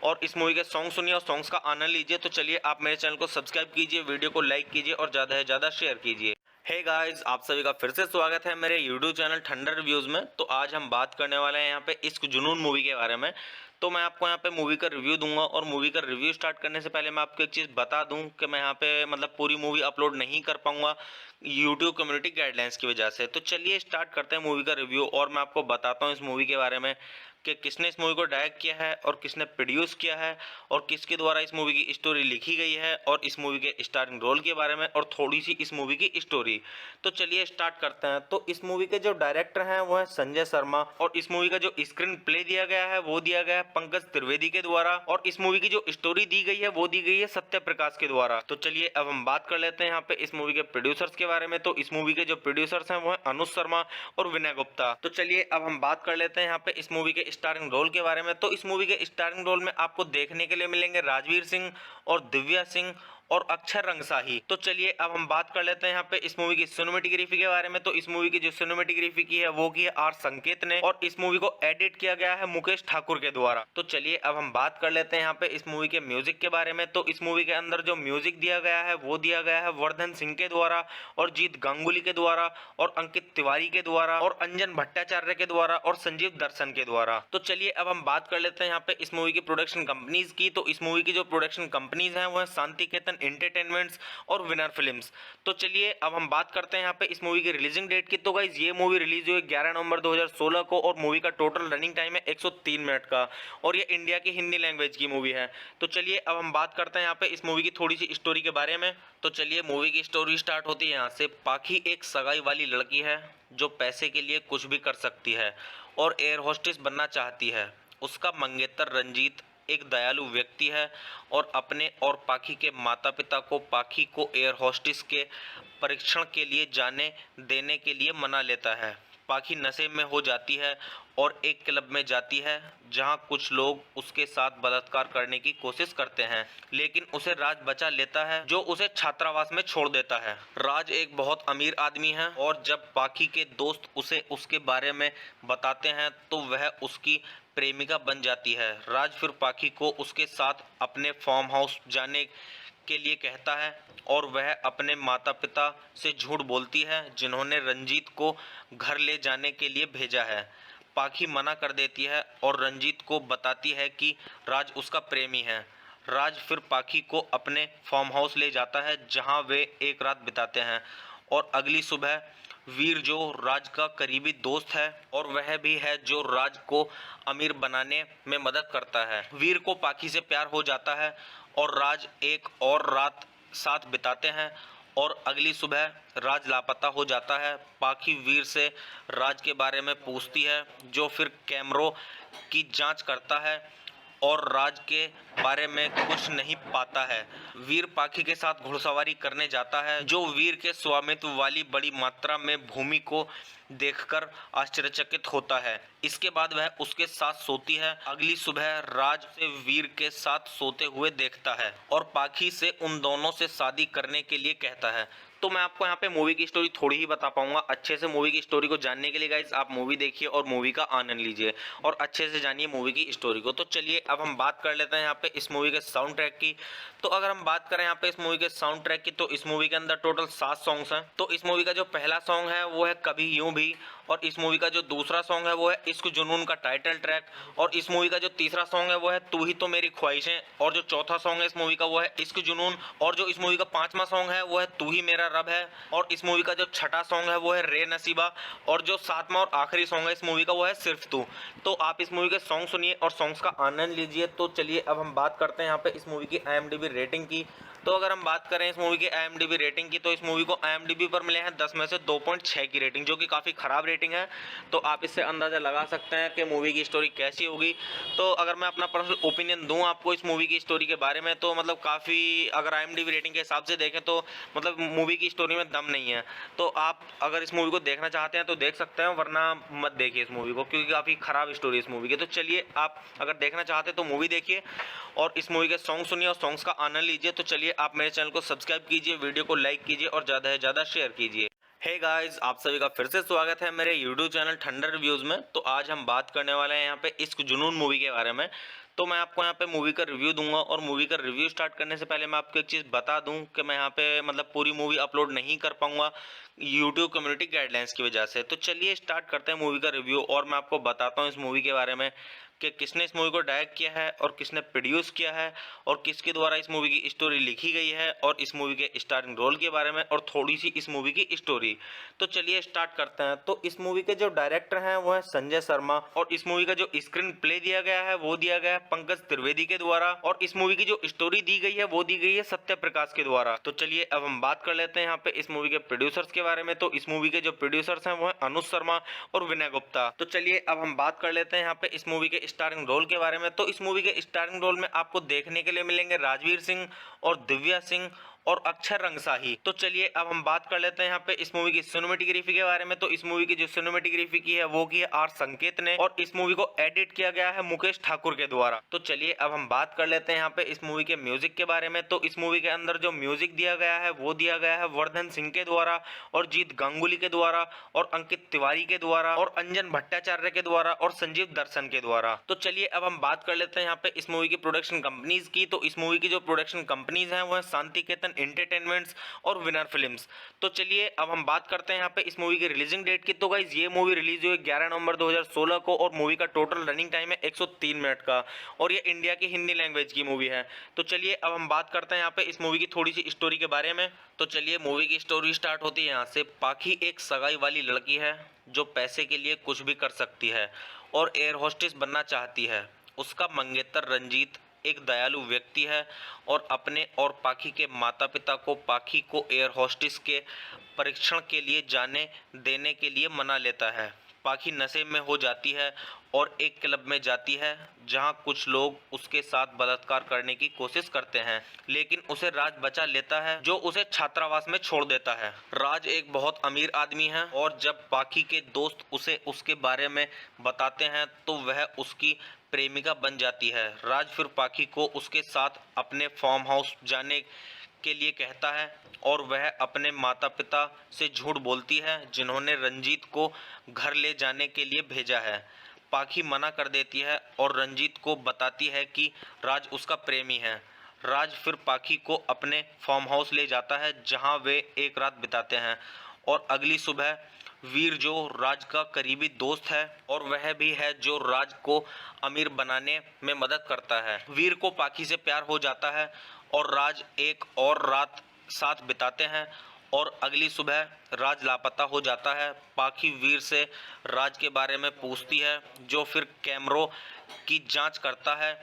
और इस मूवी के सॉन्ग सुनिए और सॉन्ग्स का आनंद लीजिए। तो चलिए आप मेरे चैनल को सब्सक्राइब कीजिए, वीडियो को लाइक कीजिए और ज़्यादा से ज़्यादा शेयर कीजिए। हे गाइस, आप सभी का फिर से स्वागत है मेरे यूट्यूब चैनल ठंडर रिव्यूज़ में। तो आज हम बात करने वाले हैं यहाँ पे इश्क जुनून मूवी के बारे में। तो मैं आपको यहाँ पे मूवी का रिव्यू दूंगा, और मूवी का रिव्यू स्टार्ट करने से पहले मैं आपको एक चीज़ बता दूं कि मैं यहाँ पे मतलब पूरी मूवी अपलोड नहीं कर पाऊंगा यूट्यूब कम्युनिटी गाइडलाइंस की वजह से। तो चलिए स्टार्ट करते हैं मूवी का रिव्यू, और मैं आपको बताता हूँ इस मूवी के बारे में कि किसने इस मूवी को डायरेक्ट किया है और किसने प्रोड्यूस किया है और किसके द्वारा इस मूवी की स्टोरी लिखी गई है, और इस मूवी के स्टारिंग रोल के बारे में और थोड़ी सी इस मूवी की स्टोरी। तो चलिए स्टार्ट करते हैं। तो इस मूवी के जो डायरेक्टर हैं वो है संजय शर्मा, और इस मूवी का जो स्क्रीन प्ले दिया गया है वो दिया गया है पंकज त्रिवेदी के द्वारा, और इस मूवी की जो स्टोरी दी गई है वो दी गई है सत्य प्रकाश के द्वारा। तो चलिए अब हम बात कर लेते हैं यहाँ पे इस मूवी के प्रोड्यूसर्स के बारे में। तो इस मूवी के जो प्रोड्यूसर्स हैं वो है अनुज शर्मा और विनय गुप्ता। तो चलिए अब हम बात कर लेते हैं यहाँ पे इस मूवी के स्टारिंग रोल के बारे में। तो इस मूवी के स्टारिंग रोल में आपको देखने के लिए मिलेंगे राजवीर सिंह और दिव्या सिंह और अक्षर रंगसाही। तो चलिए अब हम बात कर लेते हैं यहाँ पे इस मूवी की सिनेमेटोग्राफी के बारे में। तो इस मूवी की जो सिनेमेटोग्राफी की है वो की है आर संकेत ने, और इस मूवी को एडिट किया गया है मुकेश ठाकुर के द्वारा। तो चलिए अब हम बात कर लेते हैं यहाँ पे इस मूवी के म्यूजिक के बारे में। तो इस मूवी के अंदर जो म्यूजिक दिया गया है वो दिया गया है वर्धन सिंह के द्वारा और जीत गांगुली के द्वारा और अंकित तिवारी के द्वारा और अंजन भट्टाचार्य के द्वारा और संजीव दर्शन के द्वारा। तो चलिए अब हम बात कर लेते हैं यहाँ पे इस मूवी की प्रोडक्शन कंपनीज की। तो इस मूवी की जो प्रोडक्शन कंपनीज हैं वो है शांतिकेतन एंटरटेनमेंट्स और विनर फिल्म्स। तो चलिए अब हम बात करते हैं यहाँ पे इस मूवी की रिलीजिंग डेट की। तो गाइस ये मूवी रिलीज हुई 11 नवंबर 2016 को, और मूवी का टोटल रनिंग टाइम है 103 मिनट का, और ये इंडिया की हिंदी लैंग्वेज की मूवी है। तो चलिए अब हम बात करते हैं यहाँ पे इस मूवी की थोड़ी सी स्टोरी के बारे में। तो चलिए मूवी की स्टोरी स्टार्ट होती है यहाँ से। पाखी एक सगाई वाली लड़की है जो पैसे के लिए कुछ भी कर सकती है और एयर होस्टेस बनना चाहती है। उसका मंगेतर रंजीत एक दयालु व्यक्ति है और अपने और पाखी के माता पिता को पाखी को एयर होस्टेस के परीक्षण के लिए जाने देने के लिए मना लेता है। पाखी नशे में हो जाती है और एक क्लब में जाती है जहां कुछ लोग उसके साथ बलात्कार करने की कोशिश करते हैं, लेकिन उसे राज बचा लेता है जो उसे छात्रावास में छोड़ देता है। राज एक बहुत अमीर आदमी है, और जब पाखी के दोस्त उसे उसके बारे में बताते हैं तो वह उसकी प्रेमिका बन जाती है। राज फिर पाखी को उसके साथ अपने फार्म हाउस जाने के लिए कहता है, और वह अपने माता पिता से झूठ बोलती है जिन्होंने रंजीत को घर ले जाने के लिए भेजा है। पाखी मना कर देती है और रंजीत को बताती है कि राज उसका प्रेमी है। राज फिर पाखी को अपने फार्म हाउस ले जाता है जहां वे एक रात बिताते हैं, और अगली सुबह वीर जो राज का करीबी दोस्त है और वह भी है जो राज को अमीर बनाने में मदद करता है, वीर को पाखी से प्यार हो जाता है और राज एक और रात साथ बिताते हैं, और अगली सुबह राज लापता हो जाता है। पाखी वीर से राज के बारे में पूछती है, जो फिर कैमरों की जांच करता है और राज के बारे में कुछ नहीं पाता है। वीर पाखी के साथ घुड़सवारी करने जाता है, जो वीर के स्वामित्व वाली बड़ी मात्रा में भूमि को देखकर आश्चर्यचकित होता है। इसके बाद वह उसके साथ सोती है। अगली सुबह राज से वीर के साथ सोते हुए देखता है और पाखी से उन दोनों से शादी करने के लिए कहता है। तो मैं आपको यहाँ पे मूवी की स्टोरी थोड़ी ही बता पाऊंगा। अच्छे से मूवी की स्टोरी को जानने के लिए गाइस आप मूवी देखिए और मूवी का आनंद लीजिए और अच्छे से जानिए मूवी की स्टोरी को। तो चलिए अब हम बात कर लेते हैं यहाँ पे इस मूवी के साउंड ट्रैक की। तो अगर हम बात करें यहाँ पे इस मूवी के साउंड ट्रैक की, तो इस मूवी के अंदर टोटल 7 सॉन्ग्स हैं। तो इस मूवी का जो पहला सॉन्ग है वो है कभी यूं भी, और इस मूवी का जो दूसरा सॉन्ग है वो है इश्क जुनून का टाइटल ट्रैक, और इस मूवी का जो तीसरा सॉन्ग है वो है तू ही तो मेरी ख्वाहिशें, और जो चौथा सॉन्ग है इस मूवी का वो है इश्क जुनून, और जो इस मूवी का पांचवा सॉन्ग है वो है तू ही मेरा रब है, और इस मूवी का जो छठा सॉन्ग है वो है रे नसीबा, और जो सातवां और आखिरी सॉन्ग है इस मूवी का वो है सिर्फ तू। तो आप इस मूवी के सॉन्ग सुनिए और सॉन्ग्स का आनंद लीजिए। तो चलिए अब हम बात करते हैं यहाँ पे इस मूवी की IMDb रेटिंग की। तो अगर हम बात करें इस मूवी की IMDb रेटिंग की, तो इस मूवी को IMDb पर मिले हैं 10 में से 2.6 की रेटिंग, जो कि काफ़ी ख़राब रेटिंग है। तो आप इससे अंदाज़ा लगा सकते हैं कि मूवी की स्टोरी कैसी होगी। तो अगर मैं अपना पर्सनल ओपिनियन दूं आपको इस मूवी की स्टोरी के बारे में, तो मतलब काफ़ी, अगर IMDb रेटिंग के हिसाब से देखें तो मतलब मूवी की स्टोरी में दम नहीं है। तो आप अगर इस मूवी को देखना चाहते हैं तो देख सकते हैं, वरना मत देखिए इस मूवी को, क्योंकि काफ़ी ख़राब स्टोरी है इस मूवी की। तो चलिए आप अगर देखना चाहते हैं तो मूवी देखिए और इस मूवी के सॉन्ग सुनिए और सॉन्ग्स का आनंद लीजिए। तो चलिए आप मेरे चैनल को सब्सक्राइब कीजिए, वीडियो को लाइक कीजिए और ज़्यादा से ज़्यादा शेयर कीजिए। हे गाइस, आप सभी का फिर से स्वागत है मेरे यूट्यूब चैनल ठंडर रिव्यूज़ में। तो आज हम बात करने वाले हैं यहाँ पे इश्क जुनून मूवी के बारे में। तो मैं आपको यहाँ पे मूवी का रिव्यू दूंगा, और मूवी का रिव्यू स्टार्ट करने से पहले मैं आपको एक चीज़ बता दूं कि मैं यहाँ पे मतलब पूरी मूवी अपलोड नहीं कर पाऊंगा यूट्यूब कम्युनिटी गाइडलाइंस की वजह से। तो चलिए स्टार्ट करते हैं मूवी का रिव्यू, और मैं आपको बताता हूँ इस मूवी के बारे में कि किसने इस मूवी को डायरेक्ट किया है और किसने प्रोड्यूस किया है और किसके द्वारा इस मूवी की स्टोरी लिखी गई है, और इस मूवी के स्टारिंग रोल के बारे में और थोड़ी सी इस मूवी की स्टोरी। तो चलिए स्टार्ट करते हैं। तो इस मूवी के जो डायरेक्टर हैं वो है संजय शर्मा, और इस मूवी का जो स्क्रीन प्ले दिया गया है वो दिया गया है पंकज त्रिवेदी के द्वारा, और इस मूवी की जो स्टोरी दी गई है वो दी गई है सत्य प्रकाश के द्वारा। तो चलिए अब हम बात कर लेते हैं यहाँ पे इस मूवी के प्रोड्यूसर्स के बारे में। तो इस मूवी के जो प्रोड्यूसर्स हैं वो है अनुज शर्मा और विनय गुप्ता। तो चलिए अब हम बात कर लेते हैं यहाँ पे इस मूवी के स्टारिंग रोल के बारे में। तो इस मूवी के स्टारिंग रोल में आपको देखने के लिए मिलेंगे राजवीर सिंह और दिव्या सिंह और अक्षर रंगसाही। तो चलिए अब हम बात कर लेते हैं यहाँ पे इस मूवी की सिनेमेटोग्राफी के बारे में। तो इस मूवी की जो सिनेमेटोग्राफी की है वो की है आर संकेत ने, और इस मूवी को एडिट किया गया है मुकेश ठाकुर के द्वारा। तो चलिए अब हम बात कर लेते हैं यहाँ पे इस मूवी के म्यूजिक के बारे में। तो इस मूवी के अंदर जो म्यूजिक दिया गया है वो दिया गया है वर्धन सिंह के द्वारा और जीत गांगुली के द्वारा और अंकित तिवारी के द्वारा और अंजन भट्टाचार्य के द्वारा और संजीव दर्शन के द्वारा। तो चलिए अब हम बात कर लेते हैं यहाँ पे इस मूवी की प्रोडक्शन कंपनीज की। तो इस मूवी की जो प्रोडक्शन कंपनीज हैं वो है शांतिकेतन एंटरटेनमेंट्स और विनर फिल्म्स। तो चलिए अब हम बात करते हैं यहाँ पे इस मूवी की रिलीजिंग डेट की। तो गाइस ये मूवी रिलीज हुई 11 नवंबर 2016 को, और मूवी का टोटल रनिंग टाइम है 103 मिनट का, और ये इंडिया की हिंदी लैंग्वेज की मूवी है। तो चलिए अब हम बात करते हैं यहाँ पे इस मूवी की थोड़ी सी स्टोरी के बारे में। तो चलिए मूवी की स्टोरी स्टार्ट होती है यहाँ से। पाखी एक सगाई वाली लड़की है जो पैसे के लिए कुछ भी कर सकती है और एयर होस्टेस बनना चाहती है। उसका मंगेतर रंजीत एक दयालु व्यक्ति है और अपने और पाखी के माता पिता को पाखी को एयर होस्टेस के परीक्षण के लिए जाने देने के लिए मना लेता है। पाखी नशे में हो जाती है और एक क्लब में जाती है जहां कुछ लोग उसके साथ बलात्कार करने की कोशिश करते हैं, लेकिन उसे राज बचा लेता है जो उसे छात्रावास में छोड़ देता है। राज एक बहुत अमीर आदमी है, और जब पाखी के दोस्त उसे उसके बारे में बताते हैं तो वह उसकी प्रेमिका बन जाती है। राज फिर पाखी को उसके साथ अपने फार्म हाउस जाने के लिए कहता है, और वह अपने माता पिता से झूठ बोलती है जिन्होंने रंजीत को घर ले जाने के लिए भेजा है। पाखी मना कर देती है और रंजीत को बताती है कि राज उसका प्रेमी है। राज फिर पाखी को अपने फार्म हाउस ले जाता है जहां वे एक रात बिताते हैं, और अगली सुबह वीर जो राज का करीबी दोस्त है और वह भी है जो राज को अमीर बनाने में मदद करता है, वीर को पाखी से प्यार हो जाता है और राज एक और रात साथ बिताते हैं, और अगली सुबह राज लापता हो जाता है। पाखी वीर से राज के बारे में पूछती है, जो फिर कैमरों की जांच करता है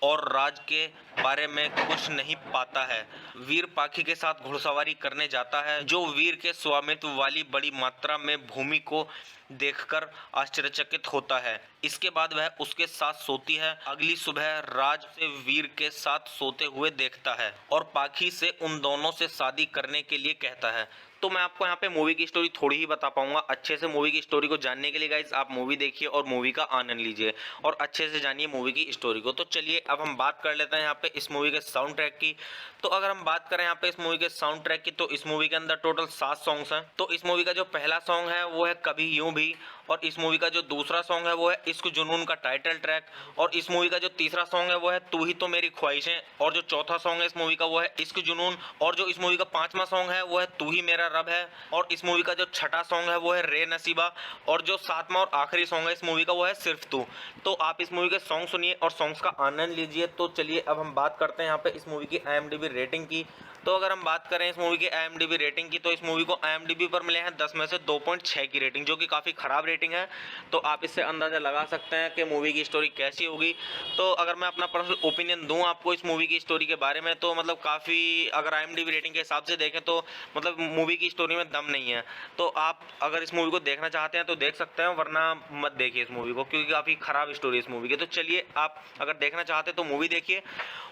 और राज के बारे में कुछ नहीं पाता है। वीर पाखी के साथ घुड़सवारी करने जाता है, जो वीर के स्वामित्व वाली बड़ी मात्रा में भूमि को देखकर आश्चर्यचकित होता है। इसके बाद वह उसके साथ सोती है। अगली सुबह राज से वीर के साथ सोते हुए देखता है और पाखी से उन दोनों से शादी करने के लिए कहता है। तो मैं आपको यहाँ पे मूवी की स्टोरी थोड़ी ही बता पाऊंगा। अच्छे से मूवी की स्टोरी को जानने के लिए गाइस आप मूवी देखिए और मूवी का आनंद लीजिए और अच्छे से जानिए मूवी की स्टोरी को। तो चलिए अब हम बात कर लेते हैं यहाँ पे इस मूवी के साउंड ट्रैक की। तो अगर हम बात करें यहाँ पे इस मूवी के साउंड ट्रैक की, तो इस मूवी के अंदर टोटल 7 सॉन्ग्स हैं। तो इस मूवी का जो पहला सॉन्ग है वो है कभी यूं भी, और इस मूवी का जो दूसरा सॉन्ग है वो है इश्क जुनून का टाइटल ट्रैक, और इस मूवी का जो तीसरा सॉन्ग है वो है तू ही तो मेरी ख्वाहिशें, और जो चौथा सॉन्ग है इस मूवी का वो है इश्क जुनून, और जो इस मूवी का पांचवा सॉन्ग है वो है तू ही मेरा रब है, और इस मूवी का जो छठा सॉन्ग है वो है रे नसीबा, और जो सातवां और आखिरी सॉन्ग है इस मूवी का वो है सिर्फ तू। तो आप इस मूवी के सॉन्ग सुनिए और सॉन्ग्स का आनंद लीजिए। तो चलिए अब हम बात करते हैं यहाँ पे इस मूवी की IMDb रेटिंग की। तो अगर हम बात करें इस मूवी की IMDb रेटिंग की, तो इस मूवी को IMDb पर मिले हैं 10 में से 2.6 की रेटिंग, जो कि काफ़ी ख़राब रेटिंग है। तो आप इससे अंदाज़ा लगा सकते हैं कि मूवी की स्टोरी कैसी होगी। तो अगर मैं अपना पर्सनल ओपिनियन दूं आपको इस मूवी की स्टोरी के बारे में, तो मतलब काफ़ी, अगर IMDb रेटिंग के हिसाब से देखें तो मतलब मूवी की स्टोरी में दम नहीं है। तो आप अगर इस मूवी को देखना चाहते हैं तो देख सकते हैं, वरना मत देखिए इस मूवी को, क्योंकि काफ़ी ख़राब स्टोरी है इस मूवी की। तो चलिए आप अगर देखना चाहते हैं तो मूवी देखिए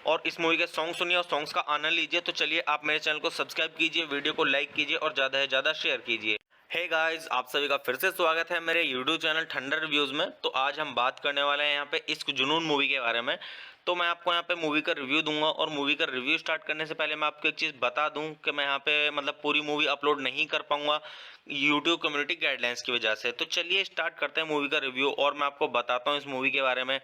और इस मूवी के सॉन्ग सुनिए और सॉन्ग्स का आनंद लीजिए। तो चलिए आप मेरे चैनल को सब्सक्राइब कीजिए, वीडियो को लाइक कीजिए और ज़्यादा से ज़्यादा शेयर कीजिए। हे गाइस, आप सभी का फिर से स्वागत है मेरे यूट्यूब चैनल थंडर रिव्यूज़ में। तो आज हम बात करने वाले हैं यहाँ पे इश्क जुनून मूवी के बारे में। तो मैं आपको यहाँ पे मूवी का रिव्यू दूंगा, और मूवी का रिव्यू स्टार्ट करने से पहले मैं आपको एक चीज़ बता दूं कि मैं यहाँ पे मतलब पूरी मूवी अपलोड नहीं कर पाऊंगा यूट्यूब कम्युनिटी गाइडलाइंस की वजह से। तो चलिए स्टार्ट करते हैं मूवी का रिव्यू, और मैं आपको बताता हूँ इस मूवी के बारे में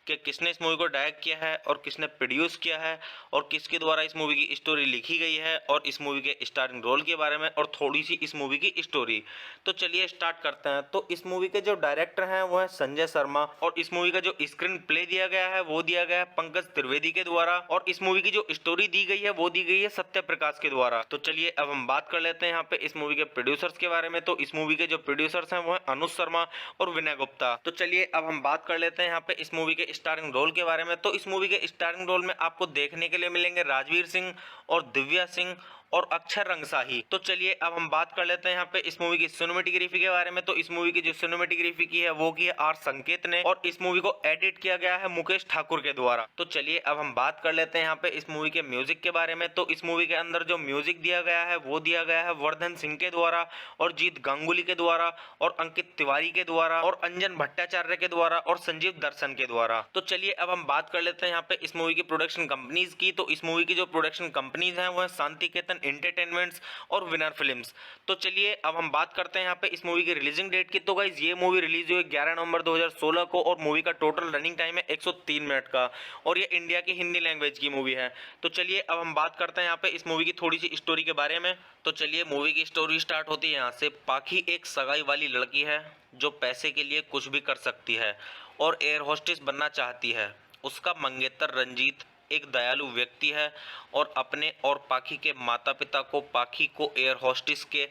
कि किसने इस मूवी को डायरेक्ट किया है और किसने प्रोड्यूस किया है और किसके द्वारा इस मूवी की स्टोरी लिखी गई है, और इस मूवी के स्टारिंग रोल के बारे में और थोड़ी सी इस मूवी की स्टोरी। तो चलिए स्टार्ट करते हैं। तो इस मूवी के जो डायरेक्टर हैं वो है संजय शर्मा, और इस मूवी का जो स्क्रीन प्ले दिया गया है वो दिया गया है पंकज त्रिवेदी के द्वारा, और इस मूवी की जो स्टोरी दी गई है वो दी गई है सत्य प्रकाश के द्वारा। तो चलिए अब हम बात कर लेते हैं यहाँ पे इस मूवी के प्रोड्यूसर्स के बारे में। तो इस मूवी के जो प्रोड्यूसर्स हैं वो है अनुज शर्मा और विनय गुप्ता। तो चलिए अब हम बात कर लेते हैं यहाँ पे इस मूवी के स्टारिंग रोल के बारे में। तो इस मूवी के स्टारिंग रोल में आपको देखने के लिए मिलेंगे राजवीर सिंह और दिव्या सिंह और अक्षर रंगसाही। तो चलिए अब हम बात कर लेते हैं यहाँ पे इस मूवी की सिनेमेटोग्राफी के बारे में। तो इस मूवी की जो सिनेमेटोग्राफी की है वो की है आर संकेत ने, और इस मूवी को एडिट किया गया है मुकेश ठाकुर के द्वारा। तो चलिए अब हम बात कर लेते हैं यहाँ पे इस मूवी के म्यूजिक के बारे में। तो इस मूवी के अंदर जो म्यूजिक दिया गया है वो दिया गया है वर्धन सिंह के द्वारा और जीत गांगुली के द्वारा और अंकित तिवारी के द्वारा और अंजन भट्टाचार्य के द्वारा और संजीव दर्शन के द्वारा। तो चलिए अब हम बात कर लेते हैं यहाँ पे इस मूवी की प्रोडक्शन कंपनीज की। तो इस मूवी की जो प्रोडक्शन कंपनीज हैं वो है शांतिकेतन एंटरटेनमेंट्स और विनर फिल्म्स। तो चलिए अब हम बात करते हैं यहाँ पे इस मूवी की रिलीजिंग डेट की। तो गाइस ये मूवी रिलीज हुई 11 नवंबर 2016 को, और मूवी का टोटल रनिंग टाइम है 103 मिनट का, और ये इंडिया की हिंदी लैंग्वेज की मूवी है। तो चलिए अब हम बात करते हैं यहाँ पे इस मूवी की थोड़ी सी स्टोरी के बारे में। तो चलिए मूवी की स्टोरी स्टार्ट होती है यहाँ से। पाखी एक सगाई वाली लड़की है जो पैसे के लिए कुछ भी कर सकती है और एयर होस्टेस बनना चाहती है। उसका मंगेतर रंजीत एक दयालु व्यक्ति है और अपने और पाखी के माता पिता को पाखी को एयर होस्टेस के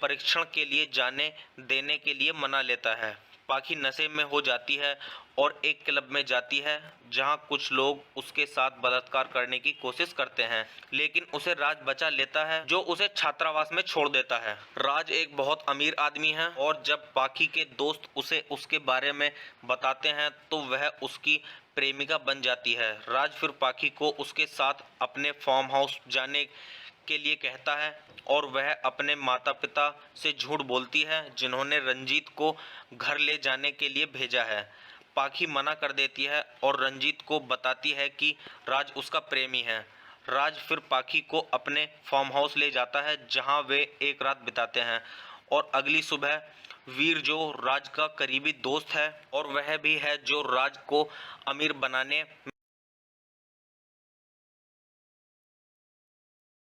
परीक्षण के लिए जाने देने के लिए मना लेता है। पाखी नशे में हो जाती है और एक क्लब में जाती है जहां कुछ लोग उसके साथ बलात्कार करने की कोशिश करते हैं, लेकिन उसे राज बचा लेता है जो उसे छात्रावास में छोड़ देता है। राज एक बहुत अमीर आदमी है, और जब पाखी के दोस्त उसे उसके बारे में बताते हैं तो वह उसकी प्रेमिका बन जाती है। राज फिर पाखी को उसके साथ अपने फार्म हाउस जाने के लिए कहता है, और वह अपने माता पिता से झूठ बोलती है जिन्होंने रंजीत को घर ले जाने के लिए भेजा है। पाखी मना कर देती है और रंजीत को बताती है कि राज उसका प्रेमी है। राज फिर पाखी को अपने फार्म हाउस ले जाता है जहां वे एक रात बिताते हैं, और अगली सुबह वीर जो राज का करीबी दोस्त है और वह भी है जो राज को अमीर बनाने